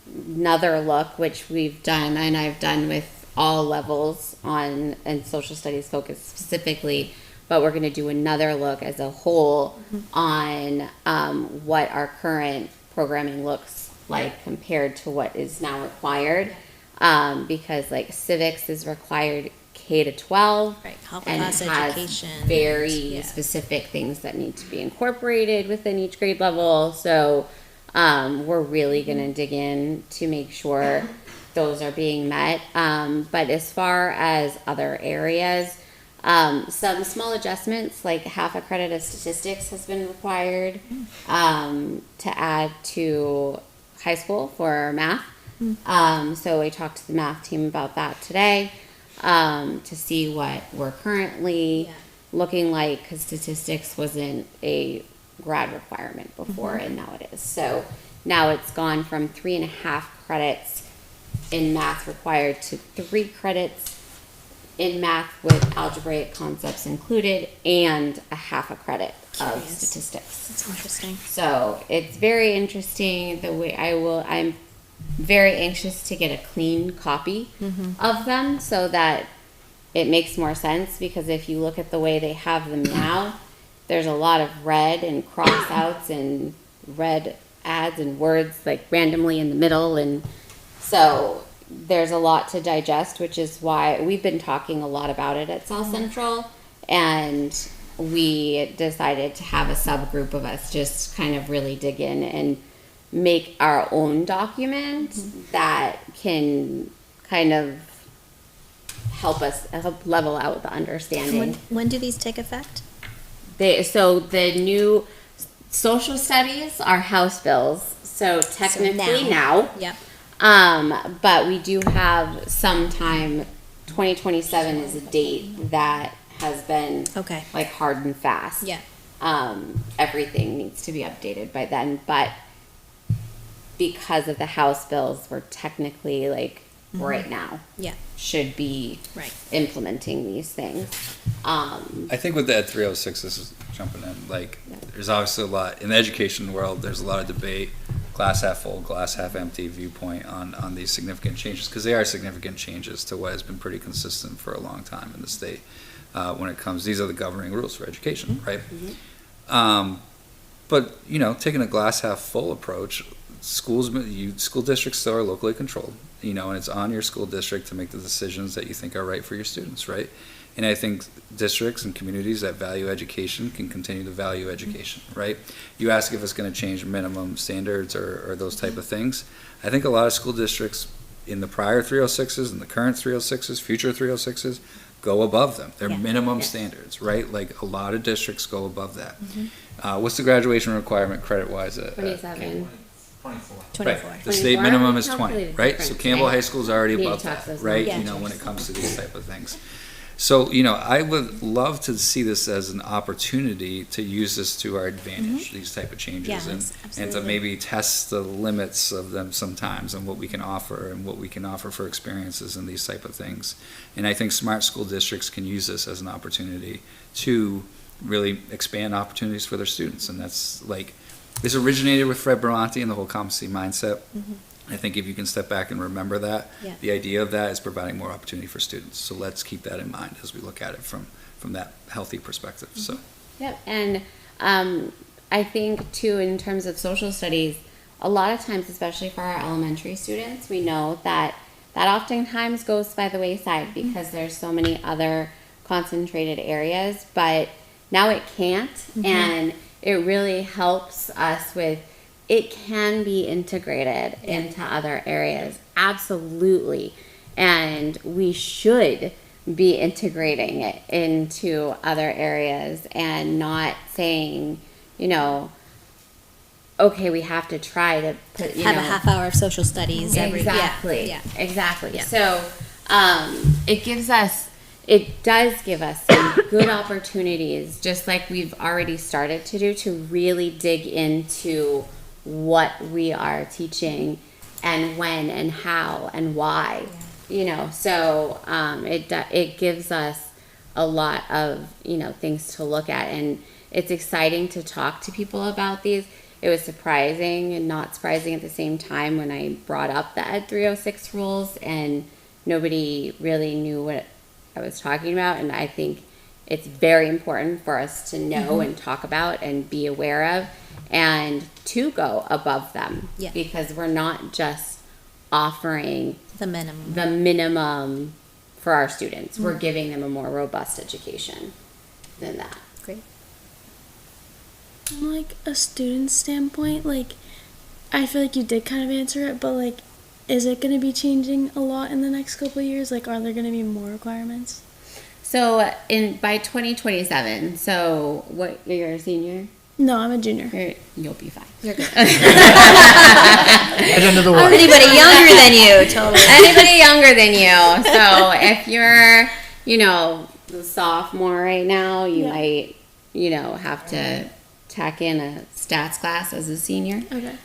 another look, which we've done, and I've done with all levels and social studies focus specifically, but we're going to do another look as a whole on what our current programming looks like compared to what is now required. Because like civics is required K to 12, Right, health and class it has education. very specific things that need to be incorporated within each grade level. So we're really going to dig in to make sure those are being met. But as far as other areas, some small adjustments, like half a credit of statistics has been required to add to high school for math. So I talked to the math team about that today to see what we're currently looking like, because statistics wasn't a grad requirement before, and now it is. So now it's gone from 3.5 credits in math required to 3 credits in math with algebraic concepts included, and a half a credit of statistics. That's interesting. So it's very interesting. I'm very anxious to get a clean copy of them so that it makes more sense, because if you look at the way they have them now, there's a lot of red and cross outs and red ads and words like randomly in the middle, and so there's a lot to digest, which is why we've been talking a lot about it at South Central, and we decided to have a subgroup of us just kind of really dig in and make our own document that can kind of help level out the understanding. When do these take effect? So the new social studies are House bills, so technically now. Yep. But we do have sometime 2027 is a date that has been like hard and fast. Yeah. Everything needs to be updated by then, but because of the House bills, we're technically like right now should be implementing these things. I think with that 306, this is jumping in, like, there's obviously a lot, in the education world, there's a lot of debate, glass half full, glass half empty viewpoint on these significant changes, because they are significant changes to what has been pretty consistent for a long time in the state when it comes, these are the governing rules for education, right? But, you know, taking a glass half full approach, school districts still are locally controlled, you know, and it's on your school district to make the decisions that you think are right for your students, right? And I think districts and communities that value education can continue to value education, right? You ask if it's going to change minimum standards or those type of things. I think a lot of school districts in the prior 306s and the current 306s, future 306s, go above them. They're minimum standards, right? Like a lot of districts go above that. What's the graduation requirement credit-wise? 27. 24. Right. The state minimum is 20, Calculated right? different So Campbell today. High School is already Need to above talk that, those right? numbers. You know, when it comes to these type of things. So, you know, I would love to see this as an opportunity to use this to our advantage, these type of changes, Yes, and to absolutely. maybe test the limits of them sometimes and what we can offer and what we can offer for experiences and these type of things. And I think smart school districts can use this as an opportunity to really expand opportunities for their students. And that's like, this originated with Fred Bronte and the whole competency mindset. I think if you can step back and remember that, the idea of that is providing more opportunity for students. So let's keep that in mind as we look at it from that healthy perspective. So. Yep, and I think too, in terms of social studies, a lot of times, especially for our elementary students, we know that oftentimes goes by the wayside because there's so many other concentrated areas, but now it can't, and it really helps us with, it can be integrated into other areas, absolutely. And we should be integrating it into other areas and not saying, you know, okay, we have to try to put, Have a half hour of social studies every, exactly, yeah. exactly. Yeah. So, it does give us some good opportunities, just like we've already started to do, to really dig into what we are teaching and when and how and why, you know. So it gives us a lot of, you know, things to look at, and it's exciting to talk to people about these. It was surprising and not surprising at the same time when I brought up the Ed 306 rules and nobody really knew what I was talking about. And I think it's very important for us to know and talk about and be aware of, and to go above them, because we're not just offering The minimum. the minimum for our students. We're giving them a more robust education than that. Great. From like a student standpoint, like I feel like you did kind of answer it, but like, is it going to be changing a lot in the next couple of years? Like, are there going to be more requirements? So by 2027, so what, you're a senior? No, I'm a junior. You'll be fine. You're good. Right under the wire. Anybody younger than you, totally. Anybody younger than you. So if you're, you know, the sophomore right now, you might, you know, have to tack in a stats class as a senior. Okay.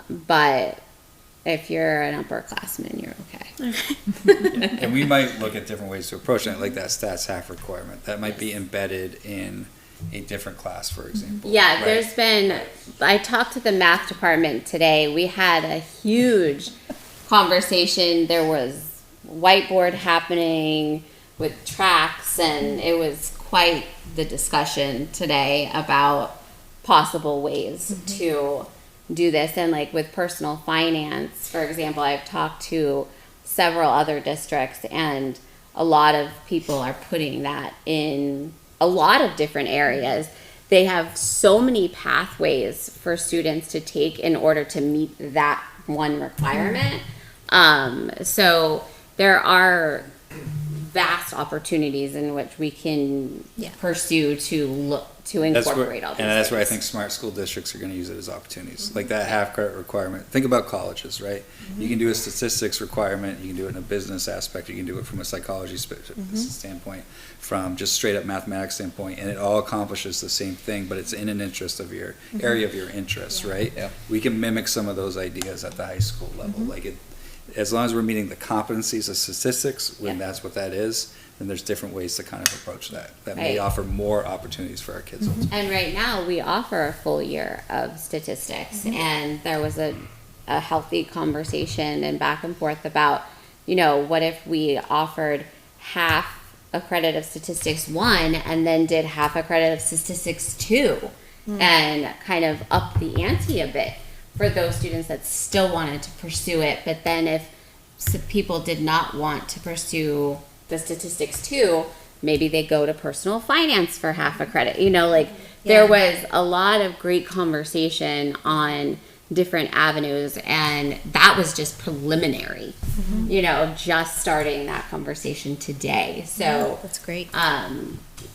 But if you're an upperclassman, you're okay. And we might look at different ways to approach it, like that stats half requirement. That might be embedded in a different class, for example. Yeah, right? there's been, I talked to the math department today. We had a huge conversation. There was whiteboard happening with tracks, and it was quite the discussion today about possible ways to do this. And like with personal finance, for example, I've talked to several other districts, and a lot of people are putting that in a lot of different areas. They have so many pathways for students to take in order to meet that one requirement. So there are vast opportunities in which we can pursue to look to incorporate all these and that's where I things. think smart school districts are going to use it as opportunities, like that half credit requirement. Think about colleges, right? You can do a statistics requirement, you can do it in a business aspect, you can do it from a psychology standpoint, from just straight up mathematics standpoint, and it all accomplishes the same thing, but it's in an interest of your area of your interest, right? Yeah. We can mimic some of those ideas at the high school level, like it. As long as we're meeting the competencies of statistics, when that's what that is, then there's different ways to kind of approach that. That may Right. offer more opportunities for our kids. ultimately. And right now, we offer a full year of statistics, and there was a healthy conversation and back and forth about, you know, what if we offered half a credit of statistics 1 and then did half a credit of statistics 2 and kind of up the ante a bit for those students that still wanted to pursue it. But then if people did not want to pursue the statistics 2, maybe they go to personal finance for half a credit. You know, like there was a lot of great conversation on different avenues, and that was just preliminary, you know, just starting that conversation today. So that's great.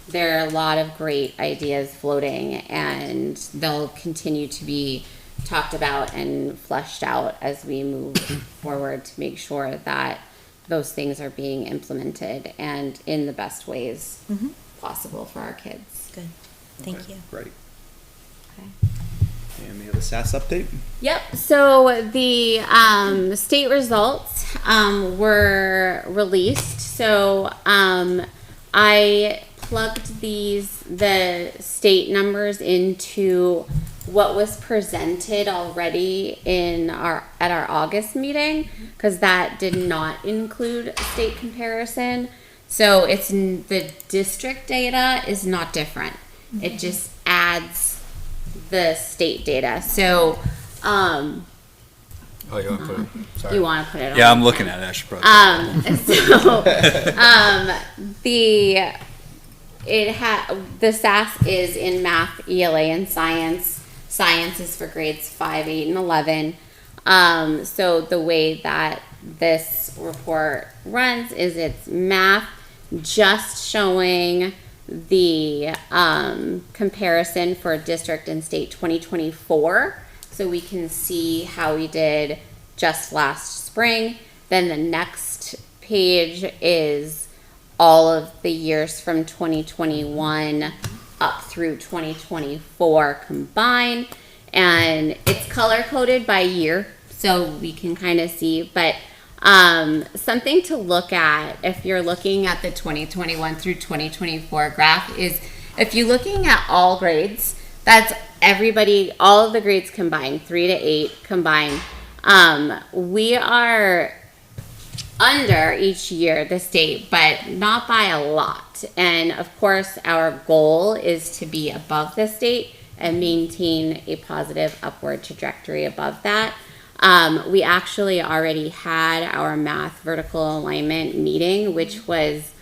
there are a lot of great ideas floating, and they'll continue to be talked about and fleshed out as we move forward to make sure that those things are being implemented and in the best ways possible for our kids. Good. Thank you. Great. Okay. And we have a SAS update. Yep. So the state results were released. So I plugged the state numbers into what was presented already at our August meeting, because that did not include a state comparison. So the district data is not different. It just adds the state data. So Oh, you want to put it? Sorry. you want to put it on? Yeah, I'm looking at it. I should probably. the SAS is in math, ELA, and science. Science is for grades 5, 8, and 11. So the way that this report runs is it's math just showing the comparison for district and state 2024. So we can see how we did just last spring. Then the next page is all of the years from 2021 up through 2024 combined. And it's color coded by year, so we can kind of see. But something to look at if you're looking at the 2021 through 2024 graph is if you're looking at all grades, that's everybody, all of the grades combined, 3 to 8 combined. We are under each year the state, but not by a lot. And of course, our goal is to be above the state and maintain a positive upward trajectory above that. We actually already had our math vertical alignment meeting, which was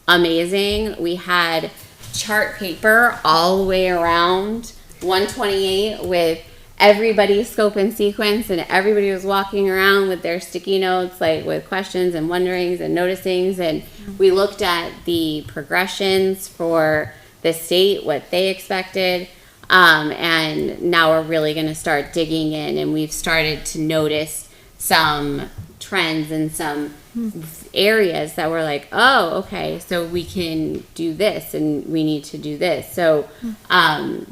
amazing. We had chart paper all the way around 128 with everybody's scope and sequence, and everybody was walking around with their sticky notes, like with questions and wonderings and noticings. And we looked at the progressions for the state, what they expected. And now we're really going to start digging in, and we've started to notice some trends in some areas that we're like, oh, okay, so we can do this and we need to do this. So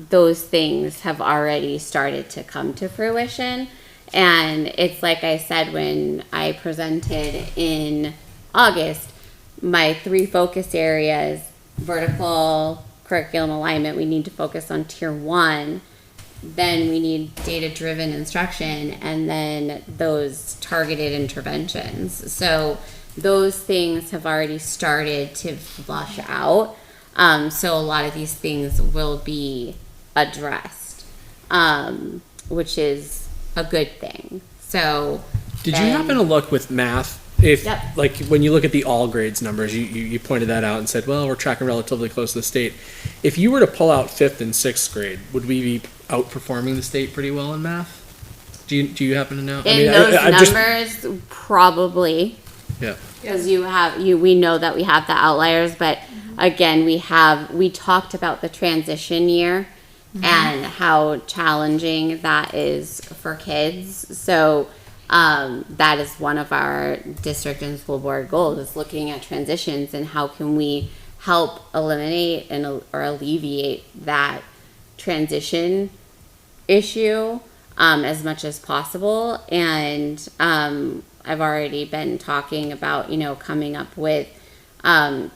those things have already started to come to fruition. And it's like I said when I presented in August, my 3 focus areas, vertical curriculum alignment, we need to focus on tier 1. Then we need data-driven instruction, and then those targeted interventions. So those things have already started to flush out. So a lot of these things will be addressed, which is a good thing. So Did you happen to look with math? If, like, when you look at the all grades numbers, you pointed that out and said, well, we're tracking relatively close to the state. If you were to pull out 5th and 6th grade, would we be outperforming the state pretty well in math? Do you happen to know? In those numbers, probably. Yeah. Because we know that we have the outliers, but again, we talked about the transition year and how challenging that is for kids. So that is one of our district and school board goals, is looking at transitions and how can we help eliminate or alleviate that transition issue as much as possible. And I've already been talking about, coming up with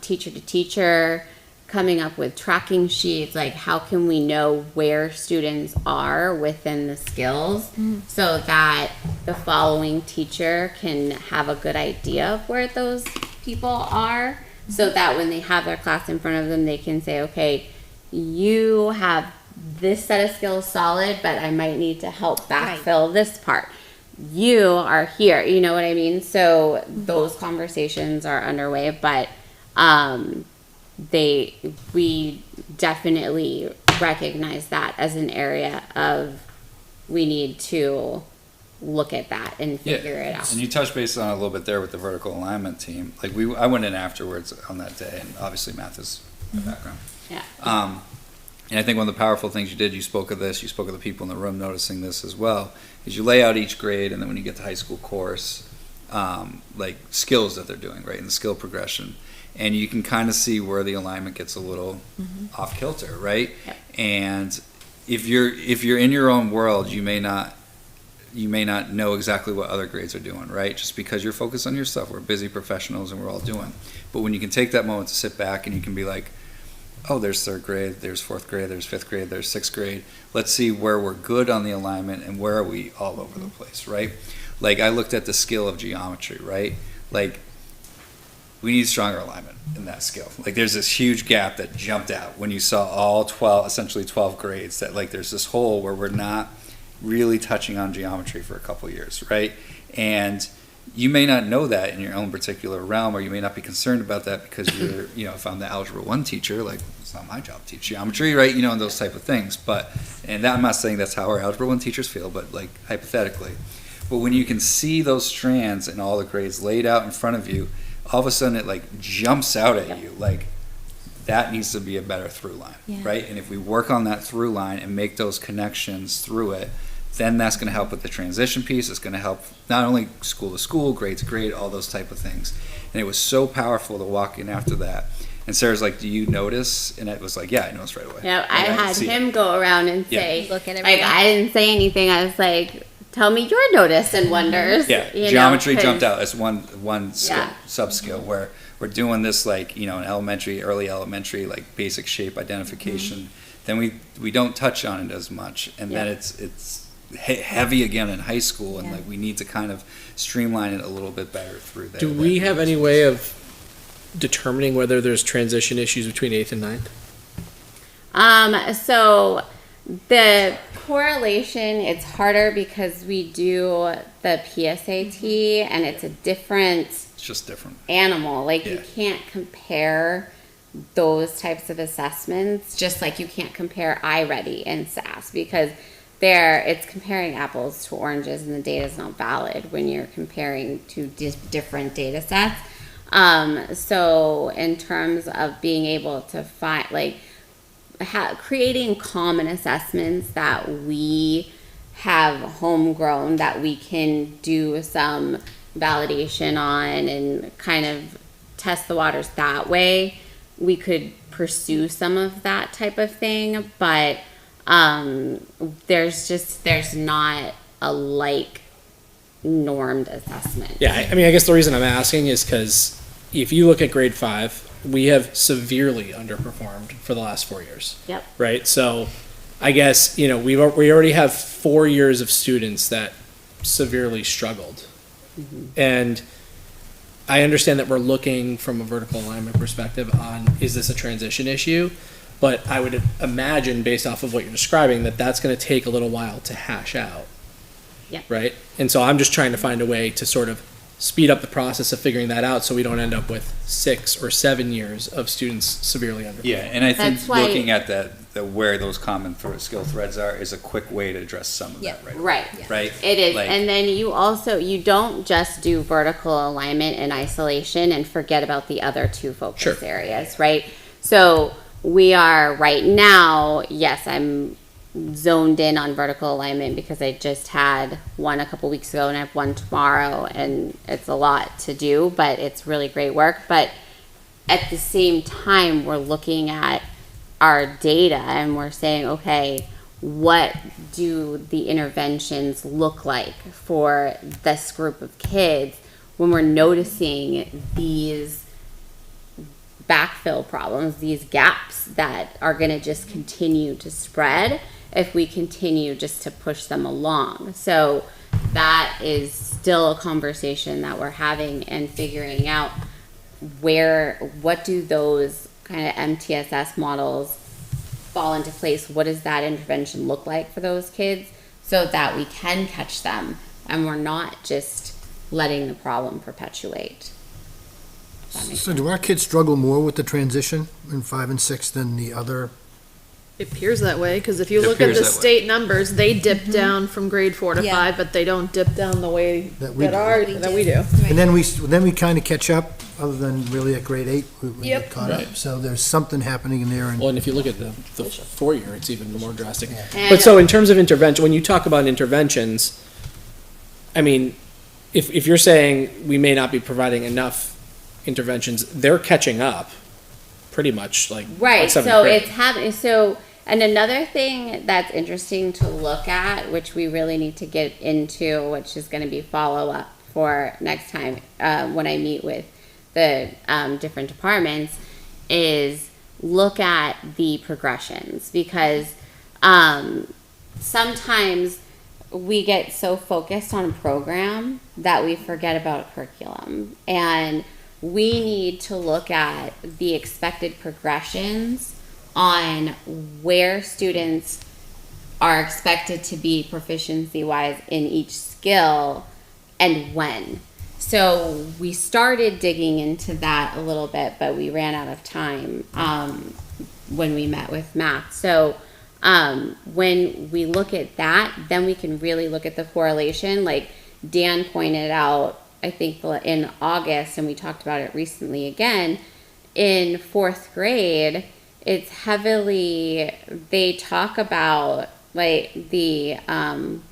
teacher to teacher, coming up with tracking sheets, like how can we know where students are within the skills so that the following teacher can have a good idea of where those people are, so that when they have their class in front of them, they can say, okay, you have this set of skills solid, but I might need to help backfill this part. You are here, you know what I mean? So those conversations are underway, but we definitely recognize that as an area of we need to look at that and figure it out. And you touched base on it a little bit there with the vertical alignment team. Like I went in afterwards on that day, and obviously math is my background. Yeah. And I think one of the powerful things you did, you spoke of this, you spoke of the people in the room noticing this as well, is you lay out each grade, and then when you get to high school course, like skills that they're doing, right, and the skill progression. And you can kind of see where the alignment gets a little off kilter, right? Yep. And if you're in your own world, you may not know exactly what other grades are doing, right? Just because you're focused on your stuff. We're busy professionals and we're all doing. But when you can take that moment to sit back and you can be like, oh, there's 3rd grade, there's 4th grade, there's 5th grade, there's 6th grade. Let's see where we're good on the alignment and where are we all over the place, right? Like I looked at the skill of geometry, right? Like we need stronger alignment in that skill. Like there's this huge gap that jumped out when you saw all 12 grades, that like there's this hole where we're not really touching on geometry for a couple years, right? And you may not know that in your own particular realm, or you may not be concerned about that because you're, if I'm the Algebra 1 teacher, like it's not my job to teach geometry, right? You know, and those type of things. But, and that, I'm not saying that's how our Algebra 1 teachers feel, but like hypothetically. But when you can see those strands and all the grades laid out in front of you, all of a sudden it like jumps out at you. Like, that needs to be a better through line, Yeah. right? And if we work on that through line and make those connections through it, then that's going to help with the transition piece. It's going to help not only school to school, grade to grade, all those type of things. And it was so powerful to walk in after that. And Sarah's like, "Do you notice?" And it was like, "Yeah, I noticed right away." Yeah, I Like, had see it. him go around and Yeah. say, Look at like, everything. I didn't say anything. I was like, tell me your notice and wonders. Yeah, you know, geometry 'cause- jumped out as one skill, Yeah. sub skill where we're doing this like, you know, in elementary, early elementary, like basic shape identification. Then we don't touch on it as much, and then Yeah. it's heavy again in high school, and Yeah. like we need to kind of streamline it a little bit better through there. Do we have any way of determining whether there's transition issues between 8th and 9th? So the correlation, it's harder because we do the PSAT and it's a different It's just different. animal. Like you Yeah. can't compare those types of assessments, just like you can't compare iReady and SAS because it's comparing apples to oranges and the data is not valid when you're comparing two different data sets. So in terms of being able to find, like, creating common assessments that we have homegrown that we can do some validation on and kind of test the waters that way, we could pursue some of that type of thing, but there's not a like normed assessment. Yeah, I mean, I guess the reason I'm asking is because if you look at grade 5, we have severely underperformed for the last 4 years. Yep. Right? So I guess, you know, we already have 4 years of students that severely struggled. And I understand that we're looking from a vertical alignment perspective on, is this a transition issue? But I would imagine, based off of what you're describing, that that's going to take a little while to hash out. Yeah. Right? And so I'm just trying to find a way to sort of speed up the process of figuring that out so we don't end up with 6 or 7 years of students severely underperforming. Yeah, and I think That's why- looking at the where those common skill threads are is a quick way to address some of Yeah. that right away. Right. Right? It is. Like- And then you don't just do vertical alignment in isolation and forget about the other two focus Sure. areas, right? So we are right now, yes, I'm zoned in on vertical alignment because I just had one a couple weeks ago and I have one tomorrow and it's a lot to do, but it's really great work. But at the same time, we're looking at our data and we're saying, okay, what do the interventions look like for this group of kids when we're noticing these backfill problems, these gaps that are going to just continue to spread if we continue just to push them along. So that is still a conversation that we're having and figuring out what do those kind of MTSS models fall into place? What does that intervention look like for those kids so that we can catch them and we're not just letting the problem perpetuate? So do our kids struggle more with the transition in 5 and 6 than the other? It appears that way, because if you It look at appears the that way. state numbers, they dip down from grade 4 to Yeah. 5, but they don't dip down the way That we do. that we do. And then we kind of catch up, other than really at grade 8, we Yep. get caught Right. up. So there's something happening in there, and Well, and if you look at the 4-year, it's even more drastic. And But so in terms of intervention, when you talk about interventions, I mean, if you're saying we may not be providing enough interventions, they're catching up pretty much like Right, by 7th so grade. it's happening. So, and another thing that's interesting to look at, which we really need to get into, which is going to be follow up for next time when I meet with the different departments, is look at the progressions because sometimes we get so focused on a program that we forget about curriculum, and we need to look at the expected progressions on where students are expected to be proficiency wise in each skill and when. So we started digging into that a little bit, but we ran out of time. when we met with math. So when we look at that, then we can really look at the correlation. Like Dan pointed out, I think in August, and we talked about it recently again, in 4th grade, it's heavily, they talk about like the,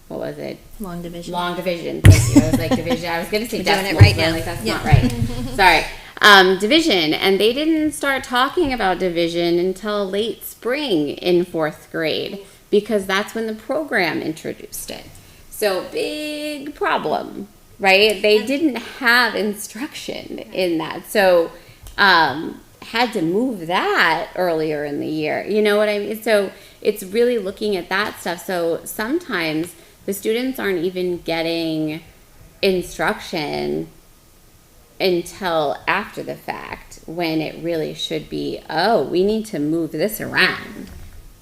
what was it? Long division. Long division. Thank you. I was like division. I was going to say We're doing it decimals, right but I'm now. like, that's Yeah. not right. Sorry. Division. And they didn't start talking about division until late spring in 4th grade because that's when the program introduced it. So big problem, right? They didn't have instruction in that. So, had to move that earlier in the year. You know what I mean? So it's really looking at that stuff. So sometimes the students aren't even getting instruction until after the fact when it really should be, oh, we need to move this around,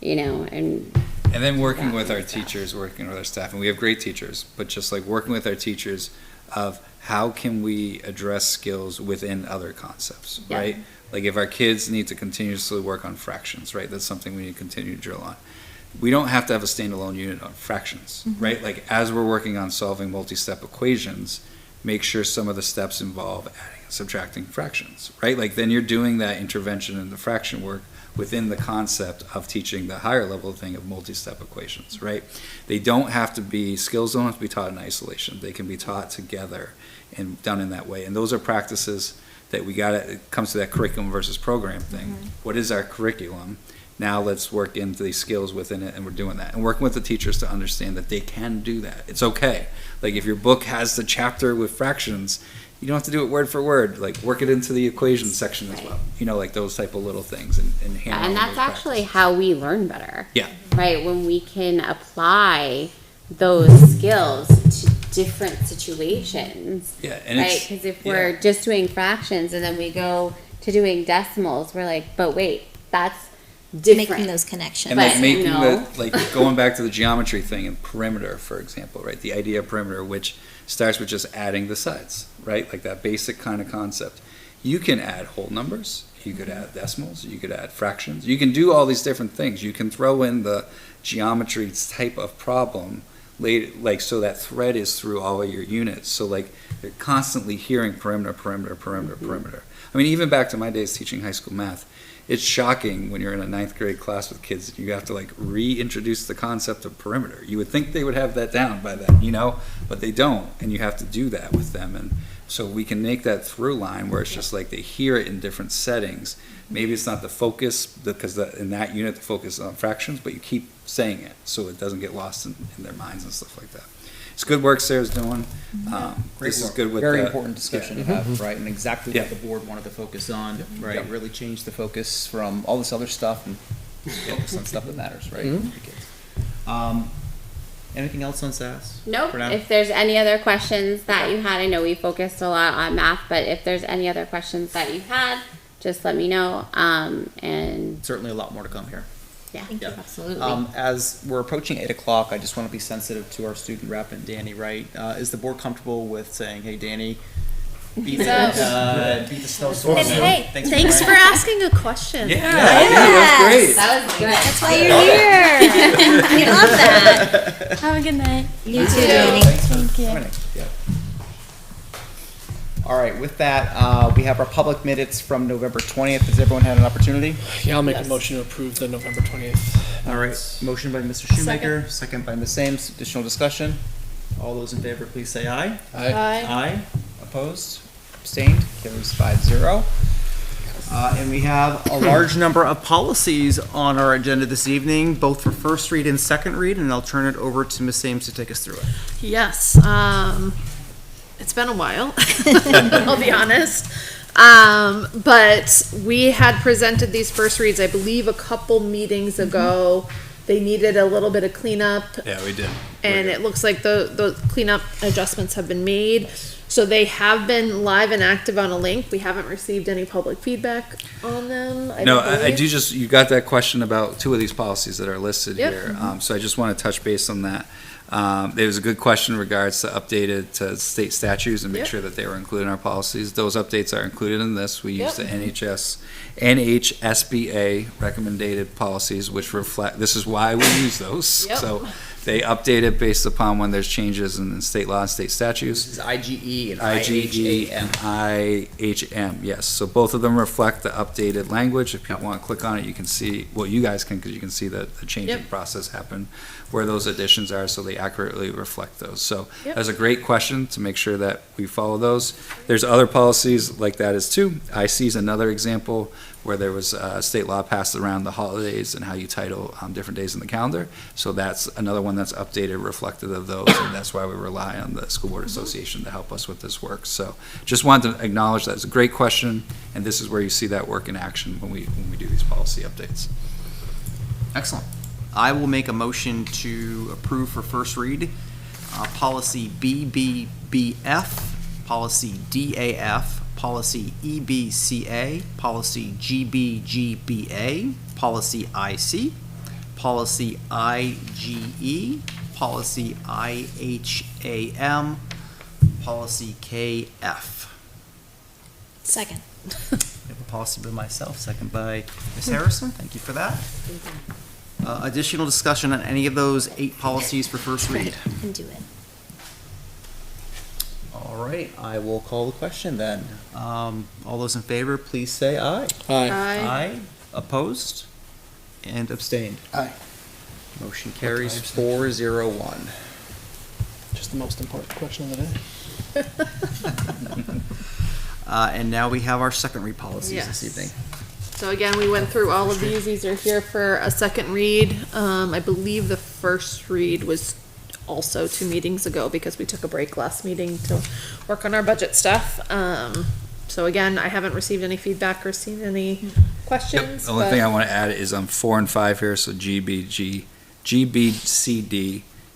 you know, and then working with our teachers, working with our staff, and we have great teachers, but just like working with our teachers of how can we address skills within other concepts, Yeah. right? Like if our kids need to continuously work on fractions, right? That's something we need to continue to drill on. We don't have to have a standalone unit on fractions, right? Like as we're working on solving multi-step equations, make sure some of the steps involve adding and subtracting fractions, right? Like then you're doing that intervention in the fraction work within the concept of teaching the higher level thing of multi-step equations, right? They don't have to be, skills don't have to be taught in isolation. They can be taught together and done in that way. And those are practices that we got, it comes to that curriculum versus program thing. What is our curriculum? Now let's work into these skills within it, and we're doing that. And working with the teachers to understand that they can do that. It's okay. Like if your book has the chapter with fractions, you don't have to do it word for word. Like work it into the equation section as well. You know, like those type of little things and hammer and on that's those actually practices. how we learn better. Yeah. Right? When we can apply those skills to different situations. Yeah, and Right? it's Because if we're just doing fractions and then we go to doing decimals, we're like, but wait, that's different. Making those connections. And like But, making no. the, like going back to the geometry thing and perimeter, for example, right? The idea of perimeter, which starts with just adding the sides, right? Like that basic kind of concept. You can add whole numbers, you could add decimals, you could add fractions, you can do all these different things. You can throw in the geometry type of problem, like so that thread is through all of your units. So like they're constantly hearing perimeter, perimeter, perimeter, perimeter. I mean, even back to my days teaching high school math, it's shocking when you're in a 9th grade class with kids and you have to like reintroduce the concept of perimeter. You would think they would have that down by then, you know, but they don't, and you have to do that with them. And so we can make that through line where it's just like they hear it in different settings. Maybe it's not the focus because in that unit the focus is on fractions, but you keep saying it so it doesn't get lost in their minds and stuff like that. It's good work Sarah's doing. This is work. good with Very the- important discussion to have, right? And exactly what the board wanted to focus on, right? Yep. Really change the focus from all this other stuff and focus on stuff that matters, right? for the kids. Anything else on SAS? Nope. for now? If there's any other questions that you had, I know we focused a lot on math, but if there's any other questions that you had, just let me know. And Certainly a lot more to come here. yeah, Yeah. absolutely. As we're approaching 8 o'clock, I just want to be sensitive to our student rep and Danny, right? Is the board comfortable with saying, hey, Danny, beat the snowstorm? And hey, Thanks for asking a question. Yeah, that was great. That was good. That's why you're here. We love that. Have a good night. You too, Danny. Thank you. Yeah. All right, with that, we have our public minutes from November 20th. Has everyone had an opportunity? Yeah, I'll make a motion to approve the November 20th. All right, motion by Mr. Shoemaker, second by Ms. Ames. Additional discussion? All those in favor, please say aye. Aye. Opposed? Abstained? Carries 5-0. And we have a large number of policies on our agenda this evening, both for first read and second read, and I'll turn it over to Ms. Ames to take us through it. Yes, it's been a while, I'll be honest. But we had presented these first reads, I believe, a couple meetings ago. They needed a little bit of cleanup. Yeah, we did. and it looks like the cleanup adjustments have been made. So they have been live and active on a link. We haven't received any public feedback on them. No, don't I believe. do just, you got that question about two of these policies that are listed Yep. here. So I just want to touch base on that. There was a good question in regards to updated to state statutes and make Yep. sure that they were included in our policies. Those updates are included in this. We use Yep. the NHSBA recommended policies, which reflect, this is why we use those. Yep. So they update it based upon when there's changes in state law and state statutes. This is IGE and IGE and IHM, yes. So both of them reflect the updated language. If people want to click on it, you can see, well, you guys can, because you can see the changing Yep. process happen, where those additions are, so they accurately reflect those. So Yep. that's a great question to make sure that we follow those. There's other policies like that as too. IC is another example where there was state law passed around the holidays and how you title different days in the calendar. So that's another one that's updated, reflective of those, and that's why we rely on the School Board Association to help us with this work. So just wanted to acknowledge that it's a great question, and this is where you see that work in action when we do these policy updates. Excellent. I will make a motion to approve for first read, policy BBBF, policy DAF, policy EBCA, policy GBGBA, policy IC, policy IGE, policy IHAM, policy KF. Second. I have a policy by myself, second by Ms. Harrison. Thank you for that. Additional discussion on any of those 8 policies for first read? Can do it. All right, I will call the question then. All those in favor, please say aye. Aye. Aye. Opposed? And abstained? Aye. Motion carries 4-0-1. Just the most important question of the day. And now we have our second read policies Yes. this evening. So again, we went through all of these. These are here for a second read. I believe the first read was also 2 meetings ago because we took a break last meeting to work on our budget stuff. So again, I haven't received any feedback or seen any questions. The only but- thing I want to add is on 4 and 5 here, so GBCD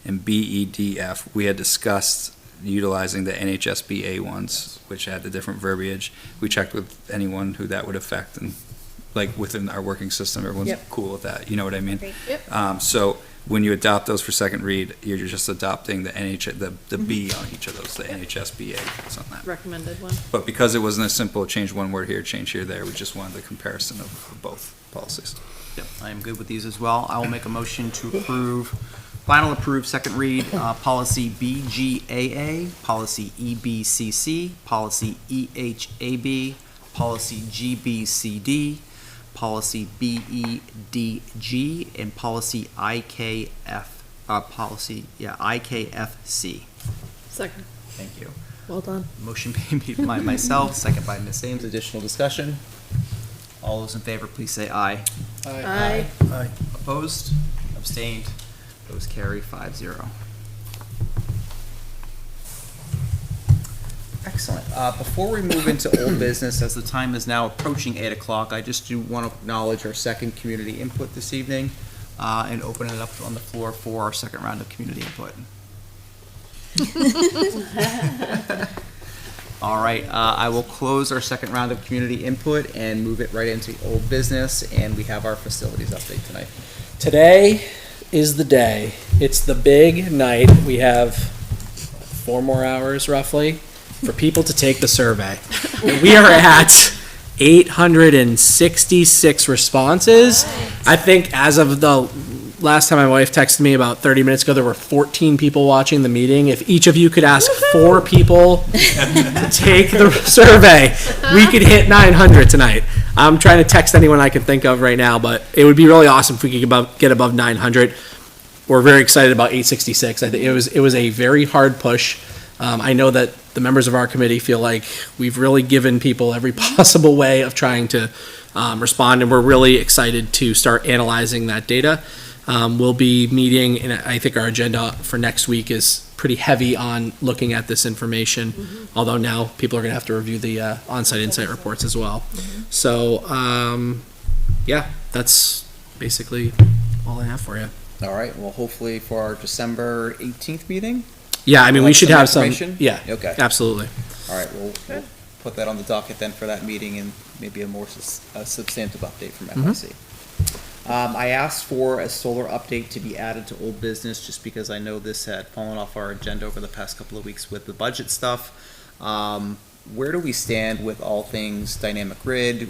and BEDF, we had discussed utilizing the NHSBA ones, which had the different verbiage. We checked with anyone who that would affect, and like within our working system, everyone's Yep. cool with that, you know what I mean? Great. Yep. So when you adopt those for second read, you're just adopting the the B on each of those, the NHSBA is on that. Recommended one. But because it wasn't a simple change one word here, change here, there, we just wanted the comparison of both policies. Yep, I am good with these as well. I will make a motion to approve, final approved second read, policy BGAA, policy EBCC, policy EHAB, policy GBCD, policy BEDG, and policy IKFC. Second. Thank you. Well done. Motion made by myself, second by Ms. Ames. Additional discussion? All those in favor, please say aye. Aye. Aye. Opposed? Abstained? Those carry 5-0. Excellent. Before we move into old business, as the time is now approaching 8 o'clock, I just do want to acknowledge our second community input this evening and open it up on the floor for our second round of community input. All right, I will close our second round of community input and move it right into old business, and we have our facilities update tonight. Today is the day. It's the big night. We have 4 more hours roughly for people to take the survey. And we are at 866 responses. I think as of the last time my wife texted me about 30 minutes ago, there were 14 people watching the meeting. If each of you could ask 4 people to take the survey, we could hit 900 tonight. I'm trying to text anyone I can think of right now, but it would be really awesome if we could get above 900. We're very excited about 866. I think it was a very hard push. I know that the members of our committee feel like we've really given people every possible way of trying to respond, and we're really excited to start analyzing that data. We'll be meeting, and I think our agenda for next week is pretty heavy on looking at this information, although now people are going to have to review the on-site insight reports as well. So, yeah, that's basically all I have for you. All right, well, hopefully for our December 18th meeting. Yeah, I mean, We'll we have should some have some, information? yeah, Okay. absolutely. All right, we'll put that on the docket then for that meeting and maybe a more substantive update from FIC. I asked for a solar update to be added to old business just because I know this had fallen off our agenda over the past couple of weeks with the budget stuff. Where do we stand with all things dynamic grid?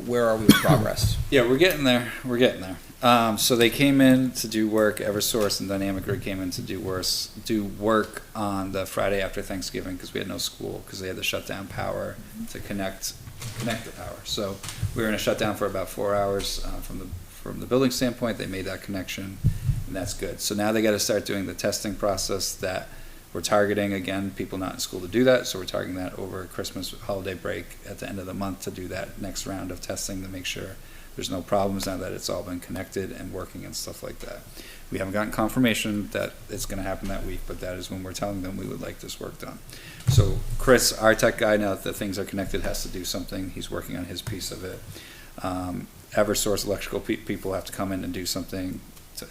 Where are we with progress? Yeah, we're getting there. We're getting there. So they came in to do work. Eversource and Dynamic Grid came in to do work on the Friday after Thanksgiving because we had no school because they had to shut down power to connect the power. So we were in a shutdown for about 4 hours from the building standpoint. They made that connection, and that's good. So now they got to start doing the testing process that we're targeting. Again, people not in school to do that, so we're targeting that over Christmas holiday break at the end of the month to do that next round of testing to make sure there's no problems now that it's all been connected and working and stuff like that. We haven't gotten confirmation that it's going to happen that week, but that is when we're telling them we would like this work done. So Chris, our tech guy, now that things are connected, has to do something. He's working on his piece of it. Eversource electrical people have to come in and do something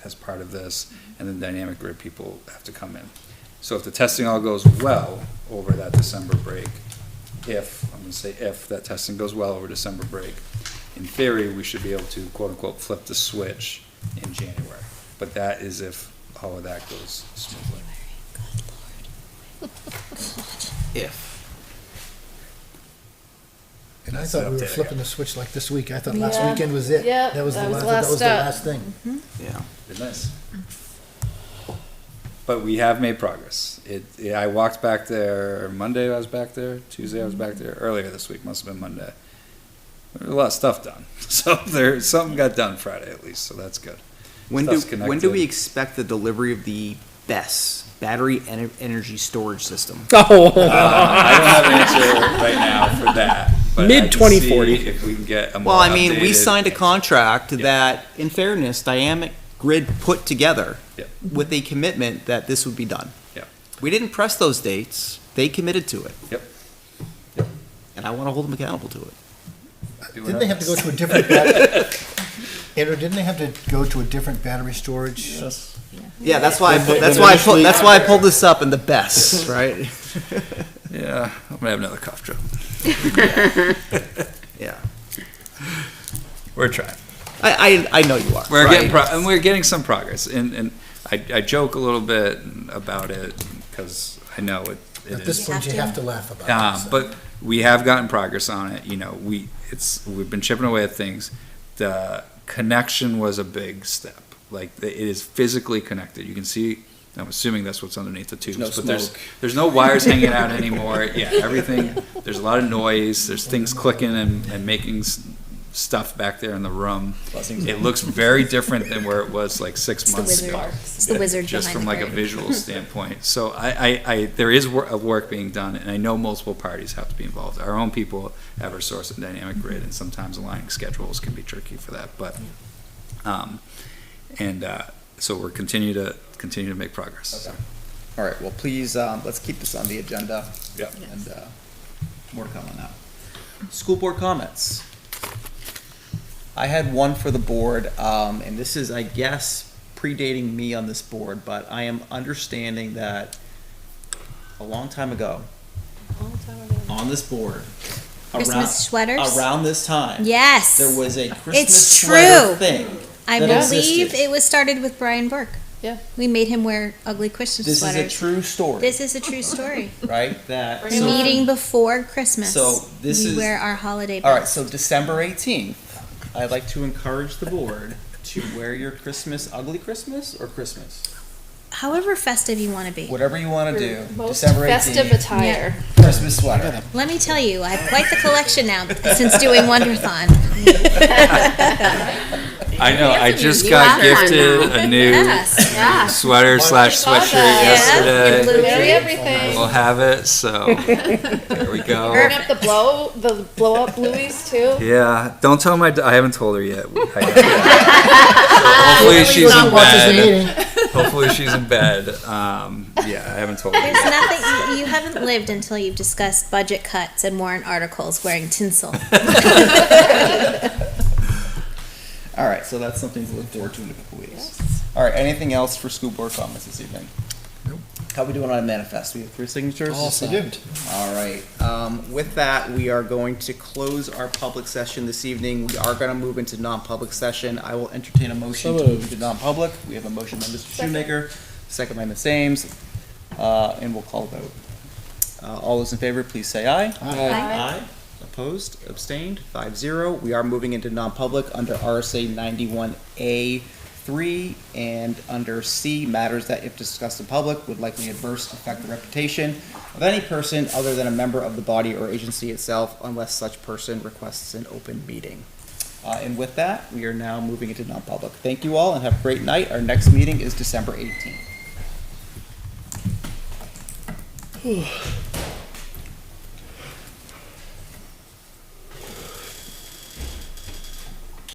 as part of this, and then Dynamic Grid people have to come in. So if the testing all goes well over that December break, if that testing goes well over December break, in theory, we should be able to quote-unquote flip the switch in January. But that is if all of that goes smoothly. And I That's thought the we were update I flipping got. the switch like this week. I thought last Yeah. weekend was it. Yep, That was that the was the last, that last was the step. last thing. Yeah. It's nice. But we have made progress. I walked back there Monday. I was back there. Tuesday I was back there. Earlier this week must have been Monday. There was a lot of stuff done. So something got done Friday at least. So that's good. When Stuff's do connected. we expect the delivery of the BESS, battery energy storage system? Oh, I don't have an answer right now for that. But I can see Mid-2040. if we can get a more Well, I mean, we updated- signed a contract that, in fairness, Dynamic Grid put together Yep. with a commitment that this would be done. Yep. We didn't press those dates. They committed to it. Yep. And I want to hold them accountable to it. Didn't they have to go to a different Andrew, didn't they have to go to a different battery storage? Yeah, that's why I pulled this up in the BESS, right? Yeah, I'm gonna have another cough drop. Yeah. We're trying. I know you are. We're right? and we're getting some progress. And I joke a little bit about it because I know it At is. this point, you have to laugh about it. so. But we have gotten progress on it. You know, we've been chipping away at things. The connection was a big step. Like it is physically connected. You can see. I'm assuming that's what's underneath the tubes. No but smoke. there's no wires hanging out anymore. Yeah, everything. There's a lot of noise. There's things clicking and making stuff back there in the room. Buzzing. It looks very different than where it was like 6 It's the months wizard. ago. It's the wizard Just behind from the like a curtain. visual standpoint. So there is work being done, and I know multiple parties have to be involved. Our own people, Eversource and Dynamic Grid, and sometimes aligning schedules can be tricky for that. But so we're continue to make progress. Okay. All right, well, please, let's keep this on the agenda. Yep. And more to come on that. School board comments. I had one for the board, and this is, I guess, predating me on this board, but I am understanding that a long time ago, on this board, Christmas sweaters? around this time, Yes. there was a Christmas It's sweater true. thing. I that believe existed. it was started with Brian Burke. Yeah. We made him wear ugly Christmas This is sweaters. a true story, This is a true story. right? That The meeting before Christmas. So this we is- wear our holiday all right. best. So December 18th, I'd like to encourage the board to wear your Christmas ugly Christmas or Christmas, However festive you want to be. whatever you want to do. Most December 18th, festive attire. Christmas sweater. Let me tell you, I have quite the collection now since doing Wonderthon. I know. I just You got have one gifted now. a new Yes. Yeah. sweater / sweatshirt Yeah, yesterday. blue Carry jeans. everything. We'll have it. So there we go. Burn up the blow up blueies too. Yeah, don't tell my. I haven't told her yet. Hopefully she's in Watches the bed. meeting. Hopefully she's in bed. Yeah, I haven't told her. There's Yet. nothing, you haven't lived until you've discussed budget cuts and warrant articles wearing tinsel. All right, so that's something to look forward to in a couple weeks. All right, anything else for school board comments this evening? Nope. How we doing on a manifest? We have 3 signatures? All set. All right, with that, we are going to close our public session this evening. We are gonna move into non-public session. I will entertain a motion to move into non-public. We have a motion by Mr. Shoemaker, second by Ms. Ames, and we'll call the vote. All those in favor, please say aye. Aye. Opposed, abstained, 5-0. We are moving into non-public under RSA 91A3 and under C, matters that if discussed in public would likely adversely affect the reputation of any person other than a member of the body or agency itself unless such person requests an open meeting. And with that, we are now moving into non-public. Thank you all and have a great night. Our next meeting is December 18th.